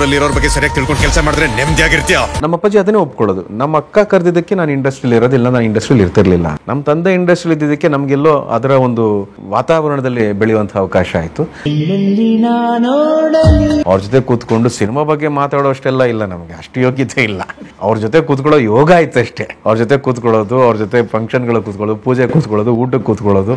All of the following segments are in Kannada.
ಊರಲ್ಲಿ ಇರೋರ ಬಗ್ಗೆ ಸರಿಯಾಗಿ ತಿಳ್ಕೊಂಡು ಕೆಲಸ ಮಾಡಿದ್ರೆ ನೆಮ್ಮದಿಯಾಗಿರ್ತೀಯ. ನಮ್ಮ ಅಪ್ಪಾಜಿ ಅದನ್ನೇ ಒಪ್ಕೊಳ್ಳೋದು. ನಮ್ಮ ಅಕ್ಕ ಕರೆದಿದ್ದಕ್ಕೆ ನಾನು ಇಂಡಸ್ಟ್ರಿಯಲ್ಲಿ ಇರೋದಿಲ್ಲ, ನಾನು ಇಂಡಸ್ಟ್ರಿಯಲ್ಲಿ ಇರ್ತಿರ್ಲಿಲ್ಲ. ನಮ್ಮ ತಂದೆ ಇಂಡಸ್ಟ್ರಿಯಲ್ಲಿ ಇದ್ದಿದ್ದಕ್ಕೆ ನಮ್ಗೆಲ್ಲೋ ಅದರ ಒಂದು ವಾತಾವರಣದಲ್ಲಿ ಬೆಳೆಯುವಂತಹ ಅವಕಾಶ ಆಯ್ತು. ಅವ್ರ ಜೊತೆ ಕೂತ್ಕೊಂಡು ಸಿನಿಮಾ ಬಗ್ಗೆ ಮಾತಾಡೋಷ್ಟೆಲ್ಲ ಇಲ್ಲ, ನಮಗೆ ಅಷ್ಟು ಯೋಗ್ಯತೆ ಇಲ್ಲ. ಅವ್ರ ಜೊತೆ ಕೂತ್ಕೊಳ್ಳೋ ಯೋಗ ಆಯ್ತು ಅಷ್ಟೇ. ಅವ್ರ ಜೊತೆ ಕೂತ್ಕೊಳ್ಳೋದು, ಅವ್ರ ಜೊತೆ ಫಂಕ್ಷನ್ಗಳು ಕೂತ್ಕೊಳ್ಳೋದು, ಪೂಜೆ ಕೂತ್ಕೊಳ್ಳೋದು, ಊಟಕ್ಕೆ ಕೂತ್ಕೊಳ್ಳೋದು.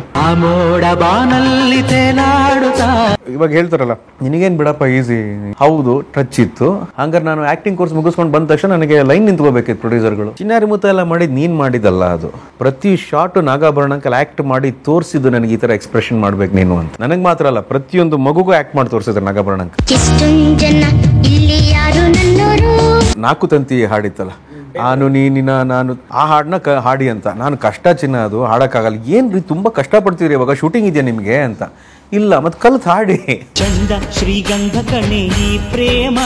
ಇವಾಗ ಹೇಳ್ತಾರಲ್ಲ ನಿನಗೇನ್ ಬಿಡಪ್ಪ ಈಸಿ. ಹೌದು, ಟಚ್ ಇತ್ತು. ಹಂಗಾರೆ ನಾನು ಆಕ್ಟಿಂಗ್ ಕೋರ್ಸ್ ಮುಗಿಸ್ಕೊಂಡು ಬಂದ ತಕ್ಷಣ ನನಗೆ ಲೈನ್ ನಿಂತ್ಕೋಬೇಕಿತ್ತು. ಪ್ರೊಡ್ಯೂಸರ್ಗಳು ಚಿನ್ನಾರಿ ಮುತ್ತ ಎಲ್ಲ ಮಾಡಿದ್ ನೀನ್ ಮಾಡಿದಲ್ಲ, ಅದು ಪ್ರತಿ ಶಾರ್ಟ್ ನಾಗಾಭರಣಕ್ಕಲ್ಲಿ ಆಕ್ಟ್ ಮಾಡಿ ತೋರಿಸಿದ್ದು ನನಗೆ ಈ ತರ ಎಕ್ಸ್ಪ್ರೆಷನ್ ಮಾಡ್ಬೇಕು ನೀನು ಅಂತ. ನನಗೆ ಮಾತ್ರ ಅಲ್ಲ, ಪ್ರತಿಯೊಂದು ಮಗುಗೂ ಆಕ್ಟ್ ಮಾಡಿ ತೋರಿಸಿದ್ರು ನಾಗಾಭರಣಕ್ಕೆ. 4 ತಂತಿ ಹಾಡಿತ್ತಲ್ಲ, ನಾನು ನೀನಿನ ನಾನು, ಆ ಹಾಡನ್ನ ಹಾಡಿ ಅಂತ. ನಾನು ಕಷ್ಟ ಚಿನ್ನ, ಅದು ಹಾಡಕ್ಕಾಗಲ್ಲ. ಏನ್ರಿ ತುಂಬಾ ಕಷ್ಟಪಡ್ತೀರಿ, ಇವಾಗ ಶೂಟಿಂಗ್ ಇದೆಯಾ ನಿಮ್ಗೆ ಅಂತ. ಇಲ್ಲ, ಮತ್ತೆ ಕಲ್ತ್ ಹಾಡಿ. ಚಂದ ಶ್ರೀಗಂಧ ಕಣೆ ಈ ಪ್ರೇಮ.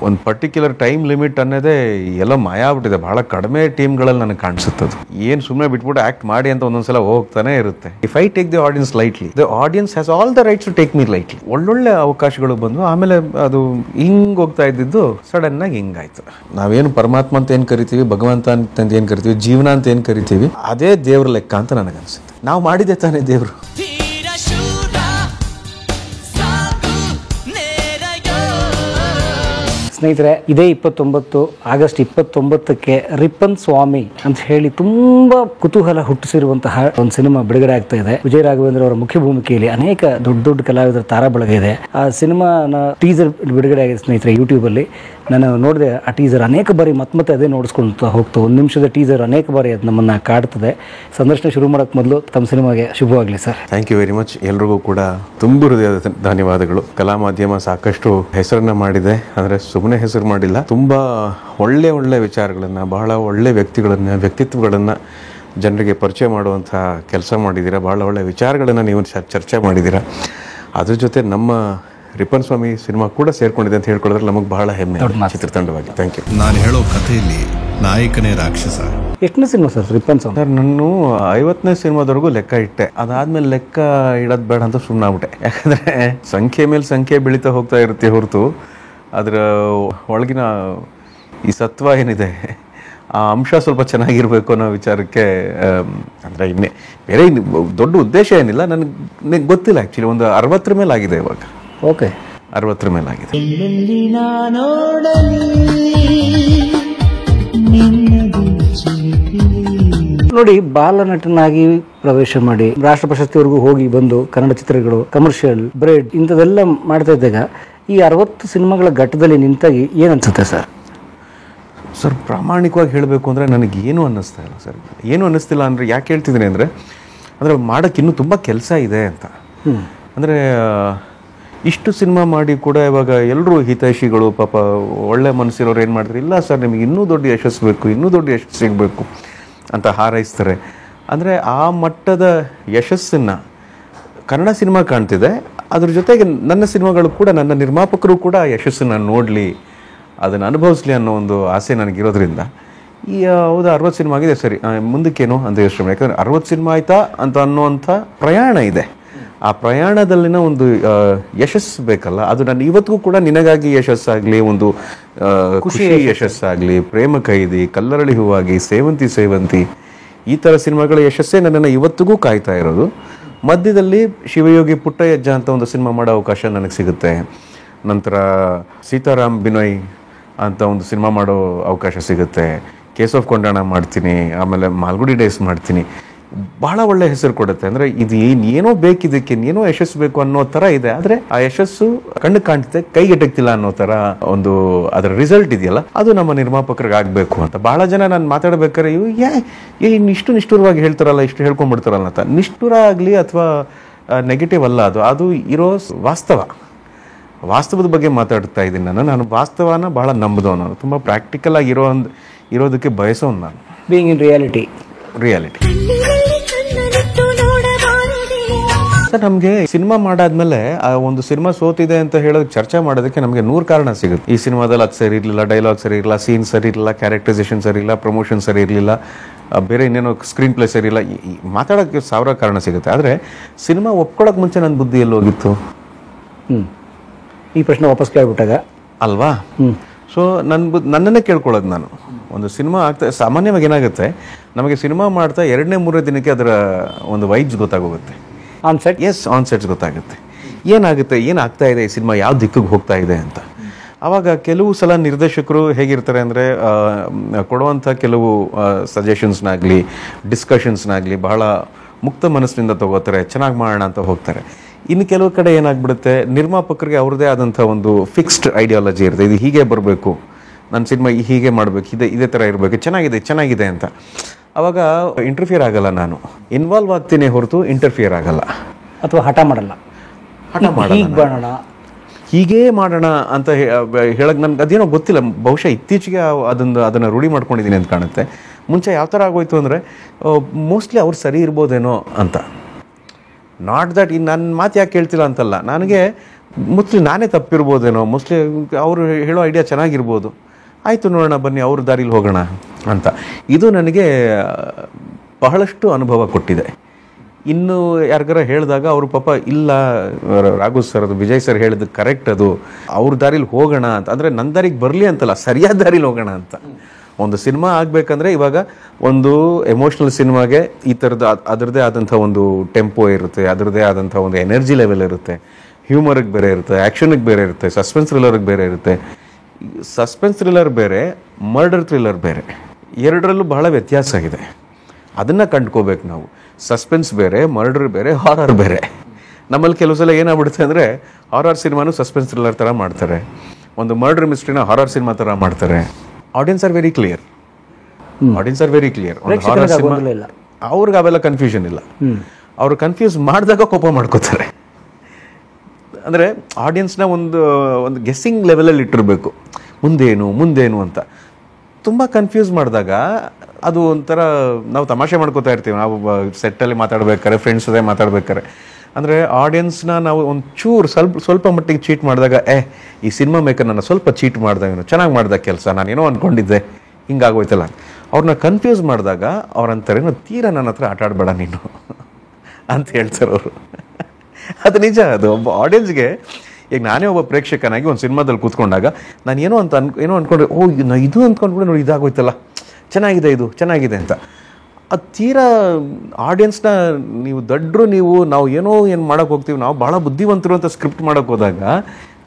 ಒಂದು ಪರ್ಟಿಕ್ಯುಲರ್ ಟೈಮ್ ಲಿಮಿಟ್ ಅನ್ನೋದೇ ಎಲ್ಲ ಮಾಯ ಆಗ್ಬಿಟ್ಟಿದೆ. ಬಹಳ ಕಡಿಮೆ ಟೀಮ್ಗಳಲ್ಲಿ ನನಗೆ ಕಾಣಿಸುತ್ತದು. ಏನ್ ಸುಮ್ಮನೆ ಬಿಟ್ಬಿಟ್ಟು ಆಕ್ಟ್ ಮಾಡಿ ಅಂತ ಒಂದೊಂದ್ಸಲ ಹೋಗ್ತಾನೆ ಇರುತ್ತೆ. If I take the audience lightly, the audience has all the rights to take me lightly. ಒಳ್ಳೊಳ್ಳೆ ಅವಕಾಶಗಳು ಬಂದು ಆಮೇಲೆ ಅದು ಹಿಂಗ್ ಹೋಗ್ತಾ ಇದ್ದಿದ್ದು ಸಡನ್ ಆಗಿ ಹಿಂಗಾಯ್ತು. ನಾವೇನು ಪರಮಾತ್ಮ ಅಂತ ಏನ್ ಕರಿತೀವಿ, ಭಗವಂತ ಅಂತ ಏನ್ ಕರಿತೀವಿ, ಜೀವನ ಅಂತ ಏನ್ ಕರಿತೀವಿ, ಅದೇ ದೇವ್ರ ಲೆಕ್ಕ ಅಂತ ನನಗನ್ಸುತ್ತೆ. ನಾವು ಮಾಡಿದೆ ತಾನೇ ದೇವ್ರು. ಸ್ನೇಹಿತರೆ, ಇದೇ 29 ಆಗಸ್ಟ್ 29ಕ್ಕೆ ರಿಪ್ಪನ್ ಸ್ವಾಮಿ ಅಂತ ಹೇಳಿ ತುಂಬಾ ಕುತೂಹಲ ಹುಟ್ಟಿಸಿರುವಂತಹ ಒಂದು ಸಿನಿಮಾ ಬಿಡುಗಡೆ ಆಗ್ತಾ ಇದೆ. ವಿಜಯ ರಾಘವೇಂದ್ರ ಅವರ ಮುಖ್ಯ ಭೂಮಿಕೆಯಲ್ಲಿ ಅನೇಕ ದೊಡ್ಡ ದೊಡ್ಡ ಕಲಾವಿದರ ತಾರಾ ಬಳಗ ಇದೆ. ಆ ಸಿನಿಮಾನ ಟೀಸರ್ ಬಿಡುಗಡೆ ಆಗಿದೆ ಸ್ನೇಹಿತರೆ ಯೂಟ್ಯೂಬ್ ಅಲ್ಲಿ. ನಾನು ನೋಡಿದೆ ಆ ಟೀಸರ್ ಅನೇಕ ಬಾರಿ ಮತ್ತೆ ಅದೇ ನೋಡಿಸ್ಕೊಳ್ತಾ ಹೋಗ್ತು. 1 ನಿಮಿಷದ ಟೀಸರ್ ಅನೇಕ ಬಾರಿ ಅದು ನಮ್ಮನ್ನ ಕಾಡ್ತದೆ. ಸಂದರ್ಶನ ಶುರು ಮಾಡೋಕೆ ಮೊದಲು ತಮ್ಮ ಸಿನಿಮಾಗೆ ಶುಭವಾಗಲಿ sir. Thank you very much. ಎಲ್ರಿಗೂ ಕೂಡ ತುಂಬು ಹೃದಯದ ಧನ್ಯವಾದಗಳು. ಕಲಾ ಮಾಧ್ಯಮ ಸಾಕಷ್ಟು ಹೆಸರನ್ನ ಮಾಡಿದೆ, ಅಂದ್ರೆ ಸುಮ್ಮನೆ ಹೆಸರು ಮಾಡಿಲ್ಲ. ತುಂಬಾ ಒಳ್ಳೆ ಒಳ್ಳೆ ವಿಚಾರಗಳನ್ನ, ಬಹಳ ಒಳ್ಳೆ ವ್ಯಕ್ತಿತ್ವಗಳನ್ನ ಜನರಿಗೆ ಪರಿಚಯ ಮಾಡುವಂತಹ ಕೆಲಸ ಮಾಡಿದ್ದೀರಾ. ಬಹಳ ಒಳ್ಳೆ ವಿಚಾರಗಳನ್ನ ನೀವು ಚರ್ಚೆ ಮಾಡಿದ್ದೀರಾ. ಅದ್ರ ಜೊತೆ ನಮ್ಮ ರಿಪ್ಪನ್ ಸ್ವಾಮಿ ಸಿನಿಮಾ ಕೂಡ ಸೇರ್ಕೊಂಡಿದೆ ಅಂತ ಹೇಳ್ಕೊಳ್ಳೋದ್ರೆ ನಮಗೆ ಬಹಳ ಹೆಮ್ಮೆ ಚಿತ್ರತಂಡವಾಗಿ. Thank you. ನಾನು ಹೇಳೋ ಕಥೆಯಲ್ಲಿ ನಾಯಕನೇ ರಾಕ್ಷಸ. ಎಷ್ಟನೇ ಸಿನಿಮಾ ಸರ್ ರಿಪ್ಪನ್ ಸ್ವಾಮಿ? ಸರ್, ನಾನು 50ನೇ ಸಿನಿಮಾದವರೆಗೂ ಲೆಕ್ಕ ಇಟ್ಟೆ. ಅದಾದ್ಮೇಲೆ ಲೆಕ್ಕ ಇಡೋದು ಬೇಡ ಅಂತ ಸುಮ್ಮನಾಗ್ಬಿಟ್ಟೆ. ಯಾಕಂದ್ರೆ ಸಂಖ್ಯೆ ಮೇಲೆ ಸಂಖ್ಯೆ ಬೆಳೀತಾ ಹೋಗ್ತಾ ಇರುತ್ತೆ ಹೊರತು ಅದರ ಒಳಗಿನ ಈ ಸತ್ವ ಏನಿದೆ, ಆ ಅಂಶ ಸ್ವಲ್ಪ ಚೆನ್ನಾಗಿರ್ಬೇಕು ಅನ್ನೋ ವಿಚಾರಕ್ಕೆ, ಅಂದರೆ ಇನ್ನೇ ಬೇರೆ ದೊಡ್ಡ ಉದ್ದೇಶ ಏನಿಲ್ಲ. ನನಗೆ ಗೊತ್ತಿಲ್ಲ ಆ್ಯಕ್ಚುಲಿ. ಒಂದು 60 ಮೇಲೆ ಆಗಿದೆ ಇವಾಗ. ಓಕೆ, 60 ಮೇಲೆ ಆಗಿದೆ. ನೋಡಿ, ಬಾಲನಟನಾಗಿ ಪ್ರವೇಶ ಮಾಡಿ ರಾಷ್ಟ್ರ ಪ್ರಶಸ್ತಿವರೆಗೂ ಹೋಗಿ ಬಂದು ಕನ್ನಡ ಚಿತ್ರಗಳು, ಕಮರ್ಷಿಯಲ್, ಬ್ರೆಡ್ ಇಂಥದೆಲ್ಲ ಮಾಡ್ತಾ ಇದ್ದಾಗ ಈ 60 ಸಿನಿಮಾಗಳ ಘಟ್ಟದಲ್ಲಿ ನಿಂತಾಗಿ ಏನು ಅನ್ಸುತ್ತೆ ಸರ್? ಸರ್, ಪ್ರಾಮಾಣಿಕವಾಗಿ ಹೇಳಬೇಕು ಅಂದರೆ ನನಗೆ ಏನು ಅನ್ನಿಸ್ತಾ ಇಲ್ಲ ಸರ್. ಏನು ಅನ್ನಿಸ್ತಿಲ್ಲ ಅಂದರೆ ಯಾಕೆ ಹೇಳ್ತಿದ್ದೀನಿ ಅಂದರೆ ಮಾಡೋಕ್ಕೆ ಇನ್ನೂ ತುಂಬ ಕೆಲಸ ಇದೆ ಅಂತ. ಅಂದರೆ ಇಷ್ಟು ಸಿನಿಮಾ ಮಾಡಿ ಕೂಡ ಇವಾಗ ಎಲ್ಲರೂ ಹಿತೈಷಿಗಳು ಪಾಪ ಒಳ್ಳೆ ಮನಸ್ಸಿರೋರು ಏನು ಮಾಡ್ತಾರೆ, ಇಲ್ಲ ಸರ್ ನಿಮಗೆ ಇನ್ನೂ ದೊಡ್ಡ ಯಶಸ್ಸು ಬೇಕು, ಇನ್ನೂ ದೊಡ್ಡ ಯಶಸ್ಸು ಸಿಗಬೇಕು ಅಂತ ಹಾರೈಸ್ತಾರೆ. ಅಂದರೆ ಆ ಮಟ್ಟದ ಯಶಸ್ಸನ್ನು ಕನ್ನಡ ಸಿನಿಮಾ ಕಾಣ್ತಿದೆ. ಅದ್ರ ಜೊತೆಗೆ ನನ್ನ ಸಿನಿಮಾಗಳು ಕೂಡ, ನನ್ನ ನಿರ್ಮಾಪಕರು ಕೂಡ ಯಶಸ್ಸನ್ನು ನೋಡಲಿ, ಅದನ್ನು ಅನುಭವಿಸ್ಲಿ ಅನ್ನೋ ಒಂದು ಆಸೆ ನನಗಿರೋದ್ರಿಂದ ಈ ಹೌದಾ 60 ಸಿನಿಮಾ ಆಗಿದೆ, ಸರಿ ಮುಂದಕ್ಕೇನು ಅಂತ ಯೋಚನೆ. ಯಾಕಂದರೆ 60 ಸಿನಿಮಾ ಆಯ್ತಾ ಅಂತ ಅನ್ನೋವಂಥ ಪ್ರಯಾಣ ಇದೆ. ಆ ಪ್ರಯಾಣದಲ್ಲಿನ ಒಂದು ಯಶಸ್ಸು ಬೇಕಲ್ಲ. ಅದು ನಾನು ಇವತ್ತಿಗೂ ಕೂಡ ನಿನಗಾಗಿ ಯಶಸ್ಸಾಗಲಿ, ಒಂದು ಖುಷಿ ಯಶಸ್ಸಾಗಲಿ, ಪ್ರೇಮ ಕೈದಿ, ಕಲ್ಲರಳಿ ಹೂವಾಗಿ, ಸೇವಂತಿ ಈ ಥರ ಸಿನಿಮಾಗಳ ಯಶಸ್ಸೇ ನನ್ನನ್ನು ಇವತ್ತಿಗೂ ಕಾಯ್ತಾ ಇರೋದು. ಮಧ್ಯದಲ್ಲಿ ಶಿವಯೋಗಿ ಪುಟ್ಟಯ್ಯಜ್ಜ ಅಂತ ಒಂದು ಸಿನಿಮಾ ಮಾಡೋ ಅವಕಾಶ ನನಗೆ ಸಿಗುತ್ತೆ. ನಂತರ ಸೀತಾರಾಮ್ ಬಿನೋಯ್ ಅಂತ ಒಂದು ಸಿನಿಮಾ ಮಾಡೋ ಅವಕಾಶ ಸಿಗುತ್ತೆ. ಕೇಸ್ ಆಫ್ ಕೊಂಡಾಣ ಮಾಡ್ತೀನಿ, ಆಮೇಲೆ ಮಾಲ್ಗುಡಿ ಡೇಸ್ ಮಾಡ್ತೀನಿ. ಬಹಳ ಒಳ್ಳೆ ಹೆಸರು ಕೊಡುತ್ತೆ. ಅಂದರೆ ಇದು ಏನೋ ಬೇಕಿದ್ದಕ್ಕೆ, ಏನೋ ಯಶಸ್ಸು ಬೇಕು ಅನ್ನೋ ಥರ ಇದೆ. ಆದರೆ ಆ ಯಶಸ್ಸು ಕಣ್ಣು ಕಾಣ್ತಿದೆ, ಕೈಗೆಟಕ್ತಿಲ್ಲ ಅನ್ನೋ ಥರ ಒಂದು ಅದರ ರಿಸಲ್ಟ್ ಇದೆಯಲ್ಲ, ಅದು ನಮ್ಮ ನಿರ್ಮಾಪಕರಿಗೆ ಆಗಬೇಕು ಅಂತ. ಬಹಳ ಜನ ನಾನು ಮಾತಾಡ್ಬೇಕಾದ್ರೆ ಇಷ್ಟು ನಿಷ್ಠುರವಾಗಿ ಹೇಳ್ತಾರಲ್ಲ, ಇಷ್ಟು ಹೇಳ್ಕೊಂಡ್ಬಿಡ್ತಾರಲ್ಲ ಅಂತ. ನಿಷ್ಠುರ ಆಗಲಿ ಅಥವಾ ನೆಗೆಟಿವ್ ಅಲ್ಲ, ಅದು ಇರೋ ವಾಸ್ತವದ ಬಗ್ಗೆ ಮಾತಾಡ್ತಾ ಇದ್ದೀನಿ ನಾನು ವಾಸ್ತವನ ಬಹಳ ನಂಬಿದವನು. ನಾನು ತುಂಬ ಪ್ರಾಕ್ಟಿಕಲ್ ಆಗಿ ಇರೋದಕ್ಕೆ ಬಯಸೋನು ನಾನು. Being in reality. ಸರ್, ನಮಗೆ ಸಿನಿಮಾ ಮಾಡಾದ್ಮೇಲೆ ಆ ಒಂದು ಸಿನಿಮಾ ಸೋತಿದೆ ಅಂತ ಹೇಳೋದು ಚರ್ಚೆ ಮಾಡೋದಕ್ಕೆ ನಮಗೆ 100 ಕಾರಣ ಸಿಗುತ್ತೆ. ಈ ಸಿನಿಮಾದಲ್ಲಿ ಅದು ಸರಿ ಇರಲಿಲ್ಲ, ಡೈಲಾಗ್ ಸರಿ ಇರಲಿಲ್ಲ, ಸೀನ್ ಸರಿ ಇರಲಿಲ್ಲ, ಕ್ಯಾರೆಕ್ಟರೈಸೇಷನ್ ಸರಿ ಇಲ್ಲ, ಪ್ರಮೋಷನ್ ಸರಿ ಇರಲಿಲ್ಲ, ಬೇರೆ ಇನ್ನೇನೋ ಸ್ಕ್ರೀನ್ ಪ್ಲೇ ಸರಿ ಇಲ್ಲ, ಮಾತಾಡೋಕ್ಕೆ 1000 ಕಾರಣ ಸಿಗುತ್ತೆ. ಆದರೆ ಸಿನಿಮಾ ಒಪ್ಕೊಳ್ಳೋಕೆ ಮುಂಚೆ ನನ್ನ ಬುದ್ಧಿ ಎಲ್ಲಿ ಹೋಗಿತ್ತು? ಈ ಪ್ರಶ್ನೆ ವಾಪಸ್ ಕೇಳ್ಬಿಟ್ಟಾಗ ಅಲ್ವಾ? ಸೊ ನನ್ನನ್ನೇ ಕೇಳ್ಕೊಳ್ಳೋದು ನಾನು. ಒಂದು ಸಿನಿಮಾ ಆಗ್ತಾ ಸಾಮಾನ್ಯವಾಗಿ ಏನಾಗುತ್ತೆ, ನಮಗೆ ಸಿನಿಮಾ ಮಾಡ್ತಾ 2-3 ದಿನಕ್ಕೆ ಅದರ ಒಂದು ವೈಬ್ಸ್ ಗೊತ್ತಾಗೋಗುತ್ತೆ. ಆನ್ ಸೆಟ್ ಆನ್ ಸೆಟ್ಸ್ ಗೊತ್ತಾಗುತ್ತೆ. ಏನಾಗುತ್ತೆ, ಏನಾಗ್ತಾ ಇದೆ, ಈ ಸಿನಿಮಾ ಯಾವ ದಿಕ್ಕಿಗೆ ಹೋಗ್ತಾ ಇದೆ ಅಂತ. ಆವಾಗ ಕೆಲವು ಸಲ ನಿರ್ದೇಶಕರು ಹೇಗಿರ್ತಾರೆ ಅಂದರೆ, ಕೊಡುವಂಥ ಕೆಲವು ಸಜೆಷನ್ಸ್ನಾಗಲಿ ಡಿಸ್ಕಷನ್ಸ್ನಾಗಲಿ ಬಹಳ ಮುಕ್ತ ಮನಸ್ಸಿನಿಂದ ತಗೋತಾರೆ, ಚೆನ್ನಾಗಿ ಮಾಡೋಣ ಅಂತ ಹೋಗ್ತಾರೆ. ಇನ್ನು ಕೆಲವು ಕಡೆ ಏನಾಗ್ಬಿಡುತ್ತೆ, ನಿರ್ಮಾಪಕರಿಗೆ ಅವ್ರದ್ದೇ ಆದಂಥ ಒಂದು ಫಿಕ್ಸ್ಡ್ ಐಡಿಯಾಲಜಿ ಇರುತ್ತೆ. ಇದು ಹೀಗೆ ಬರಬೇಕು, ನನ್ನ ಸಿನಿಮಾ ಹೀಗೆ ಮಾಡಬೇಕು, ಇದೇ ಥರ ಇರಬೇಕು, ಚೆನ್ನಾಗಿದೆ ಅಂತ. ಆವಾಗ ಇಂಟರ್ಫಿಯರ್ ಆಗಲ್ಲ, ನಾನು ಇನ್ವಾಲ್ವ್ ಆಗ್ತೀನಿ ಹೊರತು ಇಂಟರ್ಫಿಯರ್ ಆಗಲ್ಲ. ಅಥವಾ ಹಠ ಮಾಡಲ್ಲ, ಹೀಗೇ ಮಾಡೋಣ ಅಂತ ಹೇಳಕ್ಕೆ ನನ್ಗೆ ಅದೇನೋ ಗೊತ್ತಿಲ್ಲ. ಬಹುಶಃ ಇತ್ತೀಚೆಗೆ ಅದನ್ನು ರೂಢಿ ಮಾಡ್ಕೊಂಡಿದ್ದೀನಿ ಅಂತ ಕಾಣುತ್ತೆ. ಮುಂಚೆ ಯಾವ ಥರ ಆಗೋಯ್ತು ಅಂದರೆ, ಮೋಸ್ಟ್ಲಿ ಅವ್ರು ಸರಿ ಇರ್ಬೋದೇನೋ ಅಂತ. ನಾಟ್ ದಟ್ ಇನ್ನು ನನ್ನ ಮಾತು ಯಾಕೆ ಕೇಳ್ತಿಲ್ಲ ಅಂತಲ್ಲ, ನನಗೆ ಮೋಸ್ಟ್ಲಿ ನಾನೇ ತಪ್ಪಿರ್ಬೋದೇನೋ, ಮೋಸ್ಟ್ಲಿ ಅವರು ಹೇಳೋ ಐಡಿಯಾ ಚೆನ್ನಾಗಿರ್ಬೋದು, ಆಯಿತು ನೋಡೋಣ ಬನ್ನಿ ಅವ್ರ ದಾರಿಲಿ ಹೋಗೋಣ ಅಂತ. ಇದು ನನಗೆ ಬಹಳಷ್ಟು ಅನುಭವ ಕೊಟ್ಟಿದೆ. ಇನ್ನು ಯಾರಿಗಾರ ಹೇಳಿದಾಗ ಅವರು ಪಾಪ ಇಲ್ಲ ರಾಘು ಸರ್, ಅದು ವಿಜಯ್ ಸರ್ ಹೇಳಿದ್ದು ಕರೆಕ್ಟ್, ಅದು ಅವ್ರ ದಾರಿಲಿ ಹೋಗೋಣ ಅಂತ. ಅಂದರೆ ನನ್ನ ದಾರಿಗೆ ಬರಲಿ ಅಂತಲ್ಲ, ಸರಿಯಾದ ದಾರಿಲಿ ಹೋಗೋಣ ಅಂತ. ಒಂದು ಸಿನಿಮಾ ಆಗಬೇಕಂದ್ರೆ ಇವಾಗ ಒಂದು ಎಮೋಷ್ನಲ್ ಸಿನಿಮಾಗೆ ಈ ಥರದ್ದು ಅದರದ್ದೇ ಆದಂಥ ಒಂದು ಟೆಂಪೋ ಇರುತ್ತೆ, ಅದರದ್ದೇ ಆದಂಥ ಒಂದು ಎನರ್ಜಿ ಲೆವೆಲ್ ಇರುತ್ತೆ, ಹ್ಯೂಮರಿಗೆ ಬೇರೆ ಇರುತ್ತೆ, ಆ್ಯಕ್ಷನಿಗೆ ಬೇರೆ ಇರುತ್ತೆ, ಸಸ್ಪೆನ್ಸ್ ಥ್ರಿಲ್ಲರ್ಗೆ ಬೇರೆ ಇರುತ್ತೆ. ಸಸ್ಪೆನ್ಸ್ ಥ್ರಿಲ್ಲರ್ ಬೇರೆ, ಮರ್ಡರ್ ಥ್ರಿಲ್ಲರ್ ಬೇರೆ, ಎರಡರಲ್ಲೂ ಬಹಳ ವ್ಯತ್ಯಾಸ ಇದೆ. ಅದನ್ನು ಕಂಡ್ಕೋಬೇಕು ನಾವು. ಸಸ್ಪೆನ್ಸ್ ಬೇರೆ, ಮರ್ಡರ್ ಬೇರೆ, ಹಾರರ್ ಬೇರೆ. ನಮ್ಮಲ್ಲಿ ಕೆಲವು ಸಲ ಏನಾಗ್ಬಿಡುತ್ತೆ ಅಂದರೆ, ಹಾರರ್ ಸಿನಿಮಾನು ಸಸ್ಪೆನ್ಸ್ ಥ್ರಿಲ್ಲರ್ ಥರ ಮಾಡ್ತಾರೆ, ಒಂದು ಮರ್ಡರ್ ಮಿಸ್ಟ್ರಿನ ಹಾರರ್ ಸಿನಿಮಾ ಥರ ಮಾಡ್ತಾರೆ. Audience are very clear. ಒಂದು ಹಾರರ್ ಸಿನಿಮಾ ಅವ್ರಿಗೆ ಅವೆಲ್ಲ ಕನ್ಫ್ಯೂಷನ್ ಇಲ್ಲ. ಅವರು ಕನ್ಫ್ಯೂಸ್ ಮಾಡಿದಾಗ ಕೋಪ ಮಾಡ್ಕೋತಾರೆ. ಅಂದರೆ ಆಡಿಯನ್ಸ್ನ ಒಂದು ಗೆಸ್ಸಿಂಗ್ ಲೆವೆಲಲ್ಲಿ ಇಟ್ಟಿರಬೇಕು, ಮುಂದೇನು ಅಂತ. ತುಂಬ ಕನ್ಫ್ಯೂಸ್ ಮಾಡಿದಾಗ ಅದು ಒಂಥರ ನಾವು ತಮಾಷೆ ಮಾಡ್ಕೋತಾ ಇರ್ತೀವಿ. ನಾವು ಸೆಟ್ಟಲ್ಲಿ ಮಾತಾಡ್ಬೇಕಾರೆ, ಫ್ರೆಂಡ್ಸ್ ಜೊತೆ ಮಾತಾಡ್ಬೇಕಾರೆ, ಅಂದರೆ ಆಡಿಯನ್ಸ್ನ ನಾವು ಒಂಚೂರು ಸ್ವಲ್ಪ ಮಟ್ಟಿಗೆ ಚೀಟ್ ಮಾಡಿದಾಗ, ಈ ಸಿನಿಮಾ ಮೇಕರ್ ನನ್ನ ಸ್ವಲ್ಪ ಚೀಟ್ ಮಾಡ್ದಾಗ, ಚೆನ್ನಾಗಿ ಮಾಡ್ದಾಗ ಕೆಲಸ, ನಾನೇನೋ ಅಂದ್ಕೊಂಡಿದ್ದೆ, ಹಿಂಗಾಗೋಯ್ತಲ್ಲ. ಅವ್ರನ್ನ ಕನ್ಫ್ಯೂಸ್ ಮಾಡಿದಾಗ ಅವ್ರಂತಾರೆ, ತೀರಾ ನನ್ನ ಹತ್ರ ಆಟ ಆಡಬೇಡ ನೀನು ಅಂತ ಹೇಳ್ತಾರೆ ಅವರು. ಅದು ನಿಜ. ಅದು ಒಬ್ಬ ಆಡಿಯನ್ಸ್ಗೆ, ಈಗ ನಾನೇ ಒಬ್ಬ ಪ್ರೇಕ್ಷಕನಾಗಿ ಒಂದು ಸಿನಿಮಾದಲ್ಲಿ ಕೂತ್ಕೊಂಡಾಗ ನಾನು ಏನೋ ಅಂದ್ಕೊಂಡ್ರೆ, ಇದು ಅಂದ್ಕೊಂಡ್ಬಿಟ್ಟು ನೋಡಿ ಇದಾಗೋಯ್ತಲ್ಲ, ಚೆನ್ನಾಗಿದೆ ಅಂತ. ಅದು ತೀರಾ ಆಡಿಯನ್ಸ್ನ ನೀವು ದಡ್ರು, ನಾವು ಏನು ಮಾಡೋಕ್ಕೆ ಹೋಗ್ತೀವಿ, ನಾವು ಭಾಳ ಬುದ್ಧಿವಂತರು ಅಂತ ಸ್ಕ್ರಿಪ್ಟ್ ಮಾಡೋಕ್ಕೆ ಹೋದಾಗ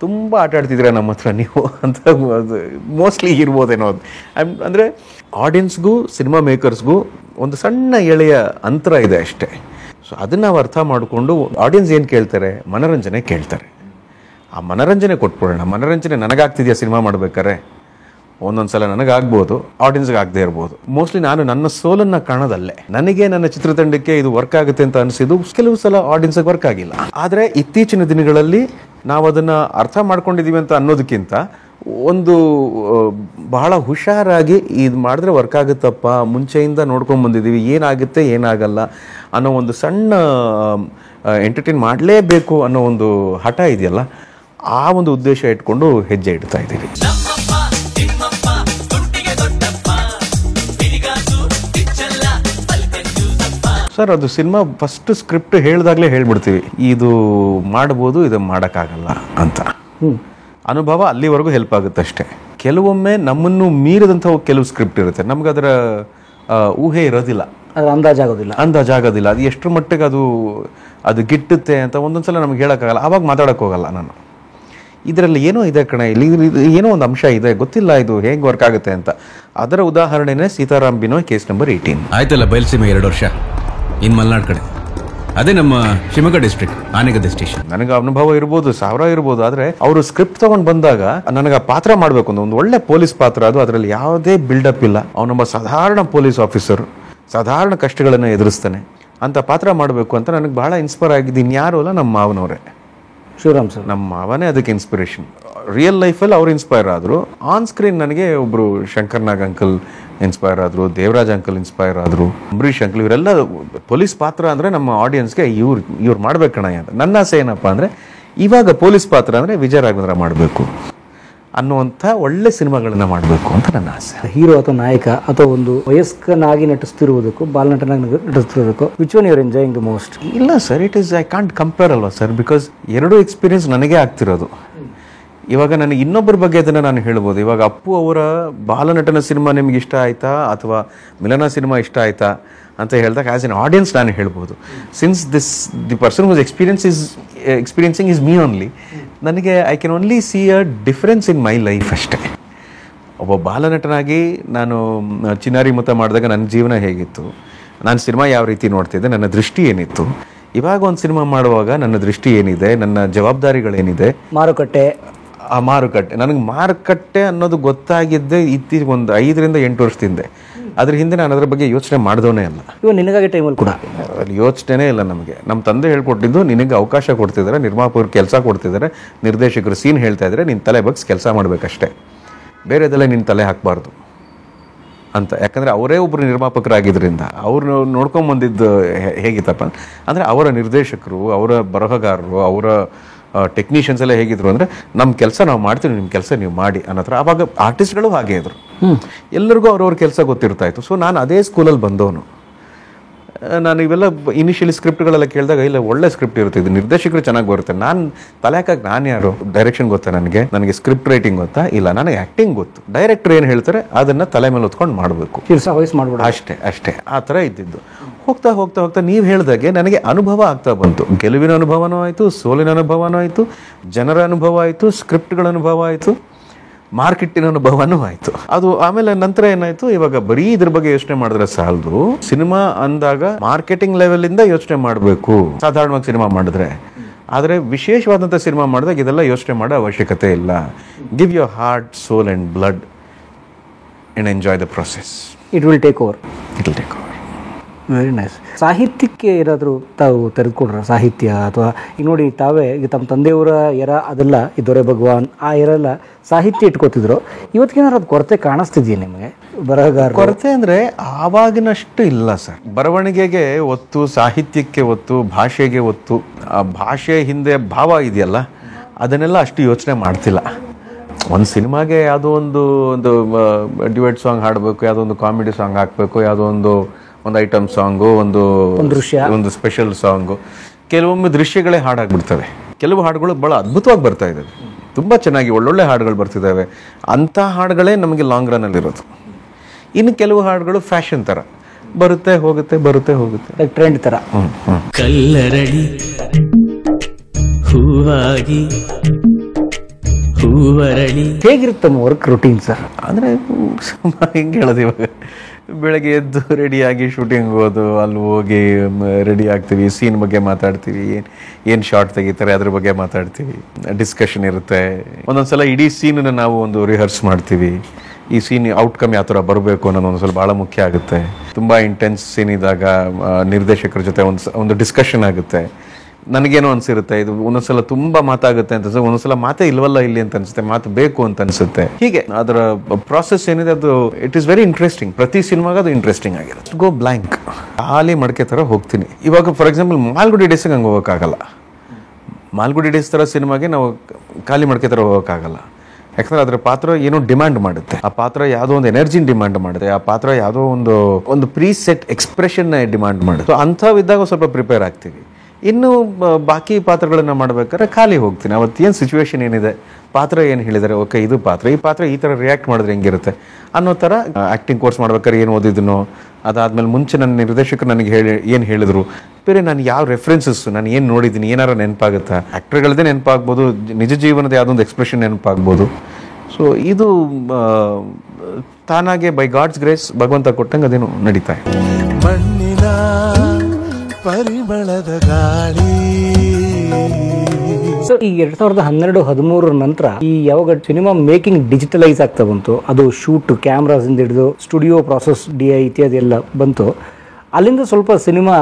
ತುಂಬ ಆಟ ಆಡ್ತಿದ್ದೀರಾ ನಮ್ಮ ಹತ್ರ ನೀವು ಅಂತ ಮೋಸ್ಟ್ಲಿ ಇರ್ಬೋದೇನೋ. ಅದು ಅಂದರೆ ಆಡಿಯನ್ಸ್ಗೂ ಸಿನಿಮಾ ಮೇಕರ್ಸ್ಗೂ ಒಂದು ಸಣ್ಣ ಎಳೆಯ ಅಂತರ ಇದೆ ಅಷ್ಟೇ. ಸೊ ಅದನ್ನು ನಾವು ಅರ್ಥ ಮಾಡಿಕೊಂಡು ಆಡಿಯನ್ಸ್ ಏನು ಕೇಳ್ತಾರೆ, ಮನೋರಂಜನೆ ಕೇಳ್ತಾರೆ, ಆ ಮನೋರಂಜನೆ ಕೊಟ್ಬಿಡೋಣ. ಮನೋರಂಜನೆ ನನಗಾಗ್ತಿದೆಯಾ ಸಿನಿಮಾ ಮಾಡ್ಬೇಕಾರೆ? ಒಂದೊಂದು ಸಲ ನನಗಾಗ್ಬೋದು, ಆಡಿಯನ್ಸ್ಗೆ ಆಗದೆ ಇರ್ಬೋದು. ಮೋಸ್ಟ್ಲಿ ನಾನು ನನ್ನ ಸೋಲನ್ನು ಕಾಣೋದಲ್ಲೇ. ನನಗೆ ನನ್ನ ಚಿತ್ರತಂಡಕ್ಕೆ ಇದು ವರ್ಕ್ ಆಗುತ್ತೆ ಅಂತ ಅನಿಸಿದ್ದು ಕೆಲವು ಸಲ ಆಡಿಯನ್ಸ್ಗೆ ವರ್ಕ್ ಆಗಿಲ್ಲ. ಆದರೆ ಇತ್ತೀಚಿನ ದಿನಗಳಲ್ಲಿ ನಾವು ಅದನ್ನು ಅರ್ಥ ಮಾಡ್ಕೊಂಡಿದ್ದೀವಿ ಅಂತ ಅನ್ನೋದಕ್ಕಿಂತ ಒಂದು ಬಹಳ ಹುಷಾರಾಗಿ ಇದು ಮಾಡಿದ್ರೆ ವರ್ಕ್ ಆಗುತ್ತಪ್ಪ, ಮುಂಚೆಯಿಂದ ನೋಡ್ಕೊಂಡು ಬಂದಿದ್ದೀವಿ, ಏನಾಗುತ್ತೆ ಏನಾಗಲ್ಲ ಅನ್ನೋ ಒಂದು ಸಣ್ಣ ಎಂಟರ್ಟೈನ್ ಮಾಡಲೇಬೇಕು ಅನ್ನೋ ಒಂದು ಹಠ ಇದೆಯಲ್ಲ, ಆ ಒಂದು ಉದ್ದೇಶ ಇಟ್ಕೊಂಡು ಹೆಜ್ಜೆ ಇಡ್ತಾ ಇದ್ದೀವಿ. ಸರ್, ಅದು ಸಿನಿಮಾ ಫಸ್ಟ್ ಸ್ಕ್ರಿಪ್ಟ್ ಹೇಳಿದಾಗಲೇ ಹೇಳ್ಬಿಡ್ತೀವಿ, ಇದು ಮಾಡ್ಬೋದು, ಇದು ಮಾಡೋಕ್ಕಾಗಲ್ಲ ಅಂತ. ಅನುಭವ ಅಲ್ಲಿವರೆಗೂ ಹೆಲ್ಪ್ ಆಗುತ್ತೆ ಅಷ್ಟೇ. ಕೆಲವೊಮ್ಮೆ ನಮ್ಮನ್ನು ಮೀರಿದಂಥ ಕೆಲವು ಸ್ಕ್ರಿಪ್ಟ್ ಇರುತ್ತೆ, ನಮ್ಗೆ ಅದರ ಊಹೆ ಇರೋದಿಲ್ಲ, ಅಂದಾಜಾಗೋದಿಲ್ಲ. ಅದು ಎಷ್ಟರ ಮಟ್ಟಿಗೆ ಅದು ಗಿಟ್ಟುತ್ತೆ ಅಂತ ಒಂದೊಂದ್ಸಲ ನಮ್ಗೆ ಹೇಳೋಕ್ಕಾಗಲ್ಲ. ಆವಾಗ ಮಾತಾಡೋಕ್ಕೆ ಹೋಗಲ್ಲ ನಾನು. ಇದರಲ್ಲಿ ಏನೋ ಇದೆ ಕಣೆ, ಇಲ್ಲಿ ಏನೋ ಒಂದು ಅಂಶ ಇದೆ, ಗೊತ್ತಿಲ್ಲ ಇದು ಹೇಗೆ ವರ್ಕ್ ಆಗುತ್ತೆ ಅಂತ. ಅದರ ಉದಾಹರಣೆನೇ ಸೀತಾರಾಮ್ ಬಿನೋಯ್ ಕೇಸ್ ನಂಬರ್ 18. ಆಯ್ತಲ್ಲ ಬಯಲುಸೀಮೆ 2 ವರ್ಷ, ಇನ್ನು ಮಲೆನಾಡು ಕಡೆ, ಅದೇ ನಮ್ಮ ಶಿವಮೊಗ್ಗ ಡಿಸ್ಟ್ರಿಕ್ಟ್ ಆನೆಗದ್ದೆ ಸ್ಟೇಷನ್. ನನಗೆ ಅನುಭವ ಇರ್ಬೋದು, 1000 ಇರ್ಬೋದು, ಆದರೆ ಅವರು ಸ್ಕ್ರಿಪ್ಟ್ ತಗೊಂಡು ಬಂದಾಗ ನನಗೆ ಆ ಪಾತ್ರ ಮಾಡಬೇಕು ಒಂದು ಒಳ್ಳೆ ಪೊಲೀಸ್ ಪಾತ್ರ. ಅದು ಅದರಲ್ಲಿ ಯಾವುದೇ ಬಿಲ್ಡಪ್ ಇಲ್ಲ, ಅವನೊಬ್ಬ ಸಾಧಾರಣ ಪೊಲೀಸ್ ಆಫೀಸರ್, ಸಾಧಾರಣ ಕಷ್ಟಗಳನ್ನು ಎದುರಿಸ್ತಾನೆ ಅಂತ ಪಾತ್ರ ಮಾಡಬೇಕು ಅಂತ ನನಗೆ ಬಹಳ ಇನ್ಸ್ಪೈರ್ ಆಗಿದ್ದು ಇನ್ಯಾರು ಅಲ್ಲ, ನಮ್ಮ ಮಾವನವರೇ, ಶಿವರಾಮ್ ಸರ್. ನಮ್ಮ ಮಾವನೇ ಅದಕ್ಕೆ ಇನ್ಸ್ಪಿರೇಷನ್. ರಿಯಲ್ ಲೈಫಲ್ಲಿ ಅವ್ರು ಇನ್ಸ್ಪೈರ್ ಆದರು, ಆನ್ ಸ್ಕ್ರೀನ್ ನನಗೆ ಒಬ್ಬರು ಶಂಕರ್ನಾಗ್ ಅಂಕಲ್ ಇನ್ಸ್ಪೈರ್ ಆದರು, ದೇವರಾಜ್ ಅಂಕಲ್ ಇನ್ಸ್ಪೈರ್ ಆದರು, ಅಂಬರೀಷ್ ಅಂಕಲ್, ಇವರೆಲ್ಲ ಪೊಲೀಸ್ ಪಾತ್ರ ಅಂದರೆ ನಮ್ಮ ಆಡಿಯನ್ಸ್ಗೆ ಇವ್ರು ಮಾಡ್ಬೇಕಣ್ಣ ಅಂತ. ನನ್ನ ಆಸೆ ಏನಪ್ಪ ಅಂದರೆ, ಇವಾಗ ಪೊಲೀಸ್ ಪಾತ್ರ ಅಂದರೆ ವಿಜಯ ರಾಘವೇಂದ್ರ ಮಾಡಬೇಕು ಅನ್ನುವಂಥ ಒಳ್ಳೆ ಸಿನಿಮಾಗಳನ್ನ ಮಾಡಬೇಕು ಅಂತ ನನ್ನ ಆಸೆ. ಹೀರೋ ಅಥವಾ ನಾಯಕ ಅಥವಾ ಒಂದು ವಯಸ್ಕನಾಗಿ ನಟಿಸ್ತಿರುವುದಕ್ಕೂ ಬಾಲನಟನಾಗಿ ನಟಿಸ್ತಿರೋದಕ್ಕೂ which one you are enjoying the most? ಇಲ್ಲ sir, it is I can't compare ಅಲ್ವಾ ಸರ್, ಬಿಕಾಸ್ ಎರಡೂ ಎಕ್ಸ್ಪೀರಿಯನ್ಸ್ ನನಗೆ ಆಗ್ತಿರೋದು. ಇವಾಗ ನನಗೆ ಇನ್ನೊಬ್ಬರ ಬಗ್ಗೆ ಅದನ್ನು ನಾನು ಹೇಳ್ಬೋದು. ಇವಾಗ ಅಪ್ಪು ಅವರ ಬಾಲನಟನ ಸಿನಿಮಾ ನಿಮ್ಗೆ ಇಷ್ಟ ಆಯಿತಾ ಅಥವಾ ಮಿಲನ ಸಿನಿಮಾ ಇಷ್ಟ ಆಯಿತಾ ಅಂತ ಹೇಳಿದಾಗ ಆ್ಯಸ್ ಎನ್ ಆಡಿಯನ್ಸ್ ನಾನು ಹೇಳ್ಬೋದು. Since the person who's experiencing is me only, ನನಗೆ I can only see a difference in my life ಅಷ್ಟೇ. ಒಬ್ಬ ಬಾಲನಟನಾಗಿ ನಾನು ಚಿನ್ನಾರಿ ಮುತ್ತ ಮಾಡಿದಾಗ ನನ್ನ ಜೀವನ ಹೇಗಿತ್ತು, ನಾನು ಸಿನಿಮಾ ಯಾವ ರೀತಿ ನೋಡ್ತಿದ್ದೆ, ನನ್ನ ದೃಷ್ಟಿ ಏನಿತ್ತು, ಇವಾಗ ಒಂದು ಸಿನಿಮಾ ಮಾಡುವಾಗ ನನ್ನ ದೃಷ್ಟಿ ಏನಿದೆ, ನನ್ನ ಜವಾಬ್ದಾರಿಗಳೇನಿದೆ, ಮಾರುಕಟ್ಟೆ ನನಗೆ ಮಾರುಕಟ್ಟೆ ಅನ್ನೋದು ಗೊತ್ತಾಗಿದ್ದೆ ಇತ್ತೀಚೆಗೆ ಒಂದು 5 ರಿಂದ 8 ವರ್ಷದಿಂದ. ಅದ್ರ ಹಿಂದೆ ನಾನು ಅದರ ಬಗ್ಗೆ ಯೋಚನೆ ಮಾಡಿದವನೇ ಅಲ್ಲ. ಇವಾಗ ನಿನಗಾಗಿ ಟೈಮಲ್ಲಿ ಕೂಡ ಯೋಚನೆನೇ ಇಲ್ಲ ನಮಗೆ. ನಮ್ಮ ತಂದೆ ಹೇಳ್ಕೊಟ್ಟಿದ್ದು, ನಿನಗೆ ಅವಕಾಶ ಕೊಡ್ತಿದ್ದಾರೆ, ನಿರ್ಮಾಪಕರು ಕೆಲಸ ಕೊಡ್ತಿದ್ದಾರೆ, ನಿರ್ದೇಶಕರು ಸೀನ್ ಹೇಳ್ತಾ ಇದ್ದಾರೆ, ನಿನ್ನ ತಲೆ ಬಗ್ಸ್ ಕೆಲಸ ಮಾಡಬೇಕಷ್ಟೇ, ಬೇರೆದೆಲ್ಲ ನಿನ್ನ ತಲೆ ಹಾಕಬಾರ್ದು ಅಂತ. ಯಾಕಂದರೆ ಅವರೇ ಒಬ್ಬರು ನಿರ್ಮಾಪಕರಾಗಿದ್ದರಿಂದ ಅವ್ರು ನೋಡ್ಕೊಂಬಂದಿದ್ದು ಹೇಗಿತ್ತಪ್ಪ ಅಂದರೆ, ಅವರ ನಿರ್ದೇಶಕರು, ಅವರ ಬರಹಗಾರರು, ಅವರ ಟೆಕ್ನಿಷಿಯನ್ಸ್ ಎಲ್ಲ ಹೇಗಿದ್ರು ಅಂದರೆ, ನಮ್ಮ ಕೆಲಸ ನಾವು ಮಾಡ್ತೀವಿ, ನಿಮ್ಮ ಕೆಲಸ ನೀವು ಮಾಡಿ ಅನ್ನೋ ಥರ. ಆವಾಗ ಆರ್ಟಿಸ್ಟ್ಗಳು ಹಾಗೆ ಇದ್ರು, ಎಲ್ಲರಿಗೂ ಅವ್ರವ್ರ ಕೆಲಸ ಗೊತ್ತಿರ್ತಾ ಇತ್ತು. ಸೊ ನಾನು ಅದೇ ಸ್ಕೂಲಲ್ಲಿ ಬಂದವನು. ನಾನು ಇವೆಲ್ಲ ಇನಿಷಿಯಲಿ ಸ್ಕ್ರಿಪ್ಟ್ಗಳೆಲ್ಲ ಕೇಳಿದಾಗ ಇಲ್ಲ ಒಳ್ಳೆ ಸ್ಕ್ರಿಪ್ಟ್ ಇರುತ್ತೆ, ಇದು ನಿರ್ದೇಶಕರು ಚೆನ್ನಾಗಿ ಬರುತ್ತೆ. ನಾನು ತಲೆ ಹಾಕಕ್ಕೆ ನಾನು ಯಾರು? ಡೈರೆಕ್ಷನ್ ಗೊತ್ತಾ ನನಗೆ ಸ್ಕ್ರಿಪ್ಟ್ ರೈಟಿಂಗ್ ಗೊತ್ತಾ? ಇಲ್ಲ, ನನಗೆ ಆ್ಯಕ್ಟಿಂಗ್ ಗೊತ್ತು. ಡೈರೆಕ್ಟರ್ ಏನು ಹೇಳ್ತಾರೆ ಅದನ್ನು ತಲೆ ಮೇಲೆ ಹೊತ್ಕೊಂಡು ಮಾಡಬೇಕು, ಅಷ್ಟೇ ಆ ಥರ ಇದ್ದಿದ್ದು. ಹೋಗ್ತಾ ಹೋಗ್ತಾ ಹೋಗ್ತಾ ನೀವು ಹೇಳಿದಾಗೆ ನನಗೆ ಅನುಭವ ಆಗ್ತಾ ಬಂತು. ಗೆಲುವಿನ ಅನುಭವನೂ ಆಯಿತು, ಸೋಲಿನ ಅನುಭವನೂ ಆಯಿತು, ಜನರ ಅನುಭವ ಆಯಿತು, ಸ್ಕ್ರಿಪ್ಟ್ಗಳ ಅನುಭವ ಆಯಿತು, ಮಾರ್ಕೆಟಿನ ಅನುಭವನೂ ಆಯಿತು. ಅದು ಆಮೇಲೆ ನಂತರ ಏನಾಯಿತು, ಇವಾಗ ಬರೀ ಇದ್ರ ಬಗ್ಗೆ ಯೋಚನೆ ಮಾಡಿದ್ರೆ ಸಾಲದು. ಸಿನಿಮಾ ಅಂದಾಗ ಮಾರ್ಕೆಟಿಂಗ್ ಲೆವೆಲಿಂದ ಯೋಚನೆ ಮಾಡಬೇಕು ಸಾಧಾರಣವಾಗಿ ಸಿನಿಮಾ ಮಾಡಿದ್ರೆ. ಆದರೆ ವಿಶೇಷವಾದಂಥ ಸಿನಿಮಾ ಮಾಡಿದಾಗ ಇದೆಲ್ಲ ಯೋಚನೆ ಮಾಡೋ ಅವಶ್ಯಕತೆ ಇಲ್ಲ. Give your heart, soul and blood and enjoy the process. It will take over. Very nice. ಸಾಹಿತ್ಯಕ್ಕೆ ಏನಾದರೂ ತಾವು ತೆರೆದುಕೊಂಡ್ರ ಸಾಹಿತ್ಯ ಅಥವಾ ಈಗ ನೋಡಿ ತಾವೇ ಈಗ ತಮ್ಮ ತಂದೆಯವರ ಎರ ಅದೆಲ್ಲ ಈ ದೊರೆ ಭಗವಾನ್ ಆ ಎರೆಲ್ಲ ಸಾಹಿತ್ಯ ಇಟ್ಕೋತಿದ್ರು. ಇವತ್ತಿಗೇನಾದ್ರು ಅದು ಕೊರತೆ ಕಾಣಿಸ್ತಿದೆಯಾ ನಿಮಗೆ? ಬರಹಗಾರ ಕೊರತೆ ಅಂದರೆ ಆವಾಗಿನಷ್ಟು ಇಲ್ಲ ಸರ್. ಬರವಣಿಗೆಗೆ ಒತ್ತು, ಸಾಹಿತ್ಯಕ್ಕೆ ಒತ್ತು, ಭಾಷೆಗೆ ಒತ್ತು. ಆ ಭಾಷೆ ಹಿಂದೆ ಭಾವ ಇದೆಯಲ್ಲ ಅದನ್ನೆಲ್ಲ ಅಷ್ಟು ಯೋಚನೆ ಮಾಡ್ತಿಲ್ಲ. ಒಂದು ಸಿನಿಮಾಗೆ ಯಾವುದೋ ಒಂದು ಡ್ಯುಯೆಟ್ ಸಾಂಗ್ ಹಾಡಬೇಕು, ಯಾವುದೋ ಒಂದು ಕಾಮಿಡಿ ಸಾಂಗ್ ಹಾಕಬೇಕು, ಯಾವುದೋ ಒಂದು ಐಟಮ್ ಸಾಂಗು, ಒಂದು ಸ್ಪೆಷಲ್ ಸಾಂಗು. ಕೆಲವೊಮ್ಮೆ ದೃಶ್ಯಗಳೇ ಹಾಡಾಗ್ಬಿಡ್ತವೆ. ಕೆಲವು ಹಾಡುಗಳು ಭಾಳ ಅದ್ಭುತವಾಗಿ ಬರ್ತಾ ಇದ್ದಾವೆ, ತುಂಬ ಚೆನ್ನಾಗಿ ಒಳ್ಳೊಳ್ಳೆ ಹಾಡುಗಳು ಬರ್ತಿದ್ದಾವೆ. ಅಂಥ ಹಾಡುಗಳೇ ನಮಗೆ ಲಾಂಗ್ ರನ್ನಲ್ಲಿರೋದು. ಇನ್ನು ಕೆಲವು ಹಾಡುಗಳು ಫ್ಯಾಷನ್ ಥರ ಬರುತ್ತೆ ಹೋಗುತ್ತೆ, ಟ್ರೆಂಡ್ ಥರ. ಕಲ್ಲರಡಿ ಹೂವಾಗಿ ಹೂವರಳಿ. ಹೇಗಿರುತ್ತೆ ವರ್ಕ್ ರೂಟೀನ್ ಸರ್? ಅಂದರೆ ಹಿಂಗೆ ಹೇಳೋದು, ಇವಾಗ ಬೆಳಗ್ಗೆ ಎದ್ದು ರೆಡಿಯಾಗಿ ಶೂಟಿಂಗ್ ಹೋಗೋದು, ಅಲ್ಲಿ ಹೋಗಿ ರೆಡಿ ಆಗ್ತೀವಿ, ಸೀನ್ ಬಗ್ಗೆ ಮಾತಾಡ್ತೀವಿ, ಏನು ಶಾರ್ಟ್ ತೆಗಿತಾರೆ ಅದ್ರ ಬಗ್ಗೆ ಮಾತಾಡ್ತೀವಿ, ಡಿಸ್ಕಷನ್ ಇರುತ್ತೆ. ಒಂದೊಂದ್ಸಲ ಇಡೀ ಸೀನನ್ನು ನಾವು ಒಂದು ರಿಹರ್ಸ್ ಮಾಡ್ತೀವಿ. ಈ ಸೀನ್ ಔಟ್ಕಮ್ ಯಾವ ಥರ ಬರಬೇಕು ಅನ್ನೋದು ಒಂದೊಂದ್ಸಲ ಭಾಳ ಮುಖ್ಯ ಆಗುತ್ತೆ. ತುಂಬ ಇಂಟೆನ್ಸ್ ಸೀನ್ ಇದ್ದಾಗ ನಿರ್ದೇಶಕರ ಜೊತೆ ಒಂದು ಡಿಸ್ಕಷನ್ ಆಗುತ್ತೆ. ನನಗೇನೋ ಅನಿಸಿರುತ್ತೆ, ಇದು ಒಂದೊಂದ್ಸಲ ತುಂಬ ಮಾತಾಗುತ್ತೆ ಅಂತ ಅನ್ಸುತ್ತೆ, ಒಂದೊಂದ್ಸಲ ಮಾತೇ ಇಲ್ವಲ್ಲ ಇಲ್ಲಿ ಅಂತ ಅನ್ಸುತ್ತೆ, ಮಾತು ಬೇಕು ಅಂತ ಅನ್ಸುತ್ತೆ. ಹೀಗೆ ಅದರ ಪ್ರಾಸೆಸ್ ಏನಿದೆ ಅದು ಇಟ್ ಈಸ್ ವೆರಿ ಇಂಟ್ರೆಸ್ಟಿಂಗ್. ಪ್ರತಿ ಸಿನಿಮಾಗ ಅದು ಇಂಟ್ರೆಸ್ಟಿಂಗ್ ಆಗಿರುತ್ತೆ. ಗೋ ಬ್ಲ್ಯಾಂಕ್, ಖಾಲಿ ಮಡಕೆ ಥರ ಹೋಗ್ತೀನಿ. ಇವಾಗ ಫಾರ್ ಎಕ್ಸಾಂಪಲ್ ಮಾಲ್ಗುಡಿ ಡೇಸ್ಗೆ ಹಂಗೆ ಹೋಗೋಕ್ಕಾಗಲ್ಲ. ಮಾಲ್ಗುಡಿ ಡೇಸ್ ಥರ ಸಿನಿಮಾಗೆ ನಾವು ಖಾಲಿ ಮಡಕೆ ಥರ ಹೋಗೋಕ್ಕಾಗಲ್ಲ. ಯಾಕಂದ್ರೆ ಅದರ ಪಾತ್ರ ಏನೋ ಡಿಮ್ಯಾಂಡ್ ಮಾಡುತ್ತೆ. ಆ ಪಾತ್ರ ಯಾವುದೋ ಒಂದು ಎನರ್ಜಿನ ಡಿಮ್ಯಾಂಡ್ ಮಾಡುತ್ತೆ. ಆ ಪಾತ್ರ ಯಾವುದೋ ಒಂದು ಪ್ರೀ ಸೆಟ್ ಎಕ್ಸ್ಪ್ರೆಷನ್ ಡಿಮ್ಯಾಂಡ್ ಮಾಡುತ್ತೆ. ಅಂಥವಿದ್ದಾಗ ಸ್ವಲ್ಪ ಪ್ರಿಪೇರ್ ಆಗ್ತೀವಿ. ಇನ್ನು ಬಾಕಿ ಪಾತ್ರಗಳನ್ನು ಮಾಡ್ಬೇಕಾದ್ರೆ ಖಾಲಿ ಹೋಗ್ತೀನಿ. ಅವತ್ತೇನು ಸಿಚುವೇಶನ್ ಏನಿದೆ, ಪಾತ್ರ ಏನು ಹೇಳಿದ್ದಾರೆ, ಓಕೆ ಇದು ಪಾತ್ರ, ಈ ಪಾತ್ರ ಈ ಥರ ರಿಯಾಕ್ಟ್ ಮಾಡಿದ್ರೆ ಹೆಂಗಿರುತ್ತೆ ಅನ್ನೋ ಥರ ಆ್ಯಕ್ಟಿಂಗ್ ಕೋರ್ಸ್ ಮಾಡ್ಬೇಕಾದ್ರೆ ಏನು ಓದಿದ್ನೋ, ಅದಾದಮೇಲೆ ಮುಂಚೆ ನನ್ನ ನಿರ್ದೇಶಕರು ನನಗೆ ಏನು ಹೇಳಿದ್ರು, ಬೇರೆ ನಾನು ಯಾವ ರೆಫರೆನ್ಸಸ್, ನಾನು ಏನು ನೋಡಿದ್ದೀನಿ, ಏನಾರು ನೆನಪಾಗುತ್ತಾ, ಆ್ಯಕ್ಟರ್ಗಳದ್ದೇ ನೆನಪಾಗ್ಬೋದು, ನಿಜ ಜೀವನದ ಯಾವುದೊಂದು ಎಕ್ಸ್ಪ್ರೆಷನ್ ನೆನಪಾಗ್ಬೋದು. ಸೊ ಇದು ತಾನಾಗೆ ಬೈ ಗಾಡ್ಸ್ ಗ್ರೇಸ್ ಭಗವಂತ ಕೊಟ್ಟಂಗೆ ಅದೇನು ನಡೀತಾ ಇದೆ. ಮಣ್ಣಿನ ಪರಿಮಳದ ಗಾಳಿ. ಸೊ ಈ 2012-13 ನಂತರ ಈ ಯಾವಾಗ ಸಿನಿಮಾ ಮೇಕಿಂಗ್ ಡಿಜಿಟಲೈಸ್ ಆಗ್ತಾ ಬಂತು, ಅದು ಶೂಟ್ ಕ್ಯಾಮ್ರಾಸ್ ಇಂದ ಹಿಡಿದು ಸ್ಟುಡಿಯೋ ಪ್ರಾಸೆಸ್ DI ಇತ್ಯಾದಿ ಎಲ್ಲ ಬಂತು, ಅಲ್ಲಿಂದ ಸ್ವಲ್ಪ ಸಿನಿಮಾ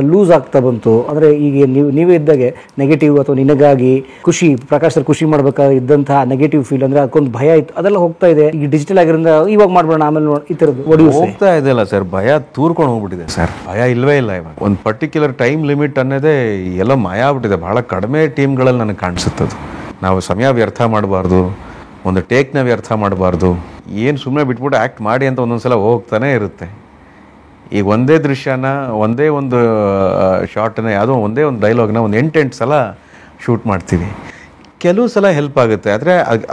ಲೂಸ್ ಆಗ್ತಾ ಬಂತು. ಅಂದರೆ ಈಗ ನೀವೇ ಇದ್ದಾಗೆ ನೆಗೆಟಿವ್ ಅಥವಾ ನಿನಗಾಗಿ ಖುಷಿ, ಪ್ರಕಾಶ್ ಸರ್ ಖುಷಿ ಮಾಡ್ಬೇಕಾಗಿದ್ದಂತಹ ನೆಗೆಟಿವ್ ಫೀಲ್, ಅಂದರೆ ಅದಕ್ಕೊಂದು ಭಯ ಇತ್ತು, ಅದೆಲ್ಲ ಹೋಗ್ತಾ ಇದೆ. ಈಗ ಡಿಜಿಟಲ್ ಆಗಿರೋದ್ರಿಂದ ಇವಾಗ ಮಾಡ್ಬೋಣ ಆಮೇಲೆ ಈ ಥರದ್ದು ಹೋಗ್ತಾ ಇದೆಯಲ್ಲ ಸರ್. ಭಯ ತೂರ್ಕೊಂಡು ಹೋಗ್ಬಿಟ್ಟಿದೆ ಸರ್. ಭಯ ಇಲ್ವೇ ಇಲ್ಲ. ಇವಾಗ ಒಂದು ಪರ್ಟಿಕ್ಯುಲರ್ ಟೈಮ್ ಲಿಮಿಟ್ ಅನ್ನೋದೇ ಎಲ್ಲ ಮಾಯ ಆಗ್ಬಿಟ್ಟಿದೆ. ಭಾಳ ಕಡಿಮೆ ಟೀಮ್ಗಳಲ್ಲಿ ನನಗೆ ಕಾಣಿಸುತ್ತದು. ನಾವು ಸಮಯ ವ್ಯರ್ಥ ಮಾಡಬಾರ್ದು, ಒಂದು ಟೇಕ್ನ ವ್ಯರ್ಥ ಮಾಡಬಾರ್ದು, ಏನು ಸುಮ್ಮನೆ ಬಿಟ್ಬಿಟ್ಟು ಆ್ಯಕ್ಟ್ ಮಾಡಿ ಅಂತ ಒಂದೊಂದ್ಸಲ ಹೋಗ್ತಾನೆ ಇರುತ್ತೆ. ಈಗ ಒಂದೇ ದೃಶ್ಯನ, ಒಂದೇ ಒಂದು ಶಾರ್ಟನ್ನ, ಯಾವುದೋ ಒಂದೇ ಒಂದು ಡೈಲಾಗ್ನ ಒಂದು 8 ಸಲ ಶೂಟ್ ಮಾಡ್ತೀವಿ. ಕೆಲವು ಸಲ ಹೆಲ್ಪ್ ಆಗುತ್ತೆ.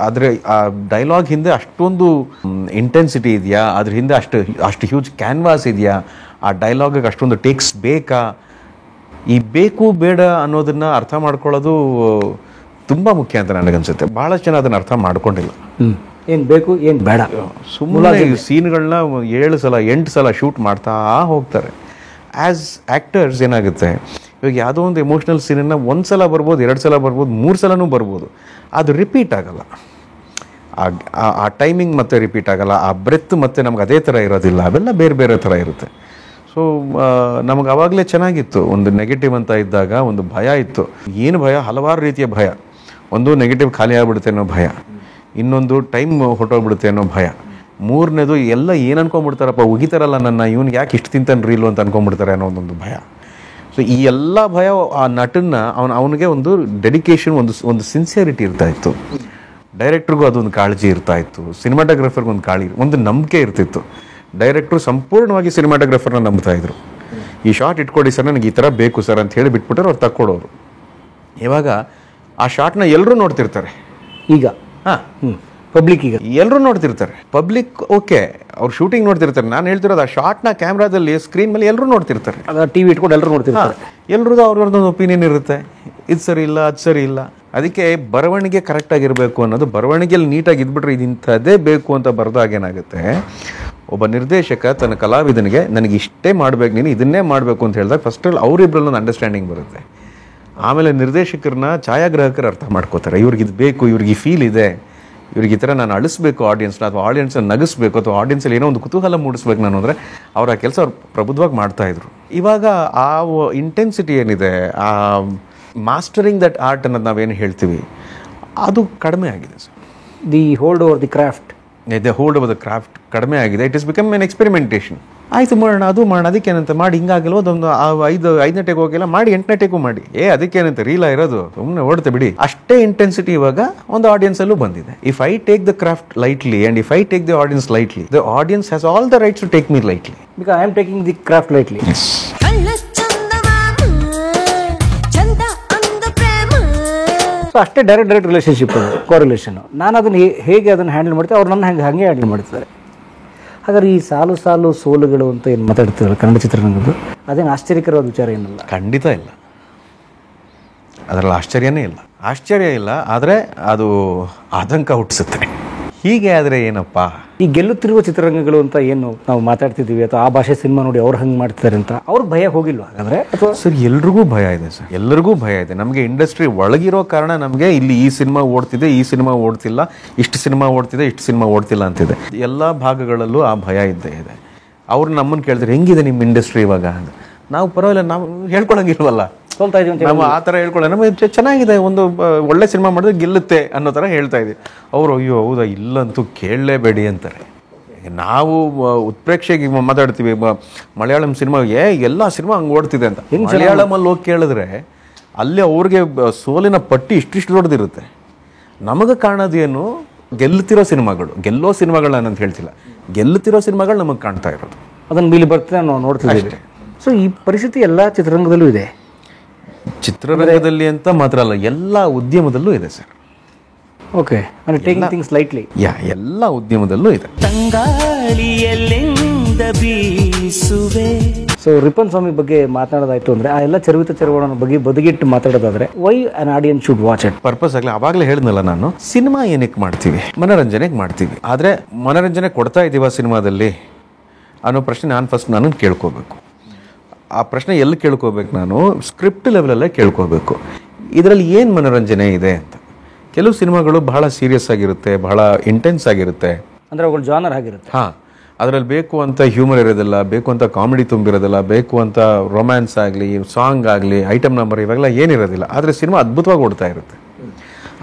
ಆದರೆ ಆ ಡೈಲಾಗ್ ಹಿಂದೆ ಅಷ್ಟೊಂದು ಇಂಟೆನ್ಸಿಟಿ ಇದೆಯಾ, ಅದ್ರ ಹಿಂದೆ ಅಷ್ಟು ಹ್ಯೂಜ್ ಕ್ಯಾನ್ವಾಸ್ ಇದೆಯಾ, ಆ ಡೈಲಾಗಿಗೆ ಅಷ್ಟೊಂದು ಟೇಕ್ಸ್ ಬೇಕಾ, ಈ ಬೇಕು ಬೇಡ ಅನ್ನೋದನ್ನ ಅರ್ಥ ಮಾಡ್ಕೊಳ್ಳೋದು ತುಂಬ ಮುಖ್ಯ ಅಂತ ನನಗನ್ಸುತ್ತೆ. ಭಾಳಷ್ಟು ಜನ ಅದನ್ನು ಅರ್ಥ ಮಾಡ್ಕೊಂಡಿಲ್ಲ. ಏನು ಬೇಕು ಏನು ಬೇಡ, ಸುಮ್ಮನೆ ಸೀನ್ಗಳನ್ನ 7 ಸಲ 8 ಸಲ ಶೂಟ್ ಮಾಡ್ತಾ ಹೋಗ್ತಾರೆ. ಆ್ಯಸ್ ಆ್ಯಕ್ಟರ್ಸ್ ಏನಾಗುತ್ತೆ, ಇವಾಗ ಯಾವುದೋ ಒಂದು ಎಮೋಷ್ನಲ್ ಸೀನನ್ನು 1 ಸಲ ಬರ್ಬೋದು, 2 ಸಲ ಬರ್ಬೋದು, 3 ಸಲನೂ ಬರ್ಬೋದು, ಅದು ರಿಪೀಟ್ ಆಗಲ್ಲ. ಆ ಟೈಮಿಂಗ್ ಮತ್ತೆ ರಿಪೀಟ್ ಆಗಲ್ಲ, ಆ ಬ್ರೆತ್ ಮತ್ತೆ ನಮ್ಗೆ ಅದೇ ಥರ ಇರೋದಿಲ್ಲ, ಅವೆಲ್ಲ ಬೇರೆ ಬೇರೆ ಥರ ಇರುತ್ತೆ. ಸೊ ನಮಗೆ ಆವಾಗಲೇ ಚೆನ್ನಾಗಿತ್ತು. ಒಂದು ನೆಗೆಟಿವ್ ಅಂತ ಇದ್ದಾಗ ಒಂದು ಭಯ ಇತ್ತು. ಏನು ಭಯ? ಹಲವಾರು ರೀತಿಯ ಭಯ. ಒಂದು ನೆಗೆಟಿವ್ ಖಾಲಿ ಆಗ್ಬಿಡುತ್ತೆ ಅನ್ನೋ ಭಯ, ಇನ್ನೊಂದು ಟೈಮ್ ಹೊಟ್ಟೋಗ್ಬಿಡುತ್ತೆ ಅನ್ನೋ ಭಯ, ಮೂರನೇದು ಎಲ್ಲ ಏನು ಅನ್ಕೊಂಡ್ಬಿಡ್ತಾರಪ್ಪ, ಉಗಿತಾರಲ್ಲ ನನ್ನ, ಇವ್ನಿಗೆ ಯಾಕೆ ಇಷ್ಟು ತಿಂತಾನೆ ರೀಲು ಅಂತ ಅನ್ಕೊಂಡ್ಬಿಡ್ತಾರೆ ಅನ್ನೋದೊಂದು ಭಯ. ಸೊ ಈ ಎಲ್ಲ ಭಯ ಆ ನಟನ್ನ ಅವನಿಗೆ ಒಂದು ಡೆಡಿಕೇಶನ್, ಒಂದು ಸಿನ್ಸಿಯರಿಟಿ ಇರ್ತಾ ಇತ್ತು. ಡೈರೆಕ್ಟ್ರಿಗೂ ಅದೊಂದು ಕಾಳಜಿ ಇರ್ತಾ ಇತ್ತು, ಸಿನಿಮಾಟೋಗ್ರಫರ್ಗೆ ಒಂದು ನಂಬಿಕೆ ಇರ್ತಿತ್ತು. ಡೈರೆಕ್ಟ್ರು ಸಂಪೂರ್ಣವಾಗಿ ಸಿನಿಮಾಟೋಗ್ರಫರ್ನ ನಂಬ್ತಾ ಇದ್ರು. ಈ ಶಾರ್ಟ್ ಇಟ್ಕೊಡಿ ಸರ್, ನನಗೆ ಈ ಥರ ಬೇಕು ಸರ್ ಅಂತ ಹೇಳಿ ಬಿಟ್ಬಿಟ್ರೆ ಅವ್ರು ತಕ್ಕೊಡೋರು. ಇವಾಗ ಆ ಶಾರ್ಟ್ನ ಎಲ್ಲರೂ ನೋಡ್ತಿರ್ತಾರೆ. ಈಗ ಪಬ್ಲಿಕ್ ಈಗ ಎಲ್ಲರೂ ನೋಡ್ತಿರ್ತಾರೆ. ಪಬ್ಲಿಕ್ ಓಕೆ, ಅವ್ರು ಶೂಟಿಂಗ್ ನೋಡ್ತಿರ್ತಾರೆ. ನಾನು ಹೇಳ್ತಿರೋದು ಆ ಶಾರ್ಟ್ನ ಕ್ಯಾಮ್ರಾದಲ್ಲಿ ಸ್ಕ್ರೀನ್ ಮೇಲೆ ಎಲ್ಲರೂ ನೋಡ್ತಿರ್ತಾರೆ. ಅದ ಟಿವಿ ಇಟ್ಕೊಂಡು ಎಲ್ಲರೂ ನೋಡ್ತಿರ್ತಾರೆ. ಎಲ್ರದ್ದು ಅವ್ರವ್ರದ್ದೊಂದು ಒಪಿನಿಯನ್ ಇರುತ್ತೆ, ಇದು ಸರಿ ಇಲ್ಲ ಅದು ಸರಿ ಇಲ್ಲ. ಅದಕ್ಕೆ ಬರವಣಿಗೆ ಕರೆಕ್ಟ್ ಆಗಿರಬೇಕು ಅನ್ನೋದು, ಬರವಣಿಗೆಯಲ್ಲಿ ನೀಟಾಗಿ ಇದ್ಬಿಟ್ರೆ ಇದು ಇಂಥದ್ದೇ ಬೇಕು ಅಂತ ಬರೆದಾಗ ಏನಾಗುತ್ತೆ, ಒಬ್ಬ ನಿರ್ದೇಶಕ ತನ್ನ ಕಲಾವಿದನಿಗೆ ನನಗೆ ಇಷ್ಟೇ ಮಾಡಬೇಕು, ನೀನು ಇದನ್ನೇ ಮಾಡಬೇಕು ಅಂತ ಹೇಳಿದಾಗ ಫಸ್ಟಲ್ಲಿ ಅವರಿಬ್ಬರಲ್ಲಿ ಒಂದು ಅಂಡರ್ಸ್ಟ್ಯಾಂಡಿಂಗ್ ಬರುತ್ತೆ. ಆಮೇಲೆ ನಿರ್ದೇಶಕರನ್ನ ಛಾಯಾಗ್ರಾಹಕರು ಅರ್ಥ ಮಾಡ್ಕೋತಾರೆ. ಇವ್ರಿಗೆ ಇದು ಬೇಕು, ಇವ್ರಿಗೆ ಈ ಫೀಲ್ ಇದೆ, ಇವ್ರಿಗೆ ಈ ಥರ ನಾನು ಅಳಿಸ್ಬೇಕು ಆಡಿಯನ್ಸ್ನ, ಅಥವಾ ಆಡಿಯನ್ಸನ್ನು ನಗಿಸ್ಬೇಕು, ಅಥವಾ ಆಡಿಯನ್ಸಲ್ಲಿ ಏನೋ ಒಂದು ಕುತೂಹಲ ಮೂಡಿಸ್ಬೇಕು ನಾನು ಅಂದರೆ ಅವ್ರು ಆ ಕೆಲಸ ಅವ್ರು ಪ್ರಬುದ್ಧವಾಗಿ ಮಾಡ್ತಾಯಿದ್ರು. ಇವಾಗ ಆ ಇಂಟೆನ್ಸಿಟಿ ಏನಿದೆ, ಆ ಮಾಸ್ಟರಿಂಗ್ ದಟ್ ಆರ್ಟ್ ಅನ್ನೋದು ನಾವೇನು ಹೇಳ್ತೀವಿ, ಅದು ಕಡಿಮೆ ಆಗಿದೆ sir. The hold over the craft, hold over the craft ಕಡಿಮೆ ಆಗಿದೆ. It is become an experimentation. ಆಯಿತು ಮಾಡೋಣ, ಅದು ಮಾಡೋಣ, ಅದಕ್ಕೇನಂತ ಮಾಡಿ ಹಿಂಗಾಗಲ್ವ, ಅದೊಂದು 5ನೇ ಟೇಕ್ ಹೋಗಿಲ್ಲ ಮಾಡಿ 8ನೇ ಟೇಕು ಮಾಡಿ, ಅದಕ್ಕೇನಂತ ರೀಲ ಇರೋದು, ಸುಮ್ಮನೆ ಓಡ್ತೆ ಬಿಡಿ. ಅಷ್ಟೇ ಇಂಟೆನ್ಸಿಟಿ ಇವಾಗ ಒಂದು ಆಡಿಯನ್ಸಲ್ಲೂ ಬಂದಿದೆ. If I take the craft lightly and if I take the audience lightly, the audience has all the rights to take me lightly, because I am taking the craft lightly. So ಅಷ್ಟೇ ಡೈರೆಕ್ಟ್ ರಿಲೇಷನ್ಶಿಪ್, ಅದು ಕೋರಿಲೇಷನ್. ನಾನು ಅದನ್ನು ಹೇಗೆ ಅದನ್ನು ಹ್ಯಾಂಡಲ್ ಮಾಡ್ತೀನಿ, ಅವ್ರು ನನ್ನ ಹಾಗೆ ಹ್ಯಾಂಡಲ್ ಮಾಡ್ತಿದ್ದಾರೆ. ಹಾಗಾದ್ರೆ ಈ ಸಾಲು ಸಾಲು ಸೋಲುಗಳು ಅಂತ ಏನು ಮಾತಾಡ್ತಿರಲ್ಲ ಕನ್ನಡ ಚಿತ್ರರಂಗದ್ದು, ಅದೇನು ಆಶ್ಚರ್ಯಕರವಾದ ವಿಚಾರ ಏನಲ್ಲ? ಖಂಡಿತ ಇಲ್ಲ, ಅದರಲ್ಲಿ ಆಶ್ಚರ್ಯನೇ ಇಲ್ಲ. ಆಶ್ಚರ್ಯ ಇಲ್ಲ, ಆದರೆ ಅದು ಆತಂಕ ಹುಟ್ಟಿಸುತ್ತೆ. ಹೀಗೆ ಆದರೆ ಏನಪ್ಪ, ಈ ಗೆಲ್ಲುತ್ತಿರುವ ಚಿತ್ರರಂಗಗಳು ಅಂತ ಏನು ನಾವು ಮಾತಾಡ್ತಿದ್ದೀವಿ, ಅಥವಾ ಆ ಭಾಷೆ ಸಿನಿಮಾ ನೋಡಿ ಅವ್ರು ಹಂಗೆ ಮಾಡ್ತಿದ್ದಾರೆ ಅಂತ ಅವ್ರಿಗೆ ಭಯ ಹೋಗಿಲ್ವ ಹಾಗಾದ್ರೆ? ಅಥವಾ ಸರ್ ಎಲ್ರಿಗೂ ಭಯ ಇದೆ ಸರ್, ಎಲ್ಲರಿಗೂ ಭಯ ಇದೆ. ನಮಗೆ ಇಂಡಸ್ಟ್ರಿ ಒಳಗಿರೋ ಕಾರಣ ನಮಗೆ ಇಲ್ಲಿ ಈ ಸಿನಿಮಾ ಓಡ್ತಿದೆ, ಈ ಸಿನಿಮಾ ಓಡ್ತಿಲ್ಲ, ಇಷ್ಟು ಸಿನಿಮಾ ಓಡ್ತಿದೆ, ಇಷ್ಟು ಸಿನಿಮಾ ಓಡ್ತಿಲ್ಲ ಅಂತಿದೆ. ಎಲ್ಲ ಭಾಗಗಳಲ್ಲೂ ಆ ಭಯ ಇದ್ದೇ ಇದೆ. ಅವ್ರು ನಮ್ಮನ್ನು ಕೇಳ್ತಾರೆ ಹೆಂಗಿದೆ ನಿಮ್ಮ ಇಂಡಸ್ಟ್ರಿ ಇವಾಗ ಅಂತ. ನಾವು ಪರವಾಗಿಲ್ಲ, ನಾವು ಹೇಳ್ಕೊಳಂಗಿಲ್ವಲ್ಲ, ಸೋಲ್ತಾ ಇದೀವಿ ಅಂತ ನಾವು ಆ ಥರ ಹೇಳ್ಕೊಳ್ಳೋ, ನಮಗೆ ಚೆನ್ನಾಗಿದೆ, ಒಂದು ಒಳ್ಳೆ ಸಿನಿಮಾ ಮಾಡಿದ್ರೆ ಗೆಲ್ಲುತ್ತೆ ಅನ್ನೋ ಥರ ಹೇಳ್ತಾ ಇದ್ದೀವಿ. ಅವರು ಅಯ್ಯೋ ಹೌದಾ, ಇಲ್ಲಂತೂ ಕೇಳಲೇಬೇಡಿ ಅಂತಾರೆ. ನಾವು ಉತ್ಪ್ರೇಕ್ಷೆಗೆ ಮಾತಾಡ್ತೀವಿ, ಮಲಯಾಳಂ ಸಿನಿಮಾ ಎಲ್ಲ ಸಿನಿಮಾ ಹಂಗೆ ಓಡ್ತಿದೆ ಅಂತ. ಮಲಯಾಳಮಲ್ಲಿ ಹೋಗಿ ಕೇಳಿದ್ರೆ ಅಲ್ಲಿ ಅವ್ರಿಗೆ ಸೋಲಿನ ಪಟ್ಟಿ ಇಷ್ಟಿಷ್ಟು ದೊಡ್ಡದಿರುತ್ತೆ. ನಮಗೆ ಕಾಣೋದೇನು, ಗೆಲ್ಲುತ್ತಿರೋ ಸಿನಿಮಾಗಳು, ಗೆಲ್ಲೋ ಸಿನಿಮಾಗಳು ಅಂತ ಹೇಳ್ತಿಲ್ಲ, ಗೆಲ್ಲುತ್ತಿರೋ ಸಿನಿಮಾಗಳು ನಮಗೆ ಕಾಣ್ತಾ ಇರೋದು. ಅದನ್ನು ಮೇಲೆ ಬರ್ತಿದೆ ನಾವು ನೋಡ್ತಿದ್ದೀವಿ. ಸೊ ಈ ಪರಿಸ್ಥಿತಿ ಎಲ್ಲ ಚಿತ್ರರಂಗದಲ್ಲೂ ಇದೆ. ಚಿತ್ರರಂಗದಲ್ಲಿ ಅಂತ ಮಾತ್ರ ಅಲ್ಲ, ಎಲ್ಲ ಉದ್ಯಮದಲ್ಲೂ ಇದೆ sir. Okay, taking things lightly. ಎಲ್ಲ ಉದ್ಯಮದಲ್ಲೂ ಇದೆ. ತಂಗಾಳಿಯಲ್ಲಿಂದ ಬೀಸುವೆ. ಸೊ ರಿಪನ್ ಸ್ವಾಮಿ ಬಗ್ಗೆ ಮಾತನಾಡೋದಾಯ್ತು ಅಂದ್ರೆ, ಆ ಎಲ್ಲ ಚರ್ವಿತ ಚರವಣ ಬಗ್ಗೆ ಬದಿಗಿಟ್ಟು ಮಾತಾಡೋದಾದ್ರೆ, why an audience should watch it? Purpose ಆಗಲಿ, ಅವಾಗಲೇ ಹೇಳಿದ್ನಲ್ಲ ನಾನು, ಸಿನಿಮಾ ಏನಕ್ಕೆ ಮಾಡ್ತೀವಿ, ಮನೋರಂಜನೆಗೆ ಮಾಡ್ತೀವಿ. ಆದರೆ ಮನೋರಂಜನೆ ಕೊಡ್ತಾ ಇದ್ದೀವ ಸಿನಿಮಾದಲ್ಲಿ ಅನ್ನೋ ಪ್ರಶ್ನೆ ನಾನು ಕೇಳ್ಕೋಬೇಕು. ಆ ಪ್ರಶ್ನೆ ಎಲ್ಲಿ ಕೇಳ್ಕೋಬೇಕು, ನಾನು ಸ್ಕ್ರಿಪ್ಟ್ ಲೆವೆಲಲ್ಲೇ ಕೇಳ್ಕೋಬೇಕು. ಇದರಲ್ಲಿ ಏನು ಮನೋರಂಜನೆ ಇದೆ ಅಂತ. ಕೆಲವು ಸಿನಿಮಾಗಳು ಬಹಳ ಸೀರಿಯಸ್ ಆಗಿರುತ್ತೆ, ಬಹಳ ಇಂಟೆನ್ಸ್ ಆಗಿರುತ್ತೆ, ಅಂದರೆ ಅವುಗಳು ಜಾನರ್ ಆಗಿರುತ್ತೆ. ಹಾಂ, ಅದರಲ್ಲಿ ಬೇಕು ಅಂತ ಹ್ಯೂಮರ್ ಇರೋದಿಲ್ಲ, ಬೇಕು ಅಂತ ಕಾಮಿಡಿ ತುಂಬಿರೋದಿಲ್ಲ, ಬೇಕು ಅಂತ ರೊಮ್ಯಾನ್ಸ್ ಆಗಲಿ, ಸಾಂಗ್ ಆಗಲಿ, ಐಟಮ್ ನಂಬರ್ ಇವಾಗೆಲ್ಲ ಏನಿರೋದಿಲ್ಲ. ಆದರೆ ಸಿನಿಮಾ ಅದ್ಭುತವಾಗಿ ಓಡ್ತಾ ಇರುತ್ತೆ.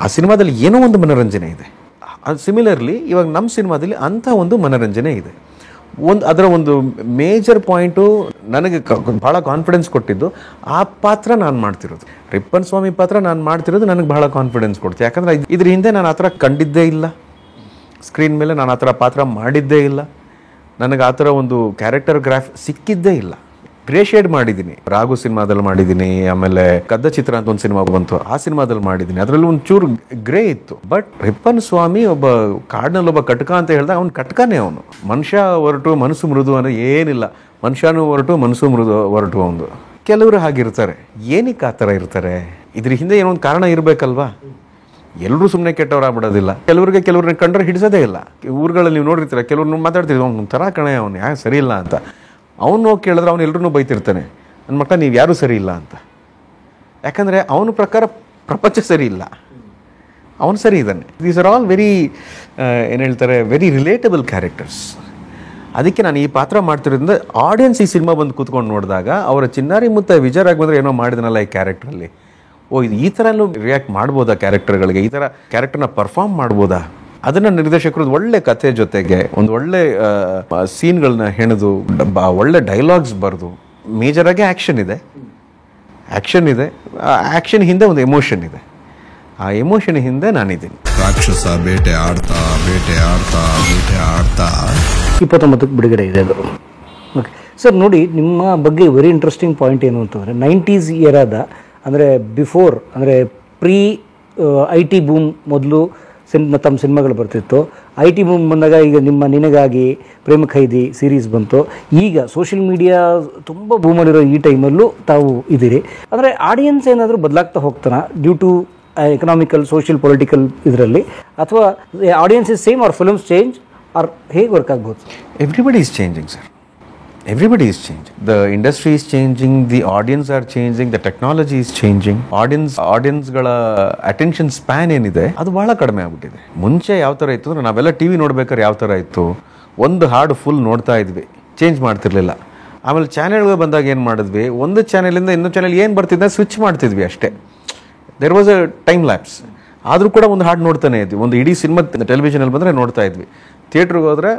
ಆ ಸಿನಿಮಾದಲ್ಲಿ ಏನೋ ಒಂದು ಮನೋರಂಜನೆ ಇದೆ. ಅದು ಸಿಮಿಲರ್ಲಿ ಇವಾಗ ನಮ್ಮ ಸಿನಿಮಾದಲ್ಲಿ ಅಂಥ ಒಂದು ಮನೋರಂಜನೆ ಇದೆ. ಅದರ ಒಂದು ಮೇಜರ್ ಪಾಯಿಂಟು ನನಗೆ ಭಾಳ ಕಾನ್ಫಿಡೆನ್ಸ್ ಕೊಟ್ಟಿದ್ದು ಆ ಪಾತ್ರ ನಾನು ಮಾಡ್ತಿರೋದು. ರಿಪ್ಪನ್ ಸ್ವಾಮಿ ಪಾತ್ರ ನಾನು ಮಾಡ್ತಿರೋದು ನನಗೆ ಭಾಳ ಕಾನ್ಫಿಡೆನ್ಸ್ ಕೊಡ್ತು. ಯಾಕಂದರೆ ಇದ್ರ ಹಿಂದೆ ನಾನು ಆ ಥರ ಕಂಡಿದ್ದೇ ಇಲ್ಲ, ಸ್ಕ್ರೀನ್ ಮೇಲೆ ನಾನು ಆ ಥರ ಪಾತ್ರ ಮಾಡಿದ್ದೇ ಇಲ್ಲ, ನನಗೆ ಆ ಥರ ಒಂದು ಕ್ಯಾರೆಕ್ಟರ್ ಗ್ರಾಫ್ ಸಿಕ್ಕಿದ್ದೇ ಇಲ್ಲ. ಅಪ್ರಿಷಿಯೇಟ್ ಮಾಡಿದ್ದೀನಿ. ರಾಘು ಸಿನಿಮಾದಲ್ಲಿ ಮಾಡಿದ್ದೀನಿ, ಆಮೇಲೆ ಕದ್ದ ಚಿತ್ರ ಅಂತ ಒಂದು ಸಿನಿಮಾ ಬಂತು, ಆ ಸಿನಿಮಾದಲ್ಲಿ ಮಾಡಿದ್ದೀನಿ. ಅದರಲ್ಲಿ ಒಂದು ಚೂರು ಗ್ರೇ ಇತ್ತು. ಬಟ್ ರಿಪ್ಪನ್ ಸ್ವಾಮಿ ಒಬ್ಬ ಕಾಡಿನಲ್ಲಿ ಒಬ್ಬ ಕಟಕ ಅಂತ ಹೇಳ್ದ, ಅವ್ನು ಕಟಕನೇ. ಅವನು ಮನುಷ್ಯ ಹೊರಟು ಮನಸ್ಸು ಮೃದು ಅನ್ನೋ ಏನಿಲ್ಲ, ಮನುಷ್ಯನೂ ಹೊರಟು ಮನಸ್ಸು ಮೃದು ಹೊರಟು. ಒಂದು ಕೆಲವರು ಹಾಗಿರ್ತಾರೆ. ಏನಕ್ಕೆ ಆ ಥರ ಇರ್ತಾರೆ? ಇದ್ರ ಹಿಂದೆ ಏನೋ ಒಂದು ಕಾರಣ ಇರಬೇಕಲ್ವಾ? ಎಲ್ಲರೂ ಸುಮ್ಮನೆ ಕೆಟ್ಟವರಾಗ್ಬಿಡೋದಿಲ್ಲ. ಕೆಲವ್ರನ್ನ ಕಂಡ್ರೆ ಹಿಡಿಸೋದೇ ಇಲ್ಲ. ಊರುಗಳಲ್ಲಿ ನೀವು ನೋಡಿರ್ತೀರ, ಕೆಲವ್ರು ಮಾತಾಡ್ತಿದ್ರು, ಅವ್ನು ಥರ ಕಣೆ, ಅವ್ನು ಯಾಕೆ ಸರಿ ಇಲ್ಲ ಅಂತ. ಅವನು ಹೋಗಿ ಕೇಳಿದ್ರೆ ಅವ್ನು ಎಲ್ಲರೂ ಬೈತಿರ್ತಾನೆ, ನನ್ನ ಮಕ್ಕಳ ನೀವು ಯಾರೂ ಸರಿ ಇಲ್ಲ ಅಂತ. ಯಾಕಂದರೆ ಅವನ ಪ್ರಕಾರ ಪ್ರಪಂಚ ಸರಿ ಇಲ್ಲ, ಅವನು ಸರಿ ಇದ್ದಾನೆ. ದೀಸ್ ಆರ್ ಆಲ್ ವೆರಿ ಏನು ಹೇಳ್ತಾರೆ, ವೆರಿ ರಿಲೇಟಬಲ್ ಕ್ಯಾರೆಕ್ಟರ್ಸ್. ಅದಕ್ಕೆ ನಾನು ಈ ಪಾತ್ರ ಮಾಡ್ತಿರೋದ್ರಿಂದ ಆಡಿಯನ್ಸ್ ಈ ಸಿನಿಮಾ ಬಂದು ಕೂತ್ಕೊಂಡು ನೋಡಿದಾಗ ಅವರ ಚಿನ್ನಾರಿ ಮುತ್ತ ವಿಜಯ ರಾಘವೇಂದ್ರ ಏನೋ ಮಾಡಿದನಲ್ಲ ಈ ಕ್ಯಾರೆಕ್ಟ್ರಲ್ಲಿ, ಇದು ಈ ಥರ ರಿಯಾಕ್ಟ್ ಮಾಡ್ಬೋದಾ ಕ್ಯಾರೆಕ್ಟರ್ಗಳಿಗೆ, ಈ ಥರ ಕ್ಯಾರೆಕ್ಟರ್ನ ಪರ್ಫಾರ್ಮ್ ಮಾಡ್ಬೋದಾ? ಅದನ್ನು ನಿರ್ದೇಶಕರು ಒಳ್ಳೆ ಕಥೆ ಜೊತೆಗೆ ಒಂದು ಒಳ್ಳೆ ಸೀನ್ಗಳನ್ನ ಹೆಣೆದು ಒಳ್ಳೆ ಡೈಲಾಗ್ಸ್ ಬರೆದು, ಮೇಜರಾಗಿ ಆ್ಯಕ್ಷನ್ ಇದೆ, ಆ ಆ್ಯಕ್ಷನ್ ಹಿಂದೆ ಒಂದು ಎಮೋಷನ್ ಇದೆ. ಆ ಎಮೋಷನ್ ಹಿಂದೆ ನಾನಿದ್ದೀನಿ. ರಾಕ್ಷಸ ಬೇಟೆ ಆಡ್ತಾ 29ಕ್ಕೆ ಬಿಡುಗಡೆ ಇದೆ ಅದು. ಓಕೆ ಸರ್, ನೋಡಿ ನಿಮ್ಮ ಬಗ್ಗೆ ವೆರಿ ಇಂಟ್ರೆಸ್ಟಿಂಗ್ ಪಾಯಿಂಟ್ ಏನು ಅಂತಂದರೆ 90s ಇಯರಾದ, ಅಂದರೆ ಬಿಫೋರ್, ಅಂದರೆ ಪ್ರೀ IT ಬೂಮ್ ಮೊದಲು ತಮ್ಮ ಸಿನಿಮಾಗಳು ಬರ್ತಿತ್ತು. IT ಬೂಮ್ ಬಂದಾಗ ಈಗ ನಿಮ್ಮ ನಿನಗಾಗಿ, ಪ್ರೇಮ ಖೈದಿ ಸೀರೀಸ್ ಬಂತು. ಈಗ ಸೋಷಿಯಲ್ ಮೀಡಿಯಾ ತುಂಬ ಬೂಮಲ್ಲಿರೋ ಈ ಟೈಮಲ್ಲೂ ತಾವು ಇದ್ದೀರಿ. ಅಂದರೆ ಆಡಿಯನ್ಸ್ ಏನಾದರೂ ಬದಲಾಗ್ತಾ ಹೋಗ್ತಾನೆ due to economical, social, political ಇದರಲ್ಲಿ, ಅಥವಾ audience is same or films change or ಹೇಗೆ ವರ್ಕ್ ಆಗ್ಬೋದು? Everybody is changing, sir. Everybody is changing. The industry is changing, the audience are changing, the technology is changing. ಆಡಿಯನ್ಸ್ಗಳ ಅಟೆನ್ಷನ್ ಸ್ಪ್ಯಾನ್ ಏನಿದೆ ಅದು ಭಾಳ ಕಡಿಮೆ ಆಗ್ಬಿಟ್ಟಿದೆ. ಮುಂಚೆ ಯಾವ ಥರ ಇತ್ತು ಅಂದರೆ, ನಾವೆಲ್ಲ TV ನೋಡ್ಬೇಕಾದ್ರೆ ಯಾವ ಥರ ಇತ್ತು, ಒಂದು ಹಾಡು ಫುಲ್ ನೋಡ್ತಾ ಇದ್ವಿ, ಚೇಂಜ್ ಮಾಡ್ತಿರ್ಲಿಲ್ಲ. ಆಮೇಲೆ ಚಾನೆಲ್ಗೆ ಬಂದಾಗ ಏನು ಮಾಡಿದ್ವಿ, ಒಂದು ಚಾನೆಲಿಂದ ಇನ್ನೊಂದು ಚಾನೆಲ್ ಏನು ಬರ್ತಿದ್ದೆ ಸ್ವಿಚ್ ಮಾಡ್ತಿದ್ವಿ ಅಷ್ಟೇ. There was a time lapse. ಆದರೂ ಕೂಡ ಒಂದು ಹಾಡು ನೋಡ್ತಾನೆ ಇದ್ವಿ. ಒಂದು ಇಡೀ ಸಿನಿಮಾ ಟೆಲಿವಿಷನಲ್ಲಿ ಬಂದರೆ ನೋಡ್ತಾ ಇದ್ವಿ. ಥಿಯೇಟ್ರಿಗೆ ಹೋದರೆ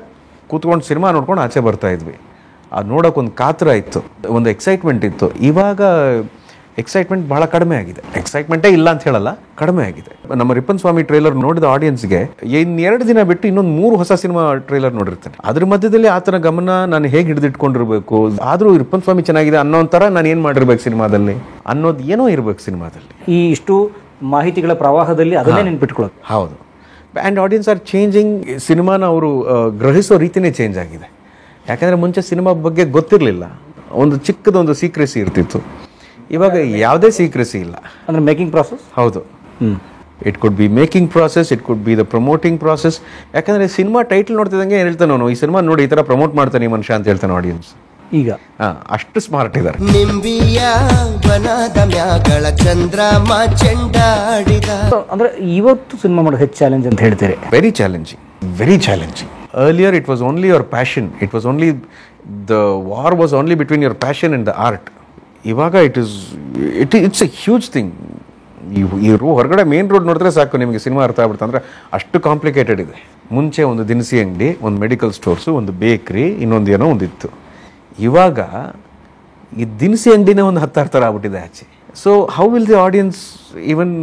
ಕೂತ್ಕೊಂಡು ಸಿನಿಮಾ ನೋಡ್ಕೊಂಡು ಆಚೆ ಬರ್ತಾ ಇದ್ವಿ. ಅದು ನೋಡೋಕೆ ಒಂದು ಕಾತರ ಇತ್ತು, ಒಂದು ಎಕ್ಸೈಟ್ಮೆಂಟ್ ಇತ್ತು. ಇವಾಗ ಎಕ್ಸೈಟ್ಮೆಂಟ್ ಭಾಳ ಕಡಿಮೆ ಆಗಿದೆ. ಎಕ್ಸೈಟ್ಮೆಂಟೇ ಇಲ್ಲ ಅಂತ ಹೇಳಲ್ಲ, ಕಡಿಮೆ ಆಗಿದೆ. ನಮ್ಮ ರಿಪ್ಪನ್ ಸ್ವಾಮಿ ಟ್ರೈಲರ್ ನೋಡಿದ ಆಡಿಯನ್ಸ್ಗೆ ಇನ್ನೆರಡು ದಿನ ಬಿಟ್ಟು ಇನ್ನೊಂದು 3 ಹೊಸ ಸಿನಿಮಾ ಟ್ರೈಲರ್ ನೋಡಿರ್ತಾನೆ. ಅದ್ರ ಮಧ್ಯದಲ್ಲಿ ಆತನ ಗಮನ ನಾನು ಹೇಗೆ ಹಿಡಿದಿಟ್ಕೊಂಡಿರ್ಬೇಕು, ಆದರೂ ರಿಪ್ಪನ್ ಸ್ವಾಮಿ ಚೆನ್ನಾಗಿದೆ ಅನ್ನೋ ಥರ ನಾನು ಏನು ಮಾಡಿರ್ಬೇಕು ಸಿನಿಮಾದಲ್ಲಿ ಅನ್ನೋದು ಏನೋ ಇರಬೇಕು ಸಿನಿಮಾದಲ್ಲಿ. ಈ ಇಷ್ಟು ಮಾಹಿತಿಗಳ ಪ್ರವಾಹದಲ್ಲಿ ಅದನ್ನೇ ನೆನ್ಪಿಟ್ಕೊಳ್ಳೋದು. ಹೌದು. And audience are changing. ಸಿನಿಮಾನ ಅವರು ಗ್ರಹಿಸೋ ರೀತಿನೇ ಚೇಂಜ್ ಆಗಿದೆ. ಯಾಕಂದರೆ ಮುಂಚೆ ಸಿನಿಮಾ ಬಗ್ಗೆ ಗೊತ್ತಿರಲಿಲ್ಲ, ಒಂದು ಚಿಕ್ಕದೊಂದು ಸೀಕ್ರೆಸಿ ಇರ್ತಿತ್ತು. ಇವಾಗ ಯಾವುದೇ ಸೀಕ್ರೆಸಿ ಇಲ್ಲ. ಅಂದರೆ ಮೇಕಿಂಗ್ ಪ್ರಾಸೆಸ್. ಹೌದು. It could be making process, it could be the promoting process. ಯಾಕಂದರೆ ಸಿನಿಮಾ ಟೈಟಲ್ ನೋಡ್ತಿದ್ದಂಗೆ ಏನು ಹೇಳ್ತಾನೆ ಅವನು, ಈ ಸಿನಿಮಾ ನೋಡಿ ಈ ಥರ ಪ್ರಮೋಟ್ ಮಾಡ್ತಾನೆ ಈ ಮನುಷ್ಯ ಅಂತ ಹೇಳ್ತಾನೆ ಆಡಿಯನ್ಸ್. ಈಗ ಅಷ್ಟು ಸ್ಮಾರ್ಟ್ ಇದ್ದಾರೆ. ನಿಂಬಿಯ ವನದ ಮ್ಯಾಗಳ ಚಂದ್ರಮ ಚೆಂಡಾಡಿದ. ಅಂದರೆ ಇವತ್ತು ಸಿನಿಮಾ ಮಾಡೋದು ಹೆಚ್ಚು ಚಾಲೆಂಜ್ ಅಂತ ಹೇಳ್ತೀರಿ? Very challenging, very challenging. Earlier it was only your passion, it was only, the war was only between your passion and the art. ಇವಾಗ it's a huge thing. ಈ ಹೊರಗಡೆ ಮೇನ್ ರೋಡ್ ನೋಡಿದ್ರೆ ಸಾಕು ನಿಮಗೆ ಸಿನಿಮಾ ಅರ್ಥ ಆಗ್ಬಿಡುತ್ತೆ. ಅಂದರೆ ಅಷ್ಟು ಕಾಂಪ್ಲಿಕೇಟೆಡ್ ಇದೆ. ಮುಂಚೆ ಒಂದು ದಿನಸಿ ಅಂಗಡಿ, ಒಂದು ಮೆಡಿಕಲ್ ಸ್ಟೋರ್ಸು, ಒಂದು ಬೇಕ್ರಿ, ಇನ್ನೊಂದು ಏನೋ ಒಂದಿತ್ತು. ಇವಾಗ ಈ ದಿನಸಿ ಅಂಗಡಿನೇ ಒಂದು 10 ಥರ ಆಗ್ಬಿಟ್ಟಿದೆ ಆಚೆ. So how will the audience even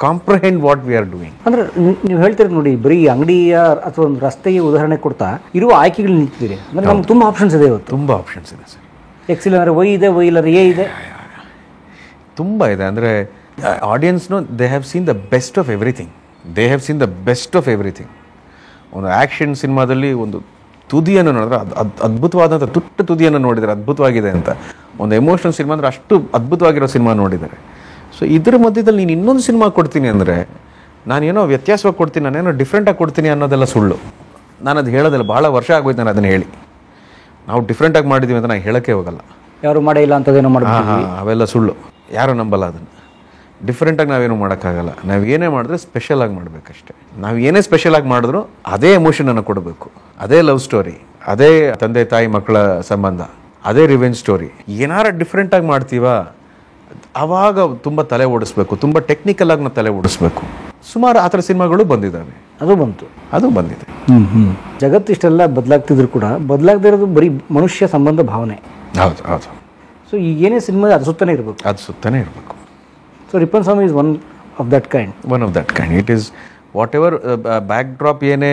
comprehend what we are doing? ಅಂದರೆ ನೀವು ಹೇಳ್ತೀರಿ ನೋಡಿ, ಬರೀ ಅಂಗಡಿಯ ಅಥವಾ ಒಂದು ರಸ್ತೆಗೆ ಉದಾಹರಣೆ ಕೊಡ್ತಾ ಇರುವ ಆಯ್ಕೆಗಳು ನಿಂತಿದ್ದೀರಿ. ಅಂದರೆ ನಮ್ಗೆ ತುಂಬ ಆಪ್ಷನ್ಸ್ ಇದೆ ಇವತ್ತು. ತುಂಬ ಆಪ್ಷನ್ಸ್ ಇದೆ ಸರ್. ಎಕ್ಸಿಲ್ ಅಂದರೆ ವೈ ಇದೆ, ವೈ ಇಲ್ಲರ ಎ ಇದೆ, ತುಂಬ ಇದೆ. ಅಂದರೆ ಆಡಿಯನ್ಸ್ನು they have seen the best of everything. ಒಂದು ಆ್ಯಕ್ಷನ್ ಸಿನಿಮಾದಲ್ಲಿ ಒಂದು ತುದಿಯನ್ನು ನೋಡಿದ್ರೆ ಅದ್ಭುತವಾದಂಥ ತುದಿಯನ್ನು ನೋಡಿದರೆ ಅದ್ಭುತವಾಗಿದೆ ಅಂತ. ಒಂದು ಎಮೋಷನಲ್ ಸಿನಿಮಾ ಅಂದರೆ ಅಷ್ಟು ಅದ್ಭುತವಾಗಿರೋ ಸಿನಿಮಾ ನೋಡಿದ್ದಾರೆ. ಸೊ ಇದ್ರ ಮಧ್ಯದಲ್ಲಿ ನೀನು ಇನ್ನೊಂದು ಸಿನಿಮಾ ಕೊಡ್ತೀನಿ ಅಂದರೆ ನಾನೇನೋ ವ್ಯತ್ಯಾಸವಾಗಿ ಕೊಡ್ತೀನಿ, ನಾನೇನೋ ಡಿಫ್ರೆಂಟಾಗಿ ಕೊಡ್ತೀನಿ ಅನ್ನೋದೆಲ್ಲ ಸುಳ್ಳು. ನಾನು ಅದು ಹೇಳೋದಿಲ್ಲ. ಭಾಳ ವರ್ಷ ಆಗೋಯ್ತು ನಾನು ಅದನ್ನು ಹೇಳಿ. ನಾವು ಡಿಫ್ರೆಂಟಾಗಿ ಮಾಡಿದ್ದೀವಿ ಅಂತ ನಾನು ಹೇಳೋಕ್ಕೆ ಹೋಗಲ್ಲ. ಯಾರು ಮಾಡೇ ಇಲ್ಲ ಅಂತದೇನೋ ಮಾಡ್ತೀವಿ, ಅವೆಲ್ಲ ಸುಳ್ಳು. ಯಾರು ನಂಬಲ್ಲ ಅದನ್ನು. ಡಿಫ್ರೆಂಟಾಗಿ ನಾವೇನು ಮಾಡೋಕ್ಕಾಗಲ್ಲ. ನಾವು ಏನೇ ಮಾಡಿದ್ರೆ ಸ್ಪೆಷಲಾಗಿ ಮಾಡಬೇಕಷ್ಟೆ. ನಾವು ಏನೇ ಸ್ಪೆಷಲಾಗಿ ಮಾಡಿದ್ರು ಅದೇ ಎಮೋಷನನ್ನು ಕೊಡಬೇಕು. ಅದೇ ಲವ್ ಸ್ಟೋರಿ, ಅದೇ ತಂದೆ ತಾಯಿ ಮಕ್ಕಳ ಸಂಬಂಧ, ಅದೇ ರಿವೆಂಜ್ ಸ್ಟೋರಿ. ಏನಾರ ಡಿಫ್ರೆಂಟಾಗಿ ಮಾಡ್ತೀವಾ ಆವಾಗ ತುಂಬ ತಲೆ ಓಡಿಸ್ಬೇಕು, ತುಂಬ ಟೆಕ್ನಿಕಲ್ ಆಗಿ ನಾವು ತಲೆ ಓಡಿಸ್ಬೇಕು. ಸುಮಾರು ಆ ಥರ ಸಿನಿಮಾಗಳು ಬಂದಿದ್ದಾವೆ. ಅದು ಬಂದಿದೆ. ಜಗತ್ತು ಇಷ್ಟೆಲ್ಲ ಬದಲಾಗ್ತಿದ್ರು ಕೂಡ ಬದಲಾಗದೇ ಇರೋದು ಬರೀ ಮನುಷ್ಯ ಸಂಬಂಧ ಭಾವನೆ. ಹೌದು. ಸೊ ಈಗ ಏನೇ ಸಿನಿಮಾ ಅದು ಸುತ್ತನೇ ಇರಬೇಕು. So Rippan Swamy is one of that kind. It is whatever backdrop ಏನೇ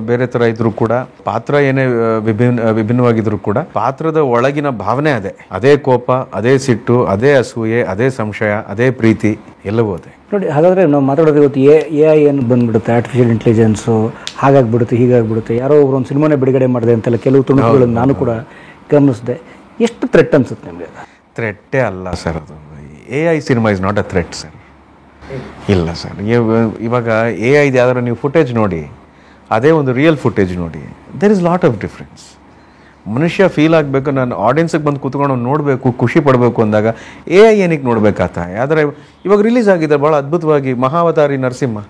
ಬೇರೆ ಥರ ಇದ್ರೂ ಕೂಡ, ಪಾತ್ರ ಏನೇ ವಿಭಿನ್ನವಾಗಿದ್ರು ಕೂಡ, ಪಾತ್ರದ ಒಳಗಿನ ಭಾವನೆ ಅದೇ ಕೋಪ, ಅದೇ ಸಿಟ್ಟು, ಅದೇ ಅಸೂಯೆ, ಅದೇ ಸಂಶಯ, ಅದೇ ಪ್ರೀತಿ, ಎಲ್ಲವೂ ಅದೇ. ನೋಡಿ, ಹಾಗಾದರೆ ನಾವು ಮಾತಾಡೋದು ಇವತ್ತು AI ಏನು ಬಂದುಬಿಡುತ್ತೆ, ಆರ್ಟಿಫಿಷಿಯಲ್ ಇಂಟೆಲಿಜೆನ್ಸು ಹಾಗಾಗ್ಬಿಡುತ್ತೆ ಹೀಗಾಗ್ಬಿಡುತ್ತೆ, ಯಾರೋ ಒಬ್ಬರು ಒಂದು ಸಿನಿಮಾನೇ ಬಿಡುಗಡೆ ಮಾಡಿದೆ ಅಂತೆಲ್ಲ ಕೆಲವು ತುಣುಕುಗಳನ್ನು ನಾನು ಕೂಡ ಗಮನಿಸಿದೆ. ಎಷ್ಟು ಥ್ರೆಟ್ ಅನ್ಸುತ್ತೆ ನಿಮಗೆ? ಥ್ರೆಟ್ಟೇ ಅಲ್ಲ ಸರ್, ಅದು AI cinema is not a threat sir. ಇಲ್ಲ ಸರ್, ಇವಾಗ AI ಯಾವ್ದಾರು ನೀವು ಫುಟೇಜ್ ನೋಡಿ, ಅದೇ ಒಂದು ರಿಯಲ್ ಫುಟೇಜ್ ನೋಡಿ, there is lot of difference. ಮನುಷ್ಯ ಫೀಲ್ ಆಗಬೇಕು, ನಾನು ಆಡಿಯನ್ಸಿಗೆ ಬಂದು ಕೂತ್ಕೊಂಡು ನೋಡಬೇಕು, ಖುಷಿ ಪಡಬೇಕು ಅಂದಾಗ AI ಏನಕ್ಕೆ ನೋಡ್ಬೇಕಾತ? ಆದರೆ ಇವಾಗ ರಿಲೀಸ್ ಆಗಿದೆ ಭಾಳ ಅದ್ಭುತವಾಗಿ ಮಹಾವತಾರಿ ನರಸಿಂಹ,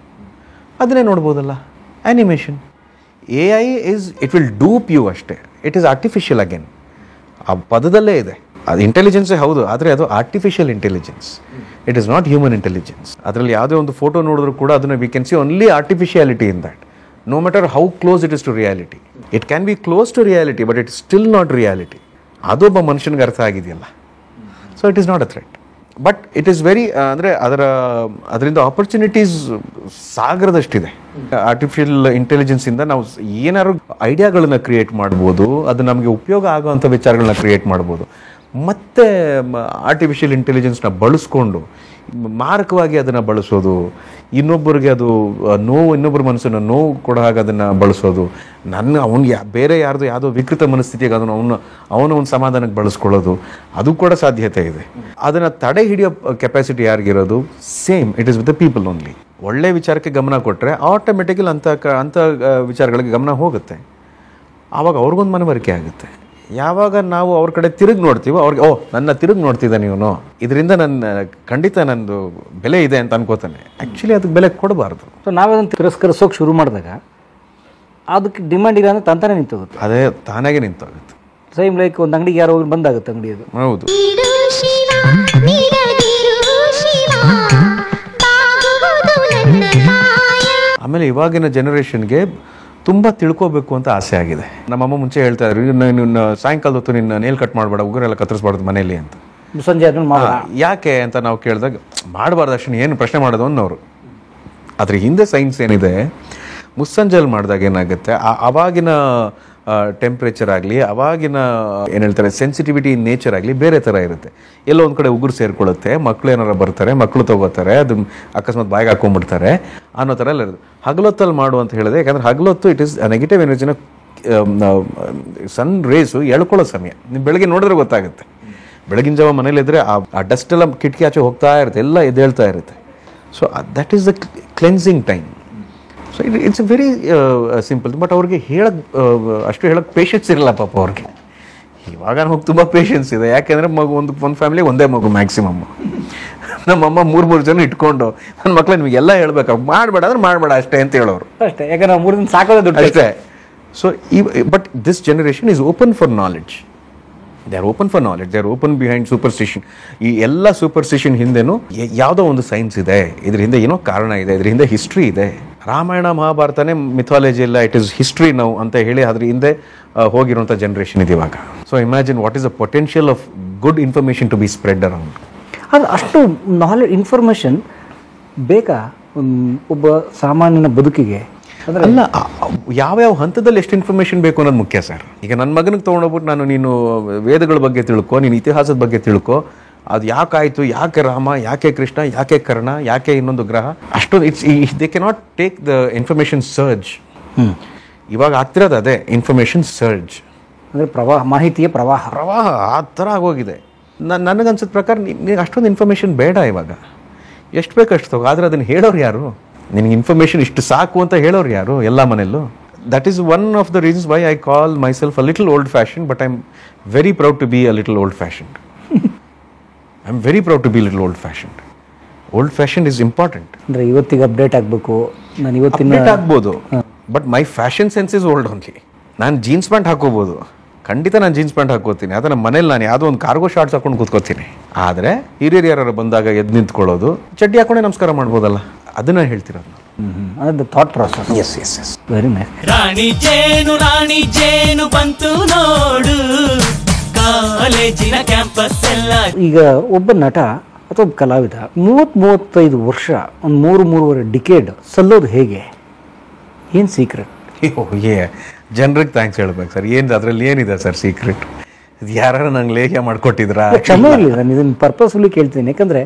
ಅದನ್ನೇ ನೋಡ್ಬೋದಲ್ಲ. Animation AI it will dupe you ಅಷ್ಟೇ. ಇಟ್ ಈಸ್ ಆರ್ಟಿಫಿಷಿಯಲ್ ಅಗೇನ್, ಆ ಪದದಲ್ಲೇ ಇದೆ. ಅದು ಇಂಟೆಲಿಜೆನ್ಸೇ ಹೌದು, ಆದರೆ ಅದು artificial intelligence. It is not human intelligence. ಅದರಲ್ಲಿ ಯಾವುದೇ ಒಂದು ಫೋಟೋ ನೋಡಿದ್ರು ಕೂಡ ಅದನ್ನು we can see only artificiality in that. No matter how close it is to reality. It can be close to reality, but it still not reality. ಅದೊಬ್ಬ ಮನುಷ್ಯನಿಗೆ ಅರ್ಥ ಆಗಿದೆಯಲ್ಲ. So it is not a threat, but it is very, ಅಂದರೆ ಅದರಿಂದ ಆಪರ್ಚುನಿಟೀಸ್ ಸಾಗರದಷ್ಟಿದೆ. ಆರ್ಟಿಫಿಷಿಯಲ್ ಇಂಟೆಲಿಜೆನ್ಸಿಂದ ನಾವು ಏನಾದ್ರು ಐಡಿಯಾಗಳನ್ನ ಕ್ರಿಯೇಟ್ ಮಾಡ್ಬೋದು, ಅದು ನಮಗೆ ಉಪಯೋಗ ಆಗೋವಂಥ ವಿಚಾರಗಳನ್ನ ಕ್ರಿಯೇಟ್ ಮಾಡ್ಬೋದು. ಮತ್ತು ಆರ್ಟಿಫಿಷಿಯಲ್ ಇಂಟೆಲಿಜೆನ್ಸ್ನ ಬಳಸ್ಕೊಂಡು ಮಾರಕವಾಗಿ ಅದನ್ನು ಬಳಸೋದು, ಇನ್ನೊಬ್ಬರಿಗೆ ಅದು ಇನ್ನೊಬ್ಬರ ಮನಸ್ಸನ್ನು ನೋವು ಕೊಡೋ ಹಾಗೆ ಅದನ್ನು ಬಳಸೋದು, ಅವ್ನಿಗೆ ಬೇರೆ ಯಾವುದೋ ವಿಕೃತ ಮನಸ್ಥಿತಿಗೆ ಅವನ ಒಂದು ಸಮಾಧಾನಕ್ಕೆ ಬಳಸ್ಕೊಳ್ಳೋದು, ಅದು ಕೂಡ ಸಾಧ್ಯತೆ ಇದೆ. ಅದನ್ನು ತಡೆ ಹಿಡಿಯೋ ಕೆಪಾಸಿಟಿ ಯಾರಿಗಿರೋದು? Same, it is with the people only. ಒಳ್ಳೆ ವಿಚಾರಕ್ಕೆ ಗಮನ ಕೊಟ್ಟರೆ ಆಟೋಮೆಟಿಕಲಿ ಅಂಥ ವಿಚಾರಗಳಿಗೆ ಗಮನ ಹೋಗುತ್ತೆ. ಆವಾಗ ಅವ್ರಿಗೊಂದು ಮನವರಿಕೆ ಆಗುತ್ತೆ. ಯಾವಾಗ ನಾವು ಅವ್ರ ಕಡೆ ತಿರುಗಿ ನೋಡ್ತೀವೋ ಅವ್ರಿಗೆ, ನನ್ನ ತಿರುಗಿ ನೋಡ್ತಿದ್ದಾನೆ ಇವನು, ಇದರಿಂದ ಖಂಡಿತ ನಂದು ಬೆಲೆ ಇದೆ ಅಂತ ಅನ್ಕೋತಾನೆ. ಆ್ಯಕ್ಚುಲಿ ಅದಕ್ಕೆ ಬೆಲೆ ಕೊಡಬಾರ್ದು. ಸೊ ನಾವದನ್ನು ತಿರಸ್ಕರಿಸೋಕೆ ಶುರು ಮಾಡಿದಾಗ ಅದಕ್ಕೆ ಡಿಮ್ಯಾಂಡ್ ಇಲ್ಲ ಅಂದರೆ ತಂತಾನೆ ನಿಂತೋಗುತ್ತೆ. ಅದೇ ತಾನಾಗೆ ನಿಂತೋಗುತ್ತೆ. ಸೇಮ್ ಲೈಕ್ ಒಂದು ಅಂಗಡಿಗೆ ಯಾರೋ ಬಂದಾಗುತ್ತೆ, ಅಂಗಡಿ ಅದು. ಹೌದು. ಆಮೇಲೆ ಇವಾಗಿನ ಜನರೇಷನ್ಗೆ ತುಂಬ ತಿಳ್ಕೋಬೇಕು ಅಂತ ಆಸೆ ಆಗಿದೆ. ನಮ್ಮಮ್ಮ ಮುಂಚೆ ಹೇಳ್ತಾ ಇದ್ರು, ನಿನ್ನ ಸಾಯಂಕಾಲದ ಹೊತ್ತು ನಿನ್ನ ನೇಲ್ ಕಟ್ ಮಾಡಬೇಡ, ಉಗುರೆಲ್ಲ ಕತ್ತರಿಸ್ಬಾರ್ದು ಮನೇಲಿ ಅಂತ. ಸಂಜೆ ಯಾಕೆ ಅಂತ ನಾವು ಕೇಳಿದಾಗ, ಮಾಡಬಾರ್ದು ಅಷ್ಟನ್ನು ಏನು ಪ್ರಶ್ನೆ ಮಾಡೋದು ಅನ್ನೋರು. ಅದ್ರ ಹಿಂದೆ ಸೈನ್ಸ್ ಏನಿದೆ, ಮುಸ್ಸಂಜೆಯಲ್ಲಿ ಮಾಡಿದಾಗ ಏನಾಗುತ್ತೆ, ಅವಾಗಿನ ಟೆಂಪ್ರೇಚರ್ ಆಗಲಿ, ಅವಾಗಿನ ಏನು ಹೇಳ್ತಾರೆ ಸೆನ್ಸಿಟಿವಿಟಿ ನೇಚರ್ ಆಗಲಿ ಬೇರೆ ಥರ ಇರುತ್ತೆ. ಎಲ್ಲೋ ಒಂದು ಕಡೆ ಉಗುರು ಸೇರ್ಕೊಳ್ಳುತ್ತೆ, ಮಕ್ಕಳು ಏನಾರು ಬರ್ತಾರೆ, ಮಕ್ಕಳು ತೊಗೋತಾರೆ, ಅದು ಅಕಸ್ಮಾತ್ ಬಾಯಿಗೆ ಹಾಕೊಂಡ್ಬಿಡ್ತಾರೆ ಅನ್ನೋ ಥರ ಎಲ್ಲ ಇರುತ್ತೆ. ಹಗಲೊತ್ತಲ್ಲಿ ಮಾಡು ಅಂತ ಹೇಳಿದೆ, ಯಾಕಂದರೆ ಹಗಲೊತ್ತು ಇಟ್ ಈಸ್ ನೆಗೆಟಿವ್ ಎನರ್ಜಿನ ಸನ್ ರೇಸು ಎಳ್ಕೊಳ್ಳೋ ಸಮಯ. ನೀವು ಬೆಳಗ್ಗೆ ನೋಡಿದ್ರೆ ಗೊತ್ತಾಗುತ್ತೆ. ಬೆಳಗಿನ ಜಾವ ಮನೇಲಿದ್ದರೆ ಆ ಡಸ್ಟ್ ಎಲ್ಲ ಕಿಟಕಿ ಆಚೆ ಹೋಗ್ತಾ ಇರುತ್ತೆ, ಎಲ್ಲ ಎದ್ದೇಳ್ತಾ ಇರುತ್ತೆ. So that is the cleansing time. So it's very simple. But ಅವ್ರಿಗೆ ಅಷ್ಟು ಹೇಳೋಕ್ಕೆ ಪೇಷನ್ಸ್ ಇರಲ್ಲ ಪಾಪ ಅವ್ರಿಗೆ. ಇವಾಗ ನಮಗೆ ತುಂಬ ಪೇಷನ್ಸ್ ಇದೆ, ಯಾಕೆಂದರೆ ಒಂದು ಫ್ಯಾಮಿಲಿಗೆ ಒಂದೇ ಮಗು ಮ್ಯಾಕ್ಸಿಮಮ್. ನಮ್ಮಮ್ಮ 3 ಜನ ಇಟ್ಕೊಂಡು ನನ್ನ ಮಕ್ಳು ನಿಮಗೆಲ್ಲ ಹೇಳ್ಬೇಕು, ಮಾಡಬೇಡ ಅಂದ್ರೆ ಮಾಡಬೇಡ ಅಷ್ಟೇ ಅಂತ ಹೇಳೋರು ಅಷ್ಟೇ. ಯಾಕಂದ್ರೆ 3 ದಿನ ಸಾಕೋದೇ ದುಡ್ಡು ಅಷ್ಟೇ. So but this generation is open for knowledge. They are open for knowledge, they are open behind superstition. ಈ ಎಲ್ಲ ಸೂಪರ್ಸ್ಟಿಷನ್ ಹಿಂದೆನೂ ಯಾವುದೋ ಒಂದು ಸೈನ್ಸ್ ಇದೆ, ಇದ್ರ ಹಿಂದೆ ಏನೋ ಕಾರಣ ಇದೆ, ಇದ್ರ ಹಿಂದೆ ಹಿಸ್ಟ್ರಿ ಇದೆ. ರಾಮಾಯಣ ಮಹಾಭಾರತನೇ ಮಿಥಾಲಜಿ ಇಲ್ಲ, ಇಟ್ ಈಸ್ ಹಿಸ್ಟ್ರಿ ನಾವು ಅಂತ ಹೇಳಿ ಅದ್ರ ಹಿಂದೆ ಹೋಗಿರುವಂಥ ಜನ್ರೇಷನ್ ಇದೆ ಇವಾಗ. So imagine what is the potential of good information to be spread around. ಅದು ಅಷ್ಟು ಇನ್ಫಾರ್ಮೇಷನ್ ಬೇಕಾ ಒಬ್ಬ ಸಾಮಾನ್ಯನ ಬದುಕಿಗೆ? ಅಲ್ಲ, ಯಾವ್ಯಾವ ಹಂತದಲ್ಲಿ ಎಷ್ಟು ಇನ್ಫಾರ್ಮೇಷನ್ ಬೇಕು ಅನ್ನೋದು ಮುಖ್ಯ ಸರ್. ಈಗ ನನ್ನ ಮಗನಿಗೆ ತೊಗೊಂಡೋಗ್ಬಿಟ್ಟು ನೀನು ವೇದಗಳ ಬಗ್ಗೆ ತಿಳ್ಕೊ, ನೀನು ಇತಿಹಾಸದ ಬಗ್ಗೆ ತಿಳ್ಕೊ, ಅದು ಯಾಕಾಯಿತು, ಯಾಕೆ ರಾಮ, ಯಾಕೆ ಕೃಷ್ಣ, ಯಾಕೆ ಕರ್ಣ, ಯಾಕೆ ಇನ್ನೊಂದು ಗ್ರಹ, ಅಷ್ಟೊಂದು they can not take the information surge. ಇವಾಗ ಆಗ್ತಿರೋದು ಅದೇ ಇನ್ಫಾರ್ಮೇಷನ್ ಸರ್ಜ್, ಅಂದರೆ ಮಾಹಿತಿಯ ಪ್ರವಾಹ ಆ ಥರ ಆಗೋಗಿದೆ. ನನಗನ್ಸಿದ ಪ್ರಕಾರ ನಿನಗೆ ಅಷ್ಟೊಂದು ಇನ್ಫಾರ್ಮೇಷನ್ ಬೇಡ ಇವಾಗ. ಎಷ್ಟು ಬೇಕಷ್ಟು ತಗೋ, ಆದರೆ ಅದನ್ನು ಹೇಳೋರು ಯಾರು? ನಿನಗೆ ಇನ್ಫಾರ್ಮೇಷನ್ ಇಷ್ಟು ಸಾಕು ಅಂತ ಹೇಳೋರು ಯಾರು ಎಲ್ಲ ಮನೆಯಲ್ಲೂ? That is one of the reasons why I call myself a little old fashion, but I am very proud to be a little old fashion. I am very proud to be little old fashion. Old fashion is important. ಅಂದರೆ ಇವತ್ತಿಗೆ ಅಪ್ಡೇಟ್ ಆಗಬೇಕು, ನಾನು ಇವತ್ತಿನ ಆಗ್ಬೋದು, but my fashion sense is old only. ನಾನು ಜೀನ್ಸ್ ಪ್ಯಾಂಟ್ ಹಾಕೋಬೋದು, ಖಂಡಿತ ನಾನು ಜೀನ್ಸ್ ಪ್ಯಾಂಟ್ ಹಾಕೋತೀನಿ, ಆದರೆ ನಮ್ಮ ಮನೇಲಿ ನಾನು ಯಾವುದೋ ಒಂದು ಕಾರ್ಗೋ ಶಾರ್ಟ್ಸ್ ಹಾಕೊಂಡು ಕೂತ್ಕೋತೀನಿ. ಆದರೆ ಹಿರಿಯರು ಯಾರು ಬಂದಾಗ ಎದ್ದು ನಿಂತ್ಕೊಳ್ಳೋದು, ಚಡ್ಡಿ ಹಾಕೊಂಡೆ ನಮಸ್ಕಾರ ಮಾಡ್ಬೋದಲ್ಲ, ಅದನ್ನ ಹೇಳ್ತಿರೋದು. ಅದು thought process. Yes yes yes, very nice. ರಾಣಿ ಜೇನು ಬಂತು ನೋಡು, ಕಾಲೇಜಿನ ಕ್ಯಾಂಪಸ್ ಎಲ್ಲ. ಈಗ ಒಬ್ಬ ನಟ ಅಥವಾ ಒಬ್ಬ ಕಲಾವಿದ 30-35 ವರ್ಷ ಒಂದು 3-3.5 ಡಿಕೇಡ್ ಸಲ್ಲೋದು ಹೇಗೆ? ಏನು ಸೀಕ್ರೆಟ್? ಜನರಿಗೆ ಥ್ಯಾಂಕ್ಸ್ ಹೇಳ್ಬೇಕು ಸರ್. ಏನು ಅದರಲ್ಲಿ ಏನಿದೆ ಸರ್ ಸೀಕ್ರೆಟ್? ಇದು ಯಾರು ನಂಗೆ ಲೇಖ್ಯ ಮಾಡಿಕೊಟ್ಟಿದ್ರಾ? ಕ್ಷಮೆ ಇರಲಿ, ನಾನು ಇದನ್ನು ಪರ್ಪಸ್ಫುಲಿ ಕೇಳ್ತೀನಿ. ಯಾಕಂದರೆ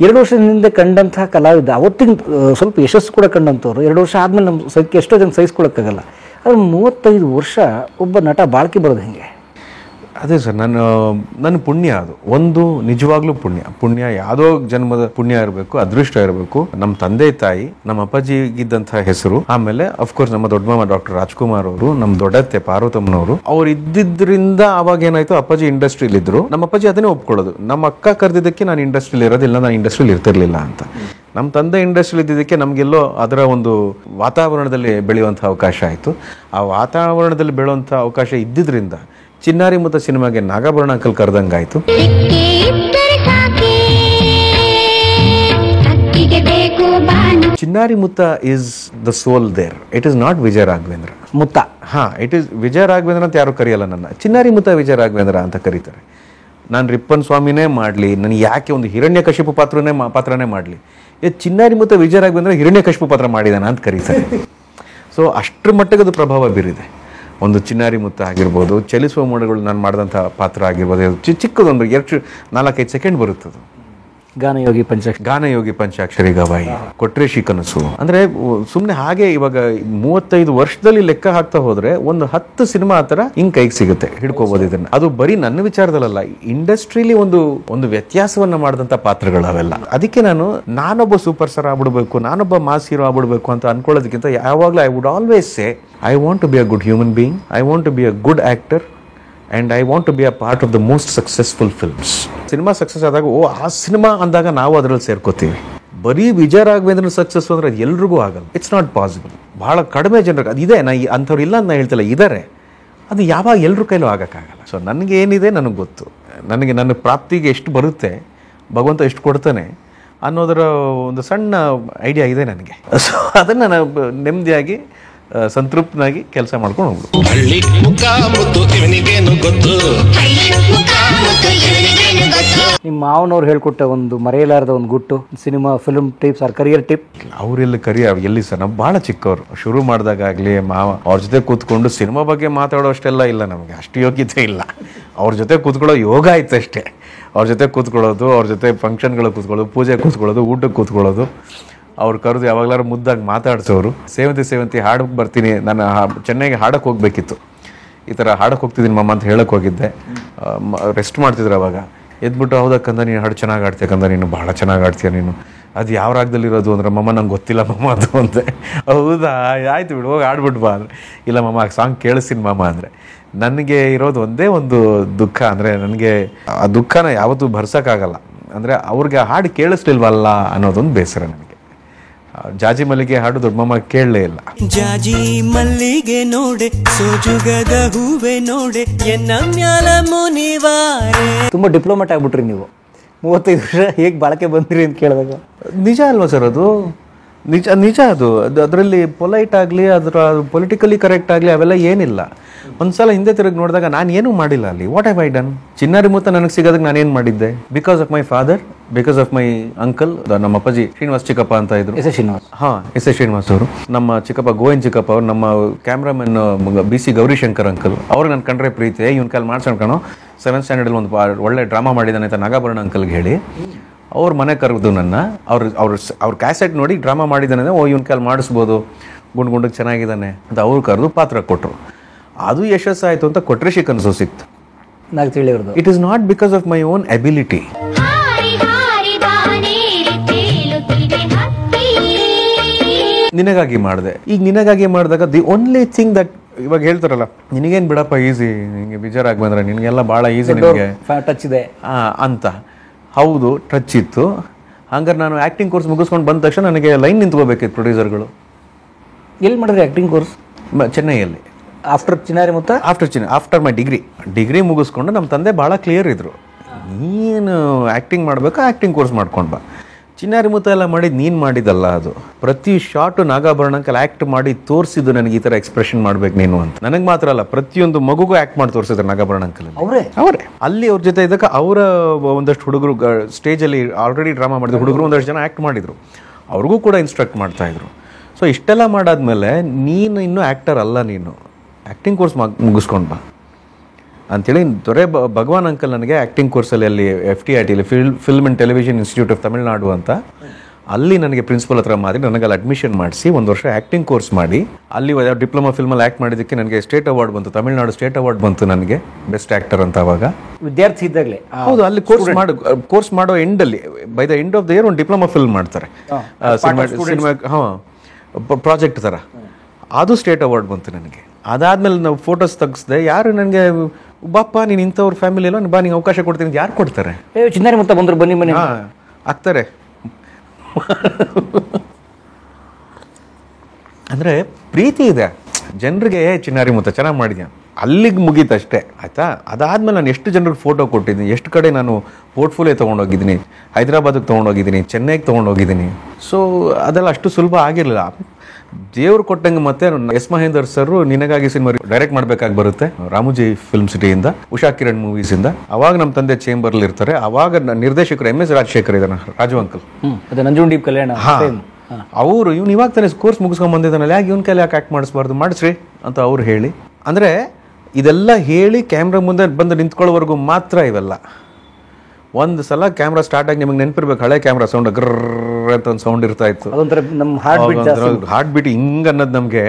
2 ವರ್ಷದಿಂದ ಕಂಡಂತಹ ಕಲಾವಿದ ಅವತ್ತಿನ ಸ್ವಲ್ಪ ಯಶಸ್ಸು ಕೂಡ ಕಂಡಂಥವ್ರು 2 ವರ್ಷ ಆದಮೇಲೆ ನಮ್ಮ ಸೈಕೆ ಎಷ್ಟೋ ಜನ ಸಹಿಸ್ಕೊಳಕ್ಕಾಗಲ್ಲ. ಆದರೆ 35 ವರ್ಷ ಒಬ್ಬ ನಟ ಬಾಳ್ಕೆ ಬರೋದು ಹೆಂಗೆ? ಅದೇ ಸರ್, ನನ್ನ ಪುಣ್ಯ ಅದು ಒಂದು, ನಿಜವಾಗ್ಲೂ ಪುಣ್ಯ ಯಾವುದೋ ಜನ್ಮದ ಪುಣ್ಯ ಇರಬೇಕು, ಅದೃಷ್ಟ ಇರಬೇಕು. ನಮ್ಮ ತಂದೆ ತಾಯಿ, ನಮ್ಮ ಅಪ್ಪಾಜಿಗಿದ್ದಂತಹ ಹೆಸರು, ಆಮೇಲೆ ಅಫ್ಕೋರ್ಸ್ ನಮ್ಮ ದೊಡ್ಡ ಮಾಮ ಡಾಕ್ಟರ್ ರಾಜ್ಕುಮಾರ್ ಅವರು, ನಮ್ಮ ದೊಡ್ಡತ್ತೆ ಪಾರ್ವತಮ್ಮನವರು, ಅವ್ರು ಇದ್ದಿದ್ರಿಂದ ಅವಾಗ ಏನಾಯ್ತು, ಅಪ್ಪಾಜಿ ಇಂಡಸ್ಟ್ರಿಯಲ್ಲಿ ಇದ್ರು. ನಮ್ಮ ಅಪ್ಪಾಜಿ ಅದನ್ನೇ ಒಪ್ಕೊಳ್ಳೋದು, ನಮ್ಮ ಅಕ್ಕ ಕರೆದಿದ್ದಕ್ಕೆ ನಾನು ಇಂಡಸ್ಟ್ರಿಯಲ್ಲಿ ಇರೋದಿಲ್ಲ, ನಾನು ಇಂಡಸ್ಟ್ರಿಯಲ್ಲಿ ಇರ್ತಿರ್ಲಿಲ್ಲ ಅಂತ. ನಮ್ಮ ತಂದೆ ಇಂಡಸ್ಟ್ರಿಯಲ್ಲಿ ಇದ್ದಿದ್ದಕ್ಕೆ ನಮಗೆಲ್ಲೋ ಅದರ ಒಂದು ವಾತಾವರಣದಲ್ಲಿ ಬೆಳೆಯುವಂಥ ಅವಕಾಶ ಆಯಿತು. ಆ ವಾತಾವರಣದಲ್ಲಿ ಬೆಳೆಯುವಂಥ ಅವಕಾಶ ಇದ್ದಿದ್ರಿಂದ ಚಿನ್ನಾರಿ ಮುತ್ತ ಸಿನಿಮಾಗೆ ನಾಗಾಭರಣ ಅಂಕಲ್ ಕರೆದಂಗಾಯ್ತು. Chinnari Mutta is the soul there, it is not Vijaya Raghavendra Mutta. It is ವಿಜಯ ರಾಘವೇಂದ್ರ ಅಂತ ಯಾರು ಕರೆಯಲ್ಲ ನನ್ನ. ಚಿನ್ನಾರಿ ಮುತ್ತ ವಿಜಯ ರಾಘವೇಂದ್ರ ಅಂತ ಕರೀತಾರೆ. ನಾನು ರಿಪ್ಪನ್ ಸ್ವಾಮಿನೇ ಮಾಡಲಿ, ನನಗೆ ಯಾಕೆ ಒಂದು ಹಿರಣ್ಯಕಶಿಪು ಪಾತ್ರನೇ ಮಾಡಲಿ, ಚಿನ್ನಾರಿ ಮುತ್ತ ವಿಜಯ ರಾಘವೇಂದ್ರ ಹಿರಣ್ಯಕಶಿಪು ಪಾತ್ರ ಮಾಡಿದಾನ ಅಂತ ಕರೀತಾರೆ. ಸೊ ಅಷ್ಟರ ಮಟ್ಟಗದು ಪ್ರಭಾವ ಬೀರಿದೆ. ಒಂದು ಚಿನ್ನಾರಿ ಮುತ್ತ ಆಗಿರ್ಬೋದು, ಚಲಿಸುವ ಮೋಡಗಳು ನಾನು ಮಾಡಿದಂಥ ಪಾತ್ರ ಆಗಿರ್ಬೋದು, ಚಿಕ್ಕದೊಂದು 4-5 ಸೆಕೆಂಡ್ ಬರುತ್ತದು. ಗಾನಯೋಗಿ ಪಂಚಾಕ್ಷರಿ ಗವಾಯಿ, ಕೊಟ್ರೇಶಿ ಕನಸು. ಅಂದ್ರೆ ಸುಮ್ಮನೆ ಹಾಗೆ ಇವಾಗ 35 ವರ್ಷದಲ್ಲಿ ಲೆಕ್ಕ ಹಾಕ್ತಾ ಹೋದ್ರೆ ಒಂದು 10 ಸಿನಿಮಾ ಆ ಥರ ಹಿಂಗ್ ಕೈಗೆ ಸಿಗುತ್ತೆ, ಹಿಡ್ಕೋಬಹುದು ಇದನ್ನ. ಅದು ಬರೀ ನನ್ನ ವಿಚಾರದಲ್ಲ, ಇಂಡಸ್ಟ್ರಿಲಿ ಒಂದು ವ್ಯತ್ಯಾಸವನ್ನ ಮಾಡಿದಂಥ ಪಾತ್ರಗಳು ಅವೆಲ್ಲ. ಅದಕ್ಕೆ ನಾನೊಬ್ಬ ಸೂಪರ್ ಸ್ಟಾರ್ ಆಗ್ಬಿಡ್ಬೇಕು, ನಾನೊಬ್ಬ ಮಾಸ್ ಹೀರೋ ಆಗ್ಬಿಡ್ಬೇಕು ಅಂತ ಅನ್ಕೊಳ್ಳೋದಕ್ಕಿಂತ ಯಾವಾಗಲೂ I would always say I want to be a good human being, I want to be a good actor, and I want to be a part of the most successful films. Cinema success ಆದಾಗ ಆ ಸಿನಿಮಾ ಅಂದಾಗ ನಾವು ಅದರಲ್ಲಿ ಸೇರ್ಕೋತೀವಿ. ಬರೀ ವಿಜಯ ರಾಘವೇಂದ್ರ ಸಕ್ಸಸ್ ಅಂದ್ರೆ ಅದು ಎಲ್ರಿಗೂ ಆಗಲ್ಲ, ಇಟ್ಸ್ ನಾಟ್ ಪಾಸಿಬಲ್. ಬಹಳ ಕಡಿಮೆ ಜನರಿಗೆ ಅದು ಇದೆ. ಅಂಥವ್ರು ಇಲ್ಲ ಅಂತ ನಾನು ಹೇಳ್ತಿಲ್ಲ, ಇದ್ದಾರೆ. ಅದು ಯಾವಾಗ ಎಲ್ಲರ ಕೈಲೂ ಆಗೋಕ್ಕಾಗಲ್ಲ. ಸೊ ನನಗೆ ಏನಿದೆ ನನಗೆ ಗೊತ್ತು, ನನಗೆ ನನ್ನ ಪ್ರಾಪ್ತಿಗೆ ಎಷ್ಟು ಬರುತ್ತೆ, ಭಗವಂತ ಎಷ್ಟು ಕೊಡ್ತಾನೆ ಅನ್ನೋದರ ಒಂದು ಸಣ್ಣ ಐಡಿಯಾ ಇದೆ ನನಗೆ. ಸೊ ಅದನ್ನು ನಾನು ನೆಮ್ಮದಿಯಾಗಿ ಸಂತೃಪ್ತನಾಗಿ ಕೆಲಸ ಮಾಡ್ಕೊಂಡು ಹೋಗ್ಬೋದು. ನಿಮ್ಮ ಮಾವನವ್ರು ಹೇಳ್ಕೊಟ್ಟ ಒಂದು ಮರೆಯಲಾರದ ಒಂದು ಗುಟ್ಟು, cinema film tips or career tip? ಅವರೆಲ್ಲ ಎಲ್ಲಿ ಸರ್, ನಾವು ಭಾಳ ಚಿಕ್ಕವರು. ಶುರು ಮಾಡಿದಾಗಲಿ ಮಾವ ಅವ್ರ ಜೊತೆ ಕೂತ್ಕೊಂಡು ಸಿನಿಮಾ ಬಗ್ಗೆ ಮಾತಾಡೋ ಅಷ್ಟೆಲ್ಲ ಇಲ್ಲ, ನಮಗೆ ಅಷ್ಟು ಯೋಗ್ಯತೆ ಇಲ್ಲ. ಅವ್ರ ಜೊತೆ ಕೂತ್ಕೊಳ್ಳೋ ಯೋಗ ಆಯ್ತು ಅಷ್ಟೇ. ಅವ್ರ ಜೊತೆ ಕೂತ್ಕೊಳ್ಳೋದು, ಅವ್ರ ಜೊತೆ ಫಂಕ್ಷನ್ಗಳು ಕೂತ್ಕೊಳ್ಳೋದು, ಪೂಜೆ ಕೂತ್ಕೊಳ್ಳೋದು, ಊಟಕ್ಕೆ ಕೂತ್ಕೊಳ್ಳೋದು, ಅವ್ರು ಕರೆದು ಯಾವಾಗಲಾರು ಮುದ್ದಾಗಿ ಮಾತಾಡ್ಸೋರು. ಸೇವಂತಿ ಹಾಡಕ್ಕೆ ಬರ್ತೀನಿ, ನಾನು ಚೆನ್ನೈಗೆ ಹಾಡಕ್ಕೆ ಹೋಗ್ಬೇಕಿತ್ತು, ಈ ಥರ ಹಾಡಕ್ಕೆ ಹೋಗ್ತಿದ್ದೀನಿ ಮಮ್ಮ ಅಂತ ಹೇಳಕ್ಕೆ ಹೋಗಿದ್ದೆ. ರೆಸ್ಟ್ ಮಾಡ್ತಿದ್ರು ಅವಾಗ. ಎದ್ಬಿಟ್ಟು ಹೌದಕ್ಕಂದ ನೀನು ಹಾಡು ಚೆನ್ನಾಗಿ ಆಡ್ತೀಯಕ್ಕಂದ, ನೀನು ಭಾಳ ಚೆನ್ನಾಗಿ ಆಡ್ತೀಯ ನೀನು, ಅದು ಯಾವ ರಾಗದಲ್ಲಿರೋದು ಅಂದ್ರೆ ಮಮ್ಮ ನಂಗೆ ಗೊತ್ತಿಲ್ಲ ಮಮ್ಮ ಅದು ಅಂತೆ. ಹೌದಾ, ಆಯ್ತು ಬಿಡು, ಹೋಗಿ ಆಡ್ಬಿಟ್ಟು ಬಾ ಅಂದರೆ, ಇಲ್ಲ ಮಮ್ಮ ಆ ಸಾಂಗ್ ಕೇಳಿಸ್ತೀನಿ ಮಮ್ಮ ಅಂದರೆ. ನನಗೆ ಇರೋದು ಒಂದೇ ಒಂದು ದುಃಖ, ಅಂದರೆ ನನಗೆ ಆ ದುಃಖನ ಯಾವತ್ತೂ ಭರ್ಸೋಕ್ಕಾಗಲ್ಲ. ಅಂದರೆ ಅವ್ರಿಗೆ ಹಾಡು ಕೇಳಿಸ್ಲಿಲ್ವಲ್ಲ ಅನ್ನೋದೊಂದು ಬೇಸರ ನನಗೆ. ಜಾಜಿ ಮಲ್ಲಿಗೆ ಹಾಡು ದೊಡ್ಡಮ್ಮ ಕೇಳಲೇ ಇಲ್ಲ. ಜಾಜಿ ಮಲ್ಲಿಗೆ ನೋಡೆ ಸೋಜುಗದ ಹೂವೆ ನೋಡೆ ಎನ್ನ ಮ್ಯಾಲ ಮುನಿವಾರೆ. ತುಂಬ ಡಿಪ್ಲೊಮ್ಯಾಟ್ ಆಗ್ಬಿಟ್ರಿ ನೀವು. 35 ವರ್ಷ ಹೇಗೆ ಬಾಳಕೆ ಬಂದ್ರಿ ಅಂತ ಕೇಳಿದಾಗ ನಿಜ ಅಲ್ವಾ ಸರ್? ಅದು ನಿಜ ಅದು ಅದರಲ್ಲಿ ಪೊಲೈಟ್ ಆಗಲಿ, ಅದರ ಪೊಲಿಟಿಕಲಿ ಕರೆಕ್ಟ್ ಆಗಲಿ ಅವೆಲ್ಲ ಏನಿಲ್ಲ. ಒಂದ್ಸಲ ಹಿಂದೆ ತಿರುಗಿ ನೋಡಿದಾಗ ನಾನು ಏನೂ ಮಾಡಿಲ್ಲ ಅಲ್ಲಿ. What have I done? Chinnari Mutta ನನಗೆ ಸಿಗೋದಕ್ಕೆ ನಾನೇನು ಮಾಡಿದ್ದೆ? Because of my father, because of my uncle, ನಮ್ಮ ಅಪ್ಪಾಜಿ ಶ್ರೀನಿವಾಸ್ ಚಿಕ್ಕಪ್ಪ ಅಂತ ಇದ್ರು. ಎಸ್ ಎಸ್ ಶ್ರೀನಿವಾಸ್ ಅವರು, ನಮ್ಮ ಚಿಕ್ಕಪ್ಪ ಗೋವಿಂದ್ ಚಿಕ್ಕಪ್ಪ ಅವರು, ನಮ್ಮ ಕ್ಯಾಮ್ರಾಮನ್ BC ಗೌರಿಶಂಕರ್ ಅಂಕಲ್, ಅವ್ರಿಗೆ ನಾನು ಕಂಡ್ರೆ ಪ್ರೀತಿ. ಇವನ್ ಕಾಲ್ ಮಾಡ್ಸ್ಕೊಂಡ್ಕಣೋ 7th ಸ್ಟ್ಯಾಂಡರ್ಡಲ್ಲಿ ಒಂದು ಒಳ್ಳೆ ಡ್ರಾಮಾ ಮಾಡಿದ್ದಾನೆ ಅಂತ ನಾಗಾಭರಣ ಅಂಕಲ್ಗೆ ಹೇಳಿ ಅವ್ರ ಮನೆ ಕರೆದು ನನ್ನ, ಅವ್ರ ಕ್ಯಾಸೆಟ್ ನೋಡಿ ಡ್ರಾಮಾ ಮಾಡಿದ್ದಾನೆ, ಇವನ್ ಕಾಲ್ ಮಾಡಿಸ್ಬೋದು, ಗುಂಡ್ಗೆ ಚೆನ್ನಾಗಿದ್ದಾನೆ ಅಂತ ಅವ್ರು ಕರೆದು ಪಾತ್ರ ಕೊಟ್ಟರು. ಅದು ಯಶಸ್ಸಾಯಿತು ಅಂತ ಕೊಟ್ರೇಶಿ ಕನಸು ಸಿಕ್ತು. It is not because of my own ability. ನಿನಗಾಗಿ ಮಾಡಿದೆ. ಈಗ ನಿನಗಾಗಿ ಮಾಡಿದಾಗ ದಿ ಓನ್ಲಿ ಥಿಂಗ್ ದಟ್ ಇವಾಗ ಹೇಳ್ತಾರಲ್ಲ, ನಿನಗೇನು ಬಿಡಪ್ಪ ಈಸಿ, ನಿನಗೆ ವಿಜಯ ರಾಘವೇಂದ್ರ ನಿನಗೆಲ್ಲ ಭಾಳ ಈಸಿ, ನಿನಗೆ ಟಚ್ ಇದೆ ಅಂತ. ಹೌದು, ಟಚ್ ಇತ್ತು. ಹಂಗಾರೆ ನಾನು ಆ್ಯಕ್ಟಿಂಗ್ ಕೋರ್ಸ್ ಮುಗಿಸ್ಕೊಂಡು ಬಂದ ತಕ್ಷಣ ನನಗೆ ಲೈನ್ ನಿಂತ್ಕೋಬೇಕಿತ್ತು ಪ್ರೊಡ್ಯೂಸರ್ಗಳು. ಎಲ್ಲಿ ಮಾಡಿದ್ರಿ ಆ್ಯಕ್ಟಿಂಗ್ ಕೋರ್ಸ್? ಚೆನ್ನೈಯಲ್ಲಿ. ಆಫ್ಟರ್ ಚಿನ್ನಾರಿ ಮುತ್ತ? ಆಫ್ಟರ್ ಮೈ ಡಿಗ್ರಿ ಮುಗಿಸ್ಕೊಂಡು ನಮ್ಮ ತಂದೆ ಭಾಳ ಕ್ಲಿಯರ್ ಇದ್ರು, ನೀನು ಆ್ಯಕ್ಟಿಂಗ್ ಮಾಡಬೇಕಾ, ಆ್ಯಕ್ಟಿಂಗ್ ಕೋರ್ಸ್ ಮಾಡ್ಕೊಂಡು ಬಾ. ಚಿನ್ನಾರಿ ಮುತ್ತ ಎಲ್ಲ ಮಾಡಿದ್ದು ನೀನು ಮಾಡಿದಲ್ಲ, ಅದು ಪ್ರತಿ ಶಾಟು ನಾಗಾಭರಣಕಲ್ಲಿ ಆ್ಯಕ್ಟ್ ಮಾಡಿ ತೋರಿಸಿದ್ದು ನನಗೆ ಈ ಥರ ಎಕ್ಸ್ಪ್ರೆಷನ್ ಮಾಡ್ಬೇಕು ನೀನು ಅಂತ. ನನಗೆ ಮಾತ್ರ ಅಲ್ಲ, ಪ್ರತಿಯೊಂದು ಮಗುಗೂ ಆ್ಯಕ್ಟ್ ಮಾಡಿ ತೋರಿಸಿದ್ರು ನಾಗಾಭರಣಕಲ್ಲಿ. ಅವರೇ ಅಲ್ಲಿ ಅವ್ರ ಜೊತೆ ಇದ್ದಾಗ ಅವರ ಒಂದಷ್ಟು ಹುಡುಗರು ಸ್ಟೇಜಲ್ಲಿ ಆಲ್ರೆಡಿ ಡ್ರಾಮಾ ಮಾಡಿದ್ರು ಹುಡುಗರು ಒಂದಷ್ಟು ಜನ ಆ್ಯಕ್ಟ್ ಮಾಡಿದರು, ಅವ್ರಿಗೂ ಕೂಡ ಇನ್ಸ್ಟ್ರಕ್ಟ್ ಮಾಡ್ತಾಯಿದ್ರು. ಸೊ ಇಷ್ಟೆಲ್ಲ ಮಾಡಾದ್ಮೇಲೆ ನೀನು ಇನ್ನೂ ಆ್ಯಕ್ಟರ್ ಅಲ್ಲ, ನೀನು ಆ್ಯಕ್ಟಿಂಗ್ ಕೋರ್ಸ್ ಮುಗಿಸ್ಕೊಂಡು ಬಾ ಅಂಥೇಳಿ ದೊರೆ ಭಗವಾನ್ ಅಂಕಲ್ ನನಗೆ ಆ್ಯಕ್ಟಿಂಗ್ ಕೋರ್ಸಲ್ಲಿ ಅಲ್ಲಿ FTIT film and television institute of Tamil Nadu ಅಂತ, ಅಲ್ಲಿ ನನಗೆ ಪ್ರಿನ್ಸಿಪಲ್ ಹತ್ರ ಮಾಡಿ ನನಗೆ ಅಲ್ಲಿ ಅಡ್ಮಿಷನ್ ಮಾಡಿಸಿ 1 ವರ್ಷ ಆ್ಯಕ್ಟಿಂಗ್ ಕೋರ್ಸ್ ಮಾಡಿ ಅಲ್ಲಿ ಡಿಪ್ಲೊಮಾ ಫಿಲ್ಮಲ್ಲಿ ಆ್ಯಕ್ಟ್ ಮಾಡಿದ್ದಕ್ಕೆ ನನಗೆ ಸ್ಟೇಟ್ ಅವಾರ್ಡ್ ಬಂತು, ತಮಿಳ್ನಾಡು ಸ್ಟೇಟ್ ಅವಾರ್ಡ್ ಬಂತು ನನಗೆ ಬೆಸ್ಟ್ ಆ್ಯಕ್ಟರ್ ಅಂತ. ಅವಾಗ ವಿದ್ಯಾರ್ಥಿ ಇದ್ದಾಗಲೇ ಹೌದು, ಅಲ್ಲಿ ಕೋರ್ಸ್ ಮಾಡೋ ಎಂಡಲ್ಲಿ by the end of the year ಒಂದು ಡಿಪ್ಲೊಮಾ ಫಿಲ್ಮ್ ಮಾಡ್ತಾರೆ, ಸಿನಿಮಾ ಪ್ರಾಜೆಕ್ಟ್ ಥರ. ಅದು ಸ್ಟೇಟ್ ಅವಾರ್ಡ್ ಬಂತು ನನಗೆ. ಅದಾದ್ಮೇಲೆ ನಾವು ಫೋಟೋಸ್ ತೆಗಿಸ್ದೆ, ಯಾರು ನನಗೆ ಬಾಪ್ಪ ನೀನು ಇಂಥವ್ರ ಫ್ಯಾಮಿಲಿ ಎಲ್ಲ ಬಾ ನಿಂಗೆ ಅವಕಾಶ ಕೊಡ್ತೀನಿ, ಯಾರು ಕೊಡ್ತಾರೆ? ಚಿನ್ನಾರಿ ಮುತ್ತ ಬಂದರು ಬನ್ನಿ ಮನೆ ಆಗ್ತಾರೆ. ಅಂದರೆ ಪ್ರೀತಿ ಇದೆ ಜನರಿಗೆ. ಚಿನ್ನಾರಿ ಮುತ್ತ ಚೆನ್ನಾಗಿ ಮಾಡಿದ್ಯಾ, ಅಲ್ಲಿಗೆ ಮುಗೀತಷ್ಟೇ ಆಯಿತಾ. ಅದಾದಮೇಲೆ ನಾನು ಎಷ್ಟು ಜನರಿಗೆ ಫೋಟೋ ಕೊಟ್ಟಿದ್ದೀನಿ, ಎಷ್ಟು ಕಡೆ ನಾನು ಪೋರ್ಟ್ಫೋಲಿಯೋ ತೊಗೊಂಡೋಗಿದ್ದೀನಿ, ಹೈದರಾಬಾದಿಗೆ ತೊಗೊಂಡೋಗಿದ್ದೀನಿ, ಚೆನ್ನೈಗೆ ತೊಗೊಂಡೋಗಿದ್ದೀನಿ. ಸೊ ಅದೆಲ್ಲ ಅಷ್ಟು ಸುಲಭ ಆಗಿರಲಿಲ್ಲ. ದೇವ್ರು ಕೊಟ್ಟಂಗೆ ಮತ್ತೆ ಎಸ್ ಮಹೇಂದರ್ ಸರ್ ನಿನಗಾಗಿ ಸಿನಿಮಾ ಡೈರೆಕ್ಟ್ ಮಾಡಬೇಕಾಗಿ ಬರುತ್ತೆ ರಾಮೋಜಿ ಫಿಲ್ಮ್ ಸಿಟಿಯಿಂದ, ಉಷಾ ಕಿರಣ್ ಮೂವೀಸಿಂದ. ಅವಾಗ ನಮ್ಮ ತಂದೆ ಚೇಂಬರ್ಲಿ ಇರ್ತಾರೆ. ಅವಾಗ ನಿರ್ದೇಶಕರು MS ರಾಜಶೇಖರ್ ಇದ್ದಾನೆ, ರಾಜು ಅಂಕಲ್, ನಂಜುಂಡಿ ಕಲ್ಯಾಣ. ಅವರು ಇವ್ನು ಇವಾಗ ತಾನೇ ಕೋರ್ಸ್ ಮುಗಿಸ್ಕೊಂಡ್ ಬಂದಿದ್ದಾನಲ್ಲ, ಯಾಕೆ ಇವನ್ ಕೈಲಿ ಯಾಕೆ ಆ್ಯಕ್ಟ್ ಮಾಡಿಸ್ಬಾರ್ದು, ಮಾಡಿಸ್ರಿ ಅಂತ ಅವ್ರು ಹೇಳಿ. ಅಂದರೆ ಇದೆಲ್ಲ ಹೇಳಿ ಕ್ಯಾಮ್ರಾ ಮುಂದೆ ಬಂದು ನಿಂತ್ಕೊಳ್ಳೋವರೆಗೂ ಮಾತ್ರ ಇವೆಲ್ಲ. ಒಂದು ಸಲ ಕ್ಯಾಮ್ರಾ ಸ್ಟಾರ್ಟ್ ಆಗಿ ನಿಮಗೆ ನೆನಪಿರ್ಬೇಕು, ಹಳೆ ಕ್ಯಾಮ್ರಾ ಸೌಂಡ್ ಗ್ರರ್ ಅಂತ ಒಂದು ಸೌಂಡ್ ಇರ್ತಾ ಇತ್ತು. ಹಾರ್ಟ್ ಬೀಟ್ ಹಿಂಗೆ ಅನ್ನೋದು ನಮಗೆ.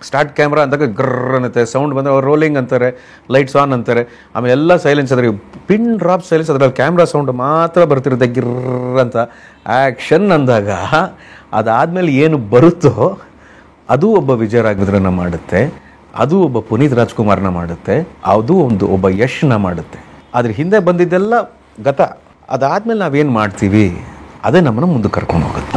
ಸ್ಟಾರ್ಟ್ ಕ್ಯಾಮ್ರಾ ಅಂದಾಗ ಗ್ರರ್ ಅನ್ನತ್ತೆ, ಸೌಂಡ್ ಬಂದರೆ ಅವ್ರು ರೋಲಿಂಗ್ ಅಂತಾರೆ, ಲೈಟ್ಸ್ ಆನ್ ಅಂತಾರೆ, ಆಮೇಲೆ ಎಲ್ಲ ಸೈಲೆನ್ಸ್ ಅದ್ರಿಗೆ ಪಿನ್ ಡ್ರಾಪ್ ಸೈಲೆನ್ಸ್, ಅದರಲ್ಲಿ ಕ್ಯಾಮ್ರಾ ಸೌಂಡ್ ಮಾತ್ರ ಬರ್ತಿರುತ್ತೆ ಗಿರ್ರ್ ಅಂತ. ಆ್ಯಕ್ಷನ್ ಅಂದಾಗ ಅದಾದಮೇಲೆ ಏನು ಬರುತ್ತೋ ಅದು ಒಬ್ಬ ವಿಜಯ ರಾಘವೇಂದ್ರನ ಮಾಡುತ್ತೆ, ಅದು ಒಬ್ಬ ಪುನೀತ್ ರಾಜ್ಕುಮಾರ್ನ ಮಾಡುತ್ತೆ, ಅದು ಒಬ್ಬ ಯಶ್ನ ಮಾಡುತ್ತೆ. ಅದ್ರ ಹಿಂದೆ ಬಂದಿದ್ದೆಲ್ಲ ಗತ. ಅದಾದ್ಮೇಲೆ ನಾವೇನು ಮಾಡ್ತೀವಿ ಅದೇ ನಮ್ಮನ್ನು ಮುಂದೆ ಕರ್ಕೊಂಡು ಹೋಗುತ್ತೆ.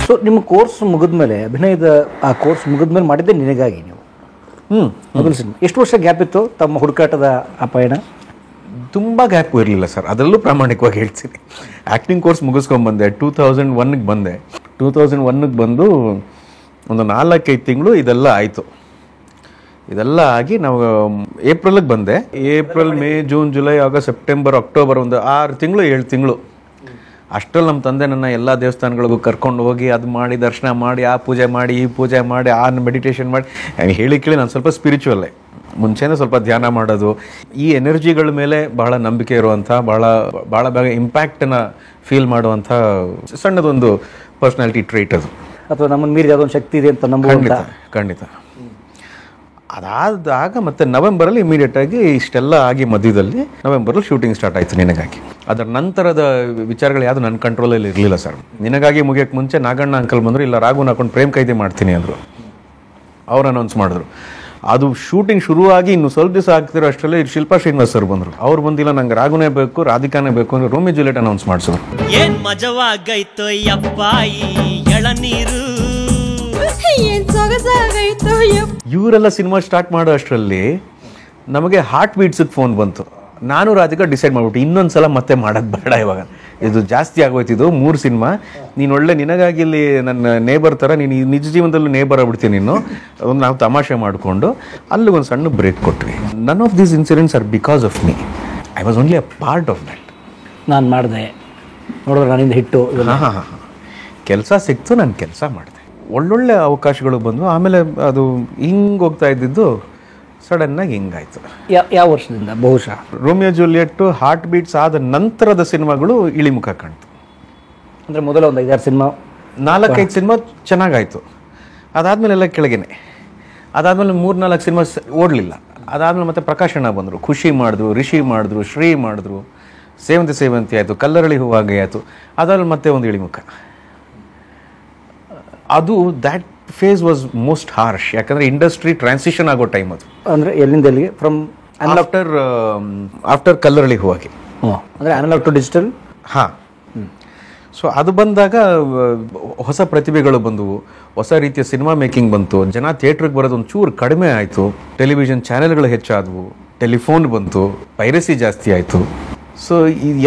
ಸೊ ನಿಮ್ಮ ಕೋರ್ಸ್ ಮುಗಿದ್ಮೇಲೆ, ಅಭಿನಯದ ಆ ಕೋರ್ಸ್ ಮುಗಿದ್ಮೇಲೆ ಮಾಡಿದ್ದೆ ನಿನಗಾಗಿ ನೀವು. ಮೊದಲು ಸಿನಿಮಾ ಎಷ್ಟು ವರ್ಷ ಗ್ಯಾಪ್ ಇತ್ತು ತಮ್ಮ ಹುಡುಕಾಟದ ಆ ಪಯಣ? ತುಂಬ ಗ್ಯಾಪು ಇರಲಿಲ್ಲ ಸರ್, ಅದರಲ್ಲೂ ಪ್ರಾಮಾಣಿಕವಾಗಿ ಹೇಳ್ತೀನಿ. ಆ್ಯಕ್ಟಿಂಗ್ ಕೋರ್ಸ್ ಮುಗಿಸ್ಕೊಂಡ್ಬಂದೆ, 2001ಗೆ ಬಂದೆ. 2001ಗೆ ಬಂದು ಒಂದು 4-5 ತಿಂಗಳು ಇದೆಲ್ಲ ಆಯಿತು. ಇದೆಲ್ಲ ಆಗಿ ನಾವು ಏಪ್ರಿಲ್ಗೆ ಬಂದೆ. April, May, June, July, August, September, October, ಒಂದು 6 ತಿಂಗಳು 7 ತಿಂಗಳು ಅಷ್ಟರಲ್ಲಿ ನಮ್ಮ ತಂದೆ ನನ್ನ ಎಲ್ಲ ದೇವಸ್ಥಾನಗಳಿಗೂ ಕರ್ಕೊಂಡು ಹೋಗಿ ಅದು ಮಾಡಿ, ದರ್ಶನ ಮಾಡಿ, ಆ ಪೂಜೆ ಮಾಡಿ, ಈ ಪೂಜೆ ಮಾಡಿ, ಆ ಮೆಡಿಟೇಷನ್ ಮಾಡಿ. ಹೇಳಿ ಕೇಳಿ ನಾನು ಸ್ವಲ್ಪ ಸ್ಪಿರಿಚುವಲ್ಲೇ, ಮುಂಚೆನೇ ಸ್ವಲ್ಪ ಧ್ಯಾನ ಮಾಡೋದು. ಈ ಎನರ್ಜಿಗಳ ಮೇಲೆ ಬಹಳ ನಂಬಿಕೆ ಇರುವಂಥ, ಭಾಳ ಬೇಗ ಇಂಪ್ಯಾಕ್ಟನ್ನು ಫೀಲ್ ಮಾಡುವಂಥ ಸಣ್ಣದೊಂದು ಪರ್ಸ್ನಾಲಿಟಿ ಟ್ರೇಟ್ ಅದು. ಅಥವಾ ನಮ್ಮನ್ನು ಮೀರಿ ಯಾವುದೊಂದು ಶಕ್ತಿ ಇದೆ ಅಂತ ನಂಬುವಂಥ. ಖಂಡಿತ. ಅದಾದಾಗ ಮತ್ತೆ ನವೆಂಬರಲ್ಲಿ ಇಮಿಡಿಯೇಟಾಗಿ ಇಷ್ಟೆಲ್ಲ ಆಗಿ ಮಧ್ಯದಲ್ಲಿ ನವೆಂಬರಲ್ಲಿ ಶೂಟಿಂಗ್ ಸ್ಟಾರ್ಟ್ ಆಯಿತು ನಿನಗಾಗಿ. ಅದರ ನಂತರದ ವಿಚಾರಗಳು ಯಾವುದು ನನ್ನ ಕಂಟ್ರೋಲಲ್ಲಿ ಇರಲಿಲ್ಲ ಸರ್. ನಿನಗಾಗಿ ಮುಗಿಯೋಕ್ಕೆ ಮುಂಚೆ ನಾಗಣ್ಣ ಅಂಕಲ್ ಬಂದರು, ಇಲ್ಲ ರಾಘುನ ಹಾಕೊಂಡು ಪ್ರೇಮ್ ಕೈದಿ ಮಾಡ್ತೀನಿ ಅಂದರು. ಅವ್ರು ಅನೌನ್ಸ್ ಮಾಡಿದ್ರು. ಅದು ಶೂಟಿಂಗ್ ಶುರುವಾಗಿ ಇನ್ನು ಸ್ವಲ್ಪ ದಿವಸ ಆಗ್ತಿರೋ ಅಷ್ಟರಲ್ಲಿ ಶಿಲ್ಪಾ ಶ್ರೀನಿವಾಸ್ ಸರ್ ಬಂದರು. ಅವ್ರು ಬಂದಿಲ್ಲ, ನಂಗೆ ರಾಘುನೇ ಬೇಕು, ರಾಧಿಕಾನೇ ಬೇಕು ಅಂದ್ರೆ ರೋಮಿಯೋ ಜೂಲಿಯಟ್ ಅನೌನ್ಸ್ ಮಾಡಿಸಿದ್ರು. ಏನ್ ಮಜವಾಗೈತೋ ಯಪ್ಪಾಯಿ ಎಳನೀರು, ಇವರೆಲ್ಲ ಸಿನಿಮಾ ಸ್ಟಾರ್ಟ್ ಮಾಡೋ ಅಷ್ಟರಲ್ಲಿ ನಮಗೆ ಹಾರ್ಟ್ ಬೀಟ್ಸಿಗೆ ಫೋನ್ ಬಂತು. ನಾನು ರಾಧಿಕಾ ಡಿಸೈಡ್ ಮಾಡ್ಬಿಟ್ಟು ಇನ್ನೊಂದ್ಸಲ ಮತ್ತೆ ಮಾಡೋದು ಬೇಡ, ಇವಾಗ ಇದು ಜಾಸ್ತಿ ಆಗೋಯ್ತಿದ್ದು 3 ಸಿನಿಮಾ. ನೀನು ಒಳ್ಳೆ ನಿನಗಾಗಿ ಇಲ್ಲಿ ನನ್ನ ನೇಬರ್ ಥರ, ನೀನು ನಿಜ ಜೀವನದಲ್ಲೂ ನೇಬರ್ ಆಗ್ಬಿಡ್ತೀನಿ ನೀನು. ಒಂದು ನಾವು ತಮಾಷೆ ಮಾಡಿಕೊಂಡು ಅಲ್ಲಿಗೆ ಒಂದು ಸಣ್ಣ ಬ್ರೇಕ್ ಕೊಟ್ವಿ. None of these incidents are because of me. I was only a part of that. ನಾನು ಮಾಡಿದೆ, ನೋಡಿದ್ರೆ ನನ್ನಿಂದ ಹಿಟ್ಟು. ಹಾಂ, ಕೆಲಸ ಸಿಕ್ತು, ನಾನು ಕೆಲಸ ಮಾಡಿದೆ, ಒಳ್ಳೊಳ್ಳೆ ಅವಕಾಶಗಳು ಬಂದು. ಆಮೇಲೆ ಅದು ಹಿಂಗೆ ಹೋಗ್ತಾ ಇದ್ದಿದ್ದು ಸಡನ್ನಾಗಿ ಹಿಂಗಾಯ್ತು. ಯಾವ ವರ್ಷದಿಂದ? ಬಹುಶಃ ರೋಮಿಯೋ ಜೂಲಿಯಟ್, ಹಾರ್ಟ್ ಬೀಟ್ಸ್ ಆದ ನಂತರದ ಸಿನಿಮಾಗಳು ಇಳಿಮುಖ ಕಾಣ್ತು. ಅಂದರೆ ಮೊದಲ ಒಂದು 5-6 ಸಿನಿಮಾ, 4-5 ಸಿನಿಮಾ ಚೆನ್ನಾಗಾಯಿತು. ಅದಾದಮೇಲೆ ಎಲ್ಲ ಕೆಳಗೇನೆ. ಅದಾದಮೇಲೆ 3-4 ಸಿನಿಮಾ ಓಡಲಿಲ್ಲ. ಅದಾದಮೇಲೆ ಮತ್ತೆ ಪ್ರಕಾಶಣ್ಣ ಬಂದರು, ಖುಷಿ ಮಾಡಿದ್ರು, ರಿಷಿ ಮಾಡಿದ್ರು, ಶ್ರೀ ಮಾಡಿದ್ರು, ಸೇವಂತಿ ಆಯಿತು, ಕಲ್ಲರಳಿ ಹೂವಾಗಿ ಆಯಿತು. ಅದಾದ್ಮೇಲೆ ಮತ್ತೆ ಒಂದು ಇಳಿಮುಖ. ಅದು that phase was most harsh. ಯಾಕಂದರೆ ಇಂಡಸ್ಟ್ರಿ ಟ್ರಾನ್ಸಿಷನ್ ಆಗೋ ಟೈಮ್ ಅದು. ಅಂದರೆ ಎಲ್ಲಿಂದ ಎಲ್ಲಿಗೆ? ಫ್ರಮ್ ಆಫ್ಟರ್ ಕಲ್ಲರಳಿ ಹೂವಾಗಿ, ಅಂದರೆ ಅನಲಾಗ್ ಟು ಡಿಜಿಟಲ್. ಹಾಂ. ಸೊ ಅದು ಬಂದಾಗ ಹೊಸ ಪ್ರತಿಭೆಗಳು ಬಂದವು, ಹೊಸ ರೀತಿಯ ಸಿನಿಮಾ ಮೇಕಿಂಗ್ ಬಂತು, ಜನ ಥಿಯೇಟ್ರಿಗೆ ಬರೋದು ಒಂದು ಚೂರು ಕಡಿಮೆ ಆಯಿತು, ಟೆಲಿವಿಷನ್ ಚಾನೆಲ್ಗಳು ಹೆಚ್ಚಾದವು, ಟೆಲಿಫೋನ್ ಬಂತು, ಪೈರಸಿ ಜಾಸ್ತಿ ಆಯಿತು. ಸೊ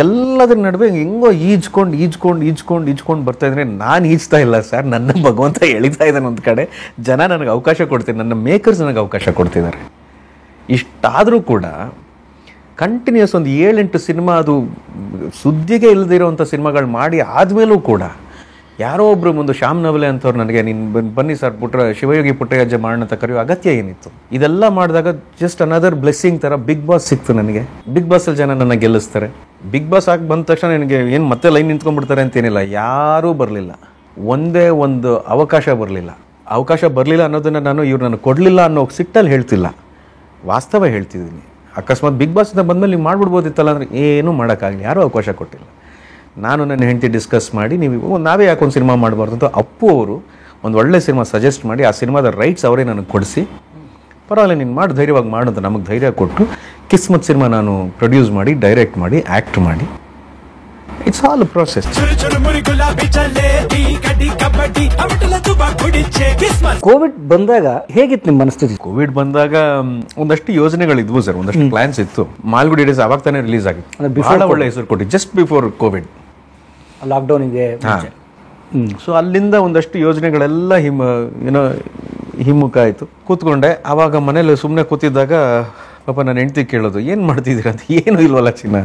ಎಲ್ಲದರ ನಡುವೆ ಹೆಂಗೋ ಈಜ್ಕೊಂಡು ಬರ್ತಾ ಇದ್ರೆ ನಾನು ಈಜ್ತಾ ಇಲ್ಲ ಸರ್, ನನ್ನ ಭಗವಂತ ಎಳಿತಾ ಇದ್ದಾನೆ ಒಂದು ಕಡೆ. ಜನ ನನಗೆ ಅವಕಾಶ ಕೊಡ್ತೀನಿ, ನನ್ನ ಮೇಕರ್ಸ್ ನನಗೆ ಅವಕಾಶ ಕೊಡ್ತಿದ್ದಾರೆ. ಇಷ್ಟಾದರೂ ಕೂಡ ಕಂಟಿನ್ಯೂಸ್ ಒಂದು 7-8 ಸಿನಿಮಾ, ಅದು ಸುದ್ದಿಗೆ ಇಲ್ಲದಿರೋವಂಥ ಸಿನಿಮಾಗಳು ಮಾಡಿ ಆದಮೇಲೂ ಕೂಡ ಯಾರೋ ಒಬ್ಬರು ಮುಂದೆ ಶ್ಯಾಮ್ ನವಲೆ ಅಂತವ್ರು ನನಗೆ ನೀನು ಬನ್ನಿ ಸರ್ ಶಿವಯೋಗಿ ಪುಟ್ಟಯ್ಯಜ್ಜ ಮಾಡೋಣ ಅಂತ ಕರೆಯೋ ಅಗತ್ಯ ಏನಿತ್ತು? ಇದೆಲ್ಲ ಮಾಡಿದಾಗ ಜಸ್ಟ್ ಅನದರ್ ಬ್ಲೆಸ್ಸಿಂಗ್ ಥರ ಬಿಗ್ ಬಾಸ್ ಸಿಕ್ತು ನನಗೆ. ಬಿಗ್ ಬಾಸಲ್ಲಿ ಜನ ನನ್ನ ಗೆಲ್ಲಿಸ್ತಾರೆ. ಬಿಗ್ ಬಾಸ್ ಆಗಿ ಬಂದ ತಕ್ಷಣ ನನಗೆ ಏನು ಮತ್ತೆ ಲೈನ್ ನಿಂತ್ಕೊಂಡ್ಬಿಡ್ತಾರೆ ಅಂತೇನಿಲ್ಲ. ಯಾರೂ ಬರಲಿಲ್ಲ, ಒಂದೇ ಒಂದು ಅವಕಾಶ ಬರಲಿಲ್ಲ ಅನ್ನೋದನ್ನು ನಾನು ಇವ್ರು ನನಗೆ ಕೊಡಲಿಲ್ಲ ಅನ್ನೋ ಸಿಟ್ಟಲ್ಲಿ ಹೇಳ್ತಿಲ್ಲ, ವಾಸ್ತವ ಹೇಳ್ತಿದ್ದೀನಿ. ಅಕಸ್ಮಾತ್ ಬಿಗ್ ಬಾಸಿಂದ ಬಂದಮೇಲೆ ನೀವು ಮಾಡ್ಬಿಡ್ಬೋದಿತ್ತಲ್ಲ ಅಂದರೆ ಏನೂ ಮಾಡೋಕ್ಕಾಗಲಿ, ಯಾರೂ ಅವಕಾಶ ಕೊಟ್ಟಿಲ್ಲ. ನಾನು ನನ್ನ ಹೆಂಡತಿ ಡಿಸ್ಕಸ್ ಮಾಡಿ ನಾವೇ ಯಾಕೊಂದು ಸಿನಿಮಾ ಮಾಡಬಾರ್ದು ಅಂತ ಅಪ್ಪು ಅವರು ಒಂದು ಒಳ್ಳೆ ಸಿನಿಮಾ ಸಜೆಸ್ಟ್ ಮಾಡಿ ಆ ಸಿನಿಮಾದ ರೈಟ್ಸ್ ಅವರೇ ನನಗೆ ಕೊಡಿಸಿ, ಪರವಾಗಿಲ್ಲ ನೀನು ಮಾಡಿ ಧೈರ್ಯವಾಗಿ ಮಾಡು ಅಂತ ನಮಗೆ ಧೈರ್ಯ ಕೊಟ್ಟು ಕಿಸ್ಮತ್ ಸಿನಿಮಾ ನಾನು ಪ್ರೊಡ್ಯೂಸ್ ಮಾಡಿ, ಡೈರೆಕ್ಟ್ ಮಾಡಿ, ಆ್ಯಕ್ಟ್ ಮಾಡಿ. It's all process. ಕೋವಿಡ್ ಬಂದಾಗ ಹೇಗಿತ್ತು ನಿಮ್ಮ ಮನಸ್ಥಿತಿ? ಕೋವಿಡ್ ಬಂದಾಗ ಒಂದಷ್ಟು ಯೋಜನೆಗಳಿದ್ವು ಸರ್, ಒಂದಷ್ಟು ಪ್ಲಾನ್ಸ್ ಇತ್ತು. ಮಾಲ್ಗುಡಿ ಡೇಸ್ ಅವಾಗ ತಾನೇ ರಿಲೀಸ್ ಆಗಿತ್ತು, ಬಹಳ ಒಳ್ಳೆ ಹೆಸರು ಕೊಟ್ಟು, ಜಸ್ಟ್ ಬಿಫೋರ್ ಕೋವಿಡ್, ಲಾಕ್ಡೌನಿಗೆ. ಸೊ ಅಲ್ಲಿಂದ ಒಂದಷ್ಟು ಯೋಜನೆಗಳೆಲ್ಲ ಹಿಮ್ಮುಖ ಆಯಿತು. ಕೂತ್ಕೊಂಡೆ. ಆವಾಗ ಮನೇಲಿ ಸುಮ್ಮನೆ ಕೂತಿದ್ದಾಗ ಪಾಪ ನನ್ನ ಹೆಂಡ್ತಿ ಕೇಳೋದು, ಏನು ಮಾಡ್ತಿದ್ದೀರ ಅಂತ. ಏನು ಇಲ್ವಲ್ಲ ಚಿನ್ನ,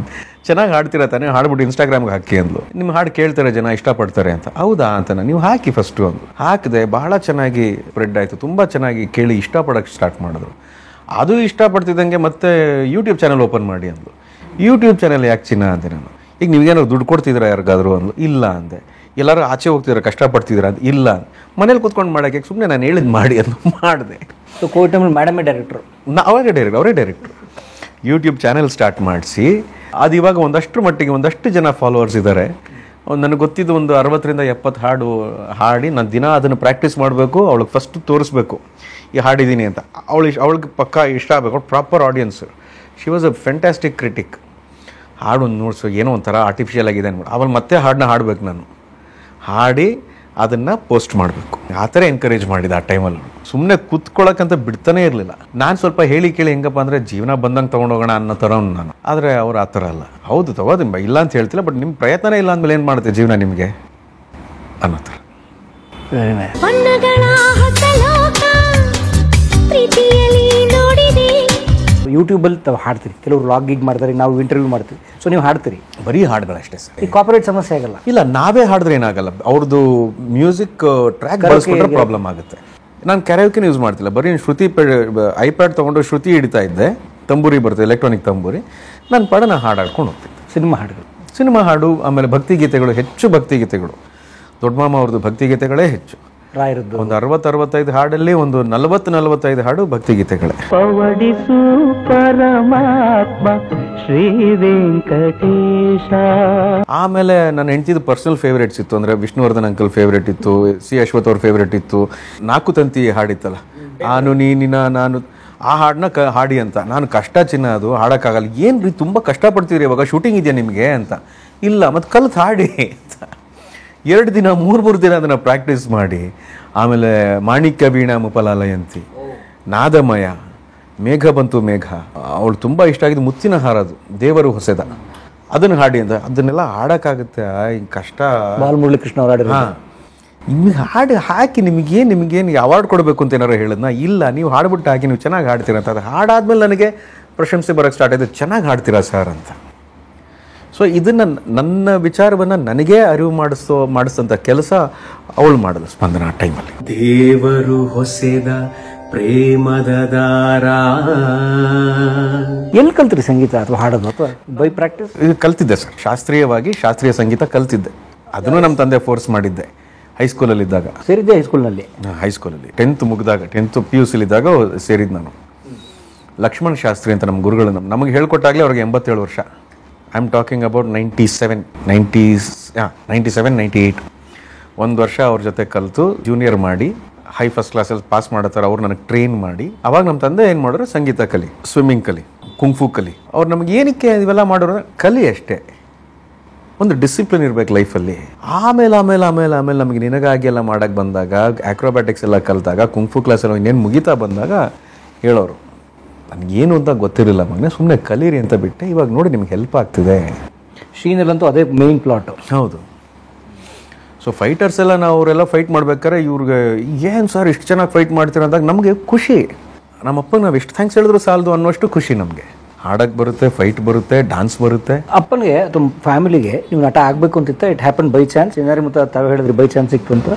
ಚೆನ್ನಾಗಿ ಹಾಡ್ತೀರ ತಾನೇ, ಹಾಡ್ಬಿಟ್ಟು ಇನ್ಸ್ಟಾಗ್ರಾಮ್ಗೆ ಹಾಕಿ ಅಂದ್ಲು. ನಿಮ್ಮ ಹಾಡು ಕೇಳ್ತಾರೆ ಜನ, ಇಷ್ಟಪಡ್ತಾರೆ ಅಂತ. ಹೌದಾ ಅಂತ ನೀವು ಹಾಕಿ ಫಸ್ಟು ಅಂದು ಹಾಕಿದೆ. ಬಹಳ ಚೆನ್ನಾಗಿ ಸ್ಪ್ರೆಡ್ ಆಯಿತು, ತುಂಬ ಚೆನ್ನಾಗಿ ಕೇಳಿ ಇಷ್ಟಪಡೋಕ್ಕೆ ಸ್ಟಾರ್ಟ್ ಮಾಡಿದ್ರು. ಅದು ಇಷ್ಟಪಡ್ತಿದ್ದಂಗೆ ಮತ್ತೆ ಯೂಟ್ಯೂಬ್ ಚಾನಲ್ ಓಪನ್ ಮಾಡಿ ಅಂದ್ಲು. ಯೂಟ್ಯೂಬ್ ಚಾನಲ್ ಯಾಕೆ ಚಿನ್ನ ಅಂದೆ ನಾನು. ಈಗ ನೀವೇನಾದ್ರು ದುಡ್ಡು ಕೊಡ್ತಿದ್ದೀರಾ ಯಾರಿಗಾದ್ರು ಅಂದ್ಲು. ಇಲ್ಲ ಅಂದೆ. ಎಲ್ಲರೂ ಆಚೆ ಹೋಗ್ತಿದ್ದೀರಾ, ಕಷ್ಟಪಡ್ತಿದ್ದೀರಾ ಅಂತ. ಇಲ್ಲ, ಮನೇಲಿ ಕೂತ್ಕೊಂಡು ಮಾಡೋಕ್ಕೆ ಸುಮ್ಮನೆ ನಾನು ಹೇಳಿದ್ ಮಾಡಿ ಅಂತ ಮಾಡಿದೆ. ಸೊ ಕೋವಿಡ್ ಟೈಮಲ್ಲಿ ಮೇಡಮೇ ಡೈರೆಕ್ಟ್ರು, ಅವರೇ ಡೈರೆಕ್ಟ್ರು. ಯೂಟ್ಯೂಬ್ ಚಾನೆಲ್ ಸ್ಟಾರ್ಟ್ ಮಾಡಿಸಿ ಅದು ಇವಾಗ ಒಂದಷ್ಟು ಮಟ್ಟಿಗೆ ಒಂದಷ್ಟು ಜನ ಫಾಲೋವರ್ಸ್ ಇದ್ದಾರೆ. ನನಗೆ ಗೊತ್ತಿದ್ದು ಒಂದು 60-70 ಹಾಡು ಹಾಡಿ ನಾನು ದಿನ ಅದನ್ನು ಪ್ರಾಕ್ಟೀಸ್ ಮಾಡಬೇಕು. ಅವಳಿಗೆ ಫಸ್ಟ್ ತೋರಿಸ್ಬೇಕು ಈ ಹಾಡಿದ್ದೀನಿ ಅಂತ. ಅವಳಿಗೆ ಪಕ್ಕಾ ಇಷ್ಟ ಆಗಬೇಕು, proper audience. She was a fantastic critic. ಹಾಡು ಒಂದು ನೋಡ್ಸು ಏನೋ ಒಂಥರ ಆರ್ಟಿಫಿಷಿಯಲ್ ಆಗಿದೆ ಅನ್ಬಿಟ್ಟು ಆಮೇಲೆ ಮತ್ತೆ ಹಾಡನ್ನ ಹಾಡಬೇಕು. ನಾನು ಹಾಡಿ ಅದನ್ನು ಪೋಸ್ಟ್ ಮಾಡಬೇಕು, ಆ ಥರ ಎನ್ಕರೇಜ್ ಮಾಡಿದೆ. ಆ ಟೈಮಲ್ಲಿ ಸುಮ್ಮನೆ ಕೂತ್ಕೊಳ್ಳೋಕ್ಕಂತ ಬಿಡ್ತಾನೆ ಇರಲಿಲ್ಲ. ನಾನು ಸ್ವಲ್ಪ ಹೇಳಿ ಕೇಳಿ ಹೆಂಗಪ್ಪ ಅಂದರೆ ಜೀವನ ಬಂದಂಗೆ ತೊಗೊಂಡೋಗೋಣ ಅನ್ನೋ ಥರ ನಾನು. ಆದರೆ ಅವ್ರು ಆ ಥರ ಅಲ್ಲ. ಹೌದು ತಗೋದಿಂಬ, ಇಲ್ಲ ಅಂತ ಹೇಳ್ತಿಲ್ಲ, ಬಟ್ ನಿಮ್ಮ ಪ್ರಯತ್ನನೇ ಇಲ್ಲ ಅಂದಮೇಲೆ ಏನು ಮಾಡುತ್ತೆ ಜೀವನ ನಿಮಗೆ ಅನ್ನೋ ಥರ. ಯೂಟ್ಯೂಬಲ್ಲಿ ತಾವು ಹಾಡ್ತೀರಿ, ಕೆಲವರು ವ್ಲಾಗಿಂಗ್ ಮಾಡ್ತಾರೆ, ನಾವು ಇಂಟರ್ವ್ಯೂ ಮಾಡ್ತೀವಿ. ಸೊ ನೀವು ಹಾಡ್ತೀರಿ, ಬರೀ ಹಾಡುಗಳಷ್ಟೇ ಸರ್. ಈ ಕಾಪರೇಟ್ ಸಮಸ್ಯೆ ಆಗಲ್ಲ? ಇಲ್ಲ, ನಾವೇ ಹಾಡಿದ್ರೆ ಏನಾಗಲ್ಲ. ಅವ್ರದ್ದು ಮ್ಯೂಸಿಕ್ ಟ್ರ್ಯಾಕ್ ಬಳಸ್ಕೊಂಡ್ರೆ ಪ್ರಾಬ್ಲಮ್ ಆಗುತ್ತೆ. ನಾನು ಕ್ಯಾರಯೋಕೆನ ಯೂಸ್ ಮಾಡ್ತಿಲ್ಲ, ಬರೀ ಶ್ರುತಿ ಐಪ್ಯಾಡ್ ತೊಗೊಂಡು ಶ್ರುತಿ ಹಿಡಿತಾ ಇದ್ದೆ. ತಂಬೂರಿ ಬರುತ್ತೆ, ಎಲೆಕ್ಟ್ರಾನಿಕ್ ತಂಬೂರಿ. ನಾನು ಪಾಡನ ಹಾಡು ಹಾಡ್ಕೊಂಡು ಹೋಗ್ತಿದ್ದೆ. ಸಿನಿಮಾ ಹಾಡು, ಆಮೇಲೆ ಭಕ್ತಿಗೀತೆಗಳು, ಹೆಚ್ಚು ಭಕ್ತಿಗೀತೆಗಳು. ದೊಡ್ಡ ಮಾಮ ಅವ್ರದ್ದು ಭಕ್ತಿಗೀತೆಗಳೇ ಹೆಚ್ಚು. ರಾಯರದ್ದು ಒಂದು 60-65 ಹಾಡಲ್ಲಿ ಒಂದು 40-45 ಹಾಡು ಭಕ್ತಿಗೀತೆಗಳೇ. ಪವಡಿಸು ಪರಮಾತ್ಮ ಶ್ರೀ ವೆಂಕಟೇಶ. ಆಮೇಲೆ ನನ್ನ ಹೆಂಡತಿದು ಪರ್ಸನಲ್ ಫೇವ್ರೇಟ್ಸ್ ಇತ್ತು. ಅಂದರೆ ವಿಷ್ಣುವರ್ಧನ್ ಅಂಕಲ್ ಫೇವ್ರೇಟ್ ಇತ್ತು, ಸಿ ಅಶ್ವಥ್ ಅವ್ರ ಫೇವ್ರೇಟ್ ಇತ್ತು. 4 ತಂತಿ ಹಾಡಿತ್ತಲ್ಲ, ನಾನು ನೀನಿನ ನಾನು, ಆ ಹಾಡನ್ನ ಹಾಡಿ ಅಂತ. ನಾನು ಕಷ್ಟ ಚಿನ್ನ, ಅದು ಹಾಡೋಕ್ಕಾಗಲ್ಲ. ಏನು ರೀ ತುಂಬ ಕಷ್ಟಪಡ್ತೀರಿ, ಇವಾಗ ಶೂಟಿಂಗ್ ಇದೆಯಾ ನಿಮಗೆ ಅಂತ. ಇಲ್ಲ, ಮತ್ತು ಕಲ್ತು ಹಾಡಿ ಅಂತ. 2 ದಿನ 3 ದಿನ ಅದನ್ನು ಪ್ರಾಕ್ಟೀಸ್ ಮಾಡಿ, ಆಮೇಲೆ ಮಾಣಿಕ್ಯ ವೀಣಾ ಮುಪಲಾಲಯಂತಿ, ನಾದಮಯ, ಮೇಘ ಬಂತು ಮೇಘ, ಅವಳು ತುಂಬ ಇಷ್ಟ ಆಗಿದ್ದು ಮುತ್ತಿನ ಹಾರದು, ದೇವರು ಹೊಸೆದ, ಅದನ್ನು ಹಾಡಿ ಅಂತ. ಅದನ್ನೆಲ್ಲ ಹಾಡೋಕ್ಕಾಗುತ್ತೆ, ಹಿಂಗೆ ಕಷ್ಟ. ಬಾಲಮುರಳಿ ಕೃಷ್ಣ ಅವ್ರು ಹಾಡಿದ್ರು. ನಿಮಗೆ ಹಾಡು ಹಾಕಿ ನಿಮಗೇನು ಅವಾರ್ಡ್ ಕೊಡಬೇಕು ಅಂತ ಏನಾರು ಹೇಳಿದ್ನ? ಇಲ್ಲ, ನೀವು ಹಾಡ್ಬಿಟ್ಟು ಹಾಕಿ, ನೀವು ಚೆನ್ನಾಗಿ ಹಾಡ್ತೀರ ಅಂತ. ಅದು ಹಾಡಾದ್ಮೇಲೆ ನನಗೆ ಪ್ರಶಂಸೆ ಬರೋಕ್ಕೆ ಸ್ಟಾರ್ಟ್ ಆಯಿತು, ಚೆನ್ನಾಗಿ ಹಾಡ್ತೀರಾ ಸರ್ ಅಂತ. ಸೊ ಇದನ್ನು, ನನ್ನ ವಿಚಾರವನ್ನು ನನಗೇ ಅರಿವು ಮಾಡಿಸೋಂಥ ಕೆಲಸ ಅವಳು ಮಾಡಿದ ಸ್ಪಂದನ ಆ ಟೈಮಲ್ಲಿ. ದೇವರು ಹೊಸೆದ ಪ್ರೇಮದ ದಾರ. ಎಲ್ಲಿ ಕಲ್ತ್ರಿ ಸಂಗೀತ ಅಥವಾ ಹಾಡೋದು, ಅಥವಾ ಬೈ ಪ್ರಾಕ್ಟೀಸ್? ಕಲ್ತಿದ್ದೆ ಸರ್, ಶಾಸ್ತ್ರೀಯ ಸಂಗೀತ ಕಲ್ತಿದ್ದೆ. ಅದನ್ನು ನಮ್ಮ ತಂದೆ ಫೋರ್ಸ್ ಮಾಡಿದ್ದೆ. ಹೈಸ್ಕೂಲಲ್ಲಿದ್ದಾಗ ಸೇರಿದ್ದೆ. ಹೈಸ್ಕೂಲ್ನಲ್ಲಿ 10th ಮುಗಿದಾಗ, 10th PUC ಇದ್ದಾಗ ಸೇರಿದ್ದು ನಾನು. ಲಕ್ಷ್ಮಣ್ ಶಾಸ್ತ್ರಿ ಅಂತ ನಮ್ಮ ಗುರುಗಳು ನಮಗೆ ಹೇಳ್ಕೊಟ್ಟಾಗಲೇ ಅವ್ರಿಗೆ 87 ವರ್ಷ. I am talking about 97-98. 1 ವರ್ಷ ಅವ್ರ ಜೊತೆ ಕಲಿತು ಜೂನಿಯರ್ ಮಾಡಿ, ಫಸ್ಟ್ ಕ್ಲಾಸಲ್ಲಿ ಪಾಸ್ ಮಾಡೋ ಥರ ಅವ್ರು ನನಗೆ ಟ್ರೈನ್ ಮಾಡಿ, ಅವಾಗ ನಮ್ಮ ತಂದೆ ಏನು ಮಾಡಿದ್ರು, ಸಂಗೀತ ಕಲಿ, ಸ್ವಿಮ್ಮಿಂಗ್ ಕಲಿ, ಕುಂಫು ಕಲಿ. ಅವ್ರು ನಮ್ಗೆ ಏನಕ್ಕೆ ಇವೆಲ್ಲ ಮಾಡೋರು, ಕಲಿ ಅಷ್ಟೇ, ಒಂದು ಡಿಸಿಪ್ಲಿನ್ ಇರಬೇಕು ಲೈಫಲ್ಲಿ. ಆಮೇಲೆ ನಮಗೆ ನಿನಗಾಗಿ ಎಲ್ಲ ಮಾಡೋಕ್ಕೆ ಬಂದಾಗ, ಆಕ್ರೋಬ್ಯಾಟಿಕ್ಸ್ ಎಲ್ಲ ಕಲಿತಾಗ, ಕುಂಫು ಕ್ಲಾಸಲ್ಲಿ ಇನ್ನೇನು ಮುಗಿತಾ ಬಂದಾಗ ಹೇಳೋರು, ನನಗೇನು ಅಂತ ಗೊತ್ತಿರಲಿಲ್ಲ ಮಗನೇ, ಸುಮ್ಮನೆ ಕಲೀರಿ ಅಂತ ಬಿಟ್ಟೆ. ಇವಾಗ ನೋಡಿ ನಿಮ್ಗೆ ಹೆಲ್ಪ್ ಆಗ್ತಿದೆ. ಶೀನಲ್ಲಂತೂ ಅದೇ ಮೇನ್ ಪ್ಲಾಟು. ಹೌದು. ಸೊ ಫೈಟರ್ಸ್ ಎಲ್ಲ ನಾವು ಅವರೆಲ್ಲ ಫೈಟ್ ಮಾಡ್ಬೇಕಾದ್ರೆ ಇವ್ರಿಗೆ ಏನು ಸರ್ ಇಷ್ಟು ಚೆನ್ನಾಗಿ ಫೈಟ್ ಮಾಡ್ತೀರ ಅಂದಾಗ ನಮಗೆ ಖುಷಿ. ನಮ್ಮಪ್ಪಗೆ ನಾವು ಎಷ್ಟು ಥ್ಯಾಂಕ್ಸ್ ಹೇಳಿದ್ರು ಸಾಲದು ಅನ್ನೋಷ್ಟು ಖುಷಿ ನಮಗೆ. ಹಾಡಕ್ಕೆ ಬರುತ್ತೆ, ಫೈಟ್ ಬರುತ್ತೆ, ಡಾನ್ಸ್ ಬರುತ್ತೆ. ಅಪ್ಪನಿಗೆ ಅಥವಾ ಫ್ಯಾಮಿಲಿಗೆ ನೀವು ನಟ ಆಗಬೇಕು ಅಂತಿತ್ತ? It happen by chance? Chinnari Mutta ತಾವು ಹೇಳಿದ್ರಿ ಬೈ ಚಾನ್ಸ್ ಸಿಕ್ತು ಅಂತ.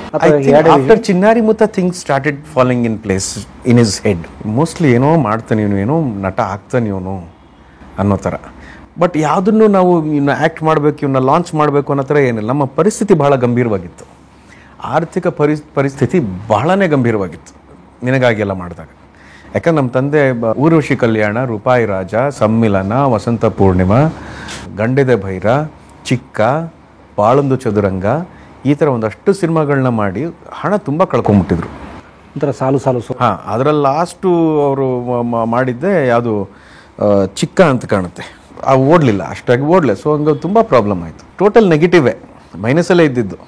ಆಫ್ಟರ್ ಚಿನ್ನಾರಿ ಮುತ್ತ things started following in place in his head. Mostly ಏನೋ ಮಾಡ್ತಾನೆ ಇವನು, ಏನೋ ನಟ ಆಗ್ತಾನೆ ಇವನು ಅನ್ನೋ ಥರ. ಬಟ್ ಯಾವುದನ್ನು ನಾವು ಇನ್ನು ಆ್ಯಕ್ಟ್ ಮಾಡಬೇಕು, ಇವನ್ನ ಲಾಂಚ್ ಮಾಡಬೇಕು ಅನ್ನೋ ಥರ ಏನಿಲ್ಲ. ನಮ್ಮ ಪರಿಸ್ಥಿತಿ ಬಹಳ ಗಂಭೀರವಾಗಿತ್ತು. ಆರ್ಥಿಕ ಪರಿಸ್ಥಿತಿ ಬಹಳನೇ ಗಂಭೀರವಾಗಿತ್ತು ನಿನಗಾಗೆಲ್ಲ ಮಾಡಿದಾಗ. ಯಾಕಂದ್ರೆ ನಮ್ಮ ತಂದೆ ಊರ್ವಶಿ ಕಲ್ಯಾಣ, ರೂಪಾಯಿ ರಾಜ, ಸಮ್ಮಿಲನ, ವಸಂತ ಪೂರ್ಣಿಮಾ, ಗಂಡಿದೆ ಭೈರ, ಚಿಕ್ಕ, ಬಾಳೊಂದು ಚದುರಂಗ, ಈ ಥರ ಒಂದಷ್ಟು ಸಿನಿಮಾಗಳನ್ನ ಮಾಡಿ ಹಣ ತುಂಬ ಕಳ್ಕೊಂಬಿಟ್ಟಿದ್ರು. ಒಂಥರ ಸಾಲು ಸಾಲು ಹಾಂ, ಅದರಲ್ಲಿ ಲಾಸ್ಟು ಅವರು ಮಾಡಿದ್ದೆ ಯಾವುದು ಚಿಕ್ಕ ಅಂತ ಕಾಣುತ್ತೆ. ಓಡಲಿಲ್ಲ, ಅಷ್ಟಾಗಿ ಓಡಲೆ. ಸೊ ಹಂಗೆ ತುಂಬ ಪ್ರಾಬ್ಲಮ್ ಆಯಿತು. ಟೋಟಲ್ ನೆಗೆಟಿವೇ, ಮೈನಸಲ್ಲೇ ಇದ್ದಿದ್ದು.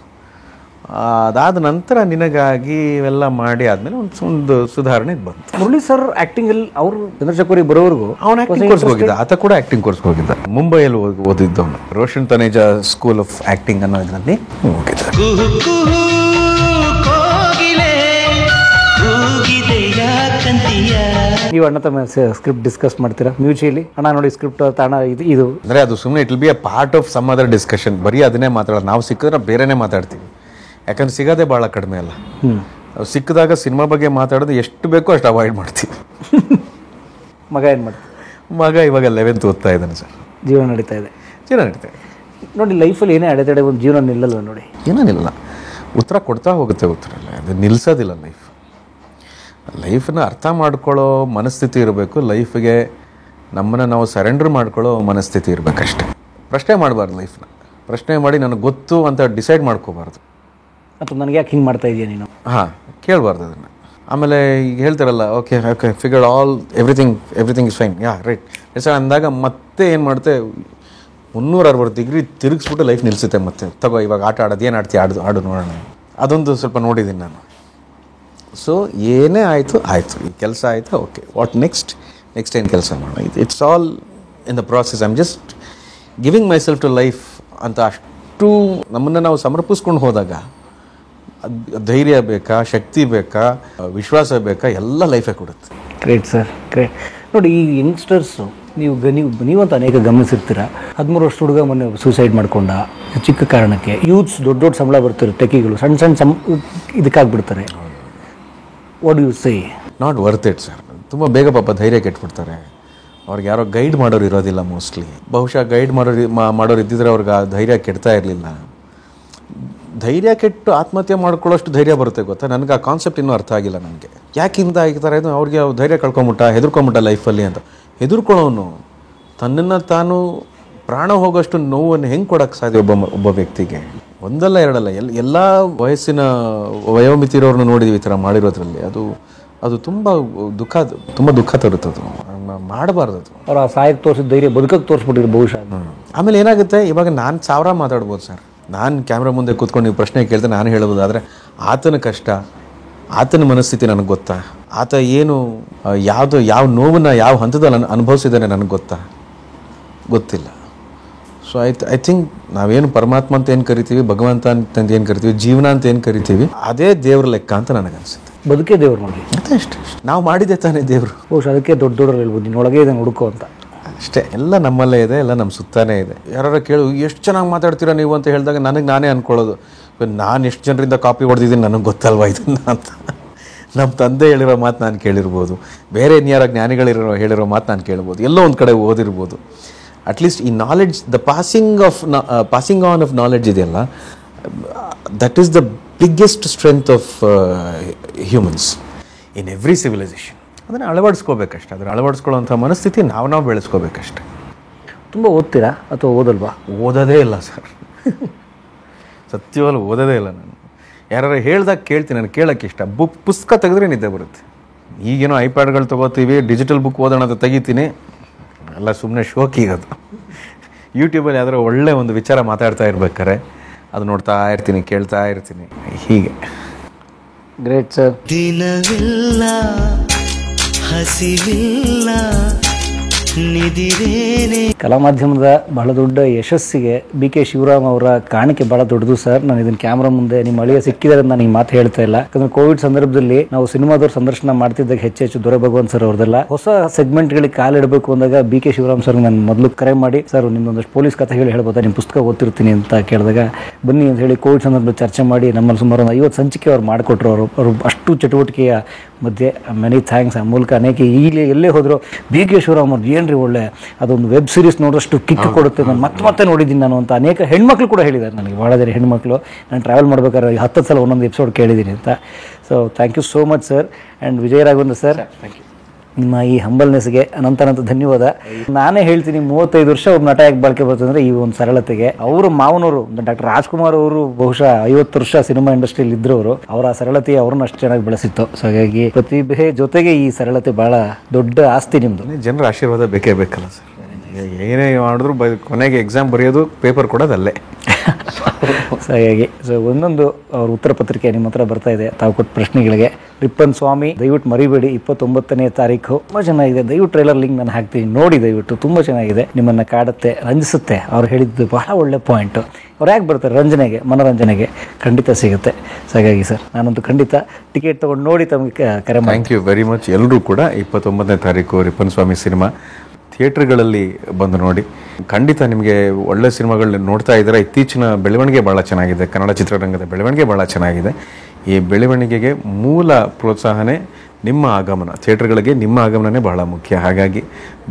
ಅದಾದ ನಂತರ ನಿನಗಾಗಿ ಇವೆಲ್ಲ ಮಾಡಿ ಆದಮೇಲೆ ಒಂದು ಸುಧಾರಣೆ ಬಂತು. ಮುರಳಿ ಸರ್ ಆ್ಯಕ್ಟಿಂಗಲ್ಲಿ ಅವರು ಚಂದ್ರಶೇಖರಿ ಬರೋವರೆಗೂ ಅವನು ಆ್ಯಕ್ಟಿಂಗ್ ಕೋರ್ಸ್ಗೆ ಹೋಗಿದ್ದ. ಆತ ಕೂಡ ಆ್ಯಕ್ಟಿಂಗ್ ಕೋರ್ಸ್ಗೆ ಹೋಗಿದ್ದ. ಮುಂಬೈಯಲ್ಲಿ ಓದಿದ್ದವನು. ರೋಷನ್ ತನೇಜಾ ಸ್ಕೂಲ್ ಆಫ್ ಆ್ಯಕ್ಟಿಂಗ್ ಅನ್ನೋ ಇದರಲ್ಲಿ ಹೋಗಿದ್ದ. ನೀವು ಅಣ್ಣ ತಮ್ಮ ಸ್ಕ್ರಿಪ್ಟ್ ಡಿಸ್ಕಸ್ ಮಾಡ್ತೀರಾ ಮ್ಯೂಚುಯಲಿ? ಅಣ್ಣ ನೋಡಿ ಸ್ಕ್ರಿಪ್ಟ್ ತಾಣ ಇದು ಅಂದರೆ ಅದು ಸುಮ್ಮನೆ it will be a part of some other discussion. ಬರೀ ಅದನ್ನೇ ಮಾತಾಡೋದು. ನಾವು ಸಿಕ್ಕಿದ್ರೆ ಬೇರೆನೇ ಮಾತಾಡ್ತೀವಿ. ಯಾಕಂದ್ರೆ ಸಿಗೋದೇ ಭಾಳ ಕಡಿಮೆ ಅಲ್ಲ. ಸಿಕ್ಕಿದಾಗ ಸಿನಿಮಾ ಬಗ್ಗೆ ಮಾತಾಡೋದು ಎಷ್ಟು ಬೇಕೋ ಅಷ್ಟು ಅವಾಯ್ಡ್ ಮಾಡ್ತೀವಿ. ಮಗ ಏನು ಮಾಡ್ತೀವಿ? ಮಗ ಇವಾಗ 11th ಓದ್ತಾ ಇದ್ದಾನೆ ಸರ್. ಜೀವನ ನಡೀತಾ ಇದೆ. ಜೀವನ ನಡೀತಾ ಇದೆ ನೋಡಿ. ಲೈಫಲ್ಲಿ ಏನೇ ಅಡೆತಡೆ ಒಂದು ಜೀವನ ನಿಲ್ಲಲ್ವ ನೋಡಿ? ಏನೇನಿಲ್ಲ, ಉತ್ತರ ಕೊಡ್ತಾ ಹೋಗುತ್ತೆ. ಉತ್ತರ ಅಲ್ಲ, ಅದು ನಿಲ್ಲಿಸೋದಿಲ್ಲ. ಲೈಫನ್ನ ಅರ್ಥ ಮಾಡ್ಕೊಳ್ಳೋ ಮನಸ್ಥಿತಿ ಇರಬೇಕು. ಲೈಫಿಗೆ ನಮ್ಮನ್ನು ನಾವು ಸರೆಂಡರ್ ಮಾಡ್ಕೊಳ್ಳೋ ಮನಸ್ಥಿತಿ ಇರಬೇಕಷ್ಟೆ. ಪ್ರಶ್ನೆ ಮಾಡಬಾರ್ದು ಲೈಫ್ನ. ಪ್ರಶ್ನೆ ಮಾಡಿ ನನಗೆ ಗೊತ್ತು ಅಂತ ಡಿಸೈಡ್ ಮಾಡ್ಕೋಬಾರ್ದು. ಅಥವಾ ನನಗೆ ಯಾಕೆ ಹಿಂಗೆ ಮಾಡ್ತಾ ಇದೆಯಾ ನೀನು? ಹಾಂ, ಕೇಳಬಾರ್ದು ಅದನ್ನು. ಆಮೇಲೆ ಈಗ ಹೇಳ್ತಾರಲ್ಲ, okay okay figured all everything is fine, yeah right yes ಅಂದಾಗ ಮತ್ತೆ ಏನು ಮಾಡುತ್ತೆ, 360 ಡಿಗ್ರಿ ತಿರುಗಿಸ್ಬಿಟ್ಟು ಲೈಫ್ ನಿಲ್ಲಿಸುತ್ತೆ. ಮತ್ತೆ ತಗೋ ಇವಾಗ ಆಟ ಆಡೋದು, ಏನು ಆಡ್ತೀವಿ, ಆಡು ನೋಡೋಣ. ಅದೊಂದು ಸ್ವಲ್ಪ ನೋಡಿದ್ದೀನಿ ನಾನು. ಸೊ ಏನೇ ಆಯಿತು ಈ ಕೆಲಸ ಆಯಿತು, ಓಕೆ ವಾಟ್ ನೆಕ್ಸ್ಟ್ ಏನು ಕೆಲಸ ಮಾಡೋಣ. It's all in the process. I am just giving myself to life ಅಂತ. ಅಷ್ಟು ನಮ್ಮನ್ನು ನಾವು ಸಮರ್ಪಿಸ್ಕೊಂಡು ಹೋದಾಗ ಧೈರ್ಯ ಬೇಕಾ, ಶಕ್ತಿ ಬೇಕಾ, ವಿಶ್ವಾಸ ಬೇಕಾ, ಎಲ್ಲ ಲೈಫೇ ಕೊಡುತ್ತೆ. Great sir, great. ನೋಡಿ ಈ ಯಂಗ್ಸ್ಟರ್ಸು ನೀವಂತ ಅನೇಕ ಗಮನಿಸಿರ್ತೀರ. 13 ವರ್ಷದ ಹುಡುಗ ಮೊನ್ನೆ ಸೂಸೈಡ್ ಮಾಡ್ಕೊಂಡ ಚಿಕ್ಕ ಕಾರಣಕ್ಕೆ. ಯೂತ್ಸ್ ದೊಡ್ಡ ಸಂಬಳ ಬರ್ತಾರೆ, ಟೆಕಿಗಳು ಸಣ್ಣ ಇದಕ್ಕಾಗ್ಬಿಡ್ತಾರೆ. What you say? Not worth it sir. ತುಂಬ ಬೇಗ ಪಾಪ ಧೈರ್ಯ ಕೆಟ್ಬಿಡ್ತಾರೆ. ಅವ್ರಿಗೆ ಯಾರೋ ಗೈಡ್ ಮಾಡೋರು ಇರೋದಿಲ್ಲ ಮೋಸ್ಟ್ಲಿ. ಬಹುಶಃ ಗೈಡ್ ಮಾಡೋರು ಇದ್ದಿದ್ರೆ ಅವ್ರಿಗೆ ಆ ಧೈರ್ಯ ಕೆಡ್ತಾ ಇರಲಿಲ್ಲ. ಧೈರ್ಯ ಕೆಟ್ಟು ಆತ್ಮಹತ್ಯೆ ಮಾಡ್ಕೊಳ್ಳೋಷ್ಟು ಧೈರ್ಯ ಬರುತ್ತೆ ಗೊತ್ತಾ? ನನಗೆ ಆ ಕಾನ್ಸೆಪ್ಟ್ ಇನ್ನೂ ಅರ್ಥ ಆಗಿಲ್ಲ ನನಗೆ. ಯಾಕಿಂದ ಆಗ್ತಾರೆ ಇದು? ಅವ್ರಿಗೆ ಧೈರ್ಯ ಹೆದರ್ಕೊಂಬಿಟ್ಟ ಲೈಫಲ್ಲಿ ಅಂತ. ಹೆದರ್ಕೊಳ್ಳೋನು ತನ್ನನ್ನು ತಾನು ಪ್ರಾಣ ಹೋಗೋಷ್ಟು ನೋವನ್ನು ಹೆಂಗೆ ಕೊಡೋಕ್ಕೆ ಸಾಧ್ಯ ಒಬ್ಬ ವ್ಯಕ್ತಿಗೆ? ಒಂದಲ್ಲ ಎರಡಲ್ಲ, ಎಲ್ಲ ವಯಸ್ಸಿನ ವಯೋಮಿತಿ ಇರೋರನ್ನ ನೋಡಿದ್ವಿ ಈ ಥರ ಮಾಡಿರೋದ್ರಲ್ಲಿ. ಅದು ತುಂಬ ದುಃಖ ತರುತ್ತೆ. ಅದು ಮಾಡಬಾರ್ದು. ಅದು ಅವ್ರು ಆ ಸಾಯಕ್ಕೆ ತೋರಿಸಿದ ಧೈರ್ಯ ಬದುಕಕ್ಕೆ ತೋರಿಸ್ಬಿಟ್ಟಿದ್ರು ಬಹುಶಃ. ಆಮೇಲೆ ಏನಾಗುತ್ತೆ, ಇವಾಗ ನಾನು 1000 ಮಾತಾಡ್ಬೋದು ಸರ್. ನಾನು ಕ್ಯಾಮ್ರಾ ಮುಂದೆ ಕೂತ್ಕೊಂಡು ನೀವು ಪ್ರಶ್ನೆ ಕೇಳ್ತೆ ನಾನು ಹೇಳ್ಬೋದು. ಆದರೆ ಆತನ ಕಷ್ಟ, ಆತನ ಮನಸ್ಥಿತಿ ನನಗೆ ಗೊತ್ತಾ? ಆತ ಏನು ಯಾವ ನೋವನ್ನು ಯಾವ ಹಂತದಲ್ಲಿ ಅನುಭವಿಸಿದ್ದಾನೆ ನನಗೆ ಗೊತ್ತಿಲ್ಲ. ಸೊ ಐ ಥಿಂಕ್ ನಾವೇನು ಪರಮಾತ್ಮ ಅಂತ ಏನು ಕರಿತೀವಿ, ಭಗವಂತ ಅಂತ ಏನು ಕರಿತೀವಿ, ಜೀವನ ಅಂತ ಏನು ಕರಿತೀವಿ, ಅದೇ ದೇವ್ರ ಲೆಕ್ಕ ಅಂತ ನನಗನ್ಸುತ್ತೆ. ಬದುಕೇ ದೇವ್ರು ನೋಡಿ. ಮತ್ತೆ ಅಷ್ಟೇ, ನಾವು ಮಾಡಿದ್ದೆ ತಾನೇ ದೇವರು. ಬಹುಶಃ ಅದಕ್ಕೆ ದೊಡ್ಡವ್ರು ಹೇಳ್ಬೋದು, ನಿನ್ನೊಳಗೆ ಇದನ್ನು ಹುಡುಕೋ ಅಂತ. ಅಷ್ಟೇ, ಎಲ್ಲ ನಮ್ಮಲ್ಲೇ ಇದೆ, ಎಲ್ಲ ನಮ್ಮ ಸುತ್ತಾನೇ ಇದೆ. ಯಾರು ಕೇಳು ಎಷ್ಟು ಚೆನ್ನಾಗಿ ಮಾತಾಡ್ತೀರಾ ನೀವು ಅಂತ ಹೇಳಿದಾಗ ನಾನೇ ಅಂದ್ಕೊಳ್ಳೋದು, ನಾನು ಎಷ್ಟು ಜನರಿಂದ ಕಾಪಿ ಹೊಡೆದಿದ್ದೀನಿ ನನಗೆ ಗೊತ್ತಲ್ವಾ ಇದನ್ನ ಅಂತ. ನಮ್ಮ ತಂದೆ ಹೇಳಿರೋ ಮಾತು ನಾನು ಕೇಳಿರ್ಬೋದು, ಬೇರೆ ಇನ್ಯಾರ ಹೇಳಿರೋ ಮಾತು ನಾನು ಕೇಳ್ಬೋದು, ಎಲ್ಲೋ ಒಂದು ಕಡೆ ಓದಿರ್ಬೋದು. ಅಟ್ಲೀಸ್ಟ್ ಈ knowledge, the passing on of knowledge ಇದೆಯಲ್ಲ, that is the biggest strength of humans in every civilisation. ಅದನ್ನು ಅಳವಡಿಸ್ಕೋಬೇಕಷ್ಟೆ. ಅದನ್ನು ಅಳವಡಿಸ್ಕೊಳ್ಳೋಂಥ ಮನಸ್ಥಿತಿ ನಾವು ಬೆಳೆಸ್ಕೋಬೇಕಷ್ಟೆ. ತುಂಬ ಓದ್ತೀರಾ ಅಥವಾ ಓದಲ್ವಾ? ಓದೋದೇ ಇಲ್ಲ ಸರ್, ಸತ್ಯವಾಗ್ಲೂ ಓದೋದೇ ಇಲ್ಲ ನಾನು. ಯಾರು ಹೇಳ್ದಾಗ ಕೇಳ್ತೀನಿ, ನಾನು ಕೇಳೋಕ್ಕೆ ಇಷ್ಟ. ಪುಸ್ತಕ ತೆಗೆದ್ರೆ ನಿದ್ದೆ ಬರುತ್ತೆ. ಈಗೇನೋ ಐಪ್ಯಾಡ್ಗಳು ತೊಗೋತೀವಿ, ಡಿಜಿಟಲ್ ಬುಕ್ ಓದೋಣ ಅಂತ ತೆಗಿತೀನಿ, ಎಲ್ಲ ಸುಮ್ಮನೆ ಶೋಕಿಗದು. ಯೂಟ್ಯೂಬಲ್ಲಿ ಯಾವ್ದಾರು ಒಳ್ಳೆ ಒಂದು ವಿಚಾರ ಮಾತಾಡ್ತಾ ಇರ್ಬೇಕಾರೆ ಅದು ನೋಡ್ತಾ ಇರ್ತೀನಿ, ಕೇಳ್ತಾ ಇರ್ತೀನಿ, ಹೀಗೆ. Great sir. ದಿನವಿಲ್ಲ ಹಸಿವಿಲ್ಲ ನಿದಿರೇನೆ. ಕಲಾ ಮಾಧ್ಯಮದ ಬಹಳ ದೊಡ್ಡ ಯಶಸ್ಸಿಗೆ ಬಿ ಕೆ ಶಿವರಾಮ್ ಅವರ ಕಾಣಿಕೆ ಬಹಳ ದೊಡ್ಡದು ಸರ್. ನಾನು ಇದನ್ನ ಕ್ಯಾಮ್ರಾ ಮುಂದೆ ನಿಮ್ಮ ಅಳಿಯ ಸಿಕ್ಕಿದರೆ ನಾನು ಈ ಮಾತು ಹೇಳ್ತಾ ಇಲ್ಲ. ಯಾಕಂದ್ರೆ ಕೋವಿಡ್ ಸಂದರ್ಭದಲ್ಲಿ ನಾವು ಸಿನಿಮಾದವ್ರ ಸಂದರ್ಶನ ಮಾಡ್ತಿದ್ದಾಗ ಹೆಚ್ಚು ದೊರೆ ಭಗವಂತ ಸರ್ ಅವ್ರದೆಲ್ಲ ಹೊಸ ಸೆಗ್ಮೆಂಟ್ಗಳಿಗೆ ಕಾಲಿಡಬೇಕು ಅಂದಾಗ ಬಿ ಕೆ ಶಿವರಾಮ್ ಸರ್ ನಾನು ಮೊದಲು ಕರೆ ಮಾಡಿ, ಸರ್ ನಿಮ್ಮೊಂದಷ್ಟು ಪೊಲೀಸ್ ಕಥೆಗಳು ಹೇಳ್ಬೋದಾ, ನಿಮ್ಮ ಪುಸ್ತಕ ಓದ್ತಿರ್ತೀನಿ ಅಂತ ಕೇಳಿದಾಗ ಬನ್ನಿ ಅಂತ ಹೇಳಿ ಕೋವಿಡ್ ಸಂದರ್ಭದಲ್ಲಿ ಚರ್ಚೆ ಮಾಡಿ ನಮ್ಮಲ್ಲಿ ಸುಮಾರು ಒಂದು 50 ಸಂಚಿಕೆ ಅವ್ರು ಮಾಡಿಕೊಟ್ರು. ಅವರು ಅಷ್ಟು ಚಟುವಟಿಕೆಯ ಮಧ್ಯೆ ಮೆನಿ ಥ್ಯಾಂಕ್ಸ್. ಆ ಮೂಲಕ ಅನೇಕ ಈಗಲೇ ಎಲ್ಲೇ ಹೋದ್ರು ಬಿ ಕೆ ಶಿವರಾಮ್ ಅವ್ರು ಏನ್ರಿ ಒಳ್ಳೆ ಅದೊಂದು ವೆಬ್ ಸೀರೀಸ್ ನೋಡೋಷ್ಟು ಕಿಕ್ ಕೊಡುತ್ತೆ, ನಾನು ಮತ್ತೆ ನೋಡಿದ್ದೀನಿ ನಾನು ಅಂತ ಅನೇಕ ಹೆಣ್ಮಕ್ಳು ಕೂಡ ಹೇಳಿದ್ದಾರೆ ನನಗೆ. ಭಾಳ ಜನ ಹೆಣ್ಮಕ್ಳು ನಾನು ಟ್ರಾವೆಲ್ ಮಾಡ್ಬೇಕಾದ್ರೆ 10 ಸಲ ಒಂದೊಂದು ಎಪಿಸೋಡ್ ಕೇಳಿದ್ದೀನಿ ಅಂತ. So thank you so much sir. And Vijaya Raghavendra sir, ನಿಮ್ಮ ಈ ಹಂಬಲ್ನೆಸ್ಗೆ ಅನಂತ ಧನ್ಯವಾದ. ನಾನೇ ಹೇಳ್ತೀನಿ 35 ವರ್ಷ ಒಬ್ಬ ನಟ ಯಾಕೆ ಬಾಳ್ಕೆ ಬರ್ತಂದ್ರೆ ಈ ಒಂದು ಸರಳತೆಗೆ. ಅವರು ಮಾವನವರು ಡಾಕ್ಟರ್ ರಾಜ್ಕುಮಾರ್ ಅವರು ಬಹುಶಃ 50 ವರ್ಷ ಸಿನಿಮಾ ಇಂಡಸ್ಟ್ರಿಯಲ್ಲಿ ಇದ್ರವರು, ಅವರ ಸರಳತೆ ಅವ್ರನ್ನ ಅಷ್ಟು ಚೆನ್ನಾಗಿ ಬೆಳೆಸಿತ್ತು. ಸೊ ಹಾಗಾಗಿ ಪ್ರತಿಭೆ ಜೊತೆಗೆ ಈ ಸರಳತೆ ಬಹಳ ದೊಡ್ಡ ಆಸ್ತಿ ನಿಮ್ದು. ಜನರ ಆಶೀರ್ವಾದ ಬೇಕೇ ಬೇಕಲ್ಲ ಸರ್. ಏನೇ ಮಾಡಿದ್ರು ಕೊನೆಗೆ ಎಕ್ಸಾಮ್ ಬರೆಯೋದು, ಪೇಪರ್ ಕೊಡೋದು ಅಲ್ಲೇ. ಸೊ ಹಾಗಾಗಿ ಒಂದೊಂದು ಅವ್ರ ಉತ್ತರ ಪತ್ರಿಕೆ ನಿಮ್ಮ ಹತ್ರ ಬರ್ತಾ ಇದೆ. ತಾವು ಕೊಟ್ಟ ಪ್ರಶ್ನೆಗಳಿಗೆ ರಿಪ್ಪನ್ ಸ್ವಾಮಿ ದಯವಿಟ್ಟು ಮರಿಬೇಡಿ, 29ನೇ ತಾರೀಕು. ತುಂಬ ಚೆನ್ನಾಗಿದೆ. ದಯವಿಟ್ಟು ಟ್ರೈಲರ್ ಲಿಂಕ್ ನಾನು ಹಾಕ್ತೀನಿ, ನೋಡಿ ದಯವಿಟ್ಟು. ತುಂಬ ಚೆನ್ನಾಗಿದೆ. ನಿಮ್ಮನ್ನು ಕಾಡುತ್ತೆ, ರಂಜಿಸುತ್ತೆ. ಅವ್ರು ಹೇಳಿದ್ದು ಬಹಳ ಒಳ್ಳೆ ಪಾಯಿಂಟು. ಅವ್ರು ಯಾಕೆ ಬರ್ತಾರೆ ರಂಜನೆಗೆ, ಮನೋರಂಜನೆಗೆ ಖಂಡಿತ ಸಿಗುತ್ತೆ. ಸೊ ಹಾಗಾಗಿ ಸರ್ ನಾನಂತೂ ಖಂಡಿತ ಟಿಕೆಟ್ ತೊಗೊಂಡು ನೋಡಿ ತಮಗೆ ಕರೆ ಮಾಡಿ. Thank you very much. ಎಲ್ಲರೂ ಕೂಡ 29ನೇ ತಾರೀಕು ರಿಪ್ಪನ್ ಸ್ವಾಮಿ ಸಿನಿಮಾ ಥಿಯೇಟ್ರ್ಗಳಲ್ಲಿ ಬಂದು ನೋಡಿ. ಖಂಡಿತ ನಿಮಗೆ ಒಳ್ಳೆ ಸಿನಿಮಾಗಳನ್ನ ನೋಡ್ತಾ ಇದ್ದಾರೆ. ಇತ್ತೀಚಿನ ಬೆಳವಣಿಗೆ ಭಾಳ ಚೆನ್ನಾಗಿದೆ. ಕನ್ನಡ ಚಿತ್ರರಂಗದ ಬೆಳವಣಿಗೆ ಭಾಳ ಚೆನ್ನಾಗಿದೆ. ಈ ಬೆಳವಣಿಗೆಗೆ ಮೂಲ ಪ್ರೋತ್ಸಾಹನೇ ನಿಮ್ಮ ಆಗಮನ. ಥಿಯೇಟ್ರ್ಗಳಿಗೆ ನಿಮ್ಮ ಆಗಮನನೇ ಬಹಳ ಮುಖ್ಯ. ಹಾಗಾಗಿ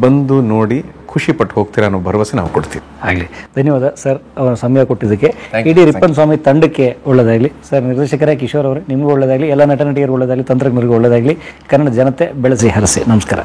ಬಂದು ನೋಡಿ ಖುಷಿ ಪಟ್ಟು ಹೋಗ್ತೀರಾ ಅನ್ನೋ ಭರವಸೆ ನಾವು ಕೊಡ್ತೀವಿ. ಆಗಲಿ, ಧನ್ಯವಾದ ಸರ್ ಅವರ ಸಮಯ ಕೊಟ್ಟಿದ್ದಕ್ಕೆ. ಇಡೀ ರಿಪ್ಪನ್ ಸ್ವಾಮಿ ತಂಡಕ್ಕೆ ಒಳ್ಳೆಯದಾಗಲಿ ಸರ್. ನಿರ್ದೇಶಕರೇ ಕಿಶೋರ್ ಅವರೇ ನಿಮಗೂ ಒಳ್ಳೆಯದಾಗಲಿ, ಎಲ್ಲ ನಟ ನಟಿಯರು ಒಳ್ಳೆಯದಾಗಲಿ, ತಂತ್ರಜ್ಞರಿಗೂ ಒಳ್ಳೆಯದಾಗಲಿ. ಕನ್ನಡ ಜನತೆ ಬೆಳೆಸಿ ಹರಸಿ. ನಮಸ್ಕಾರ.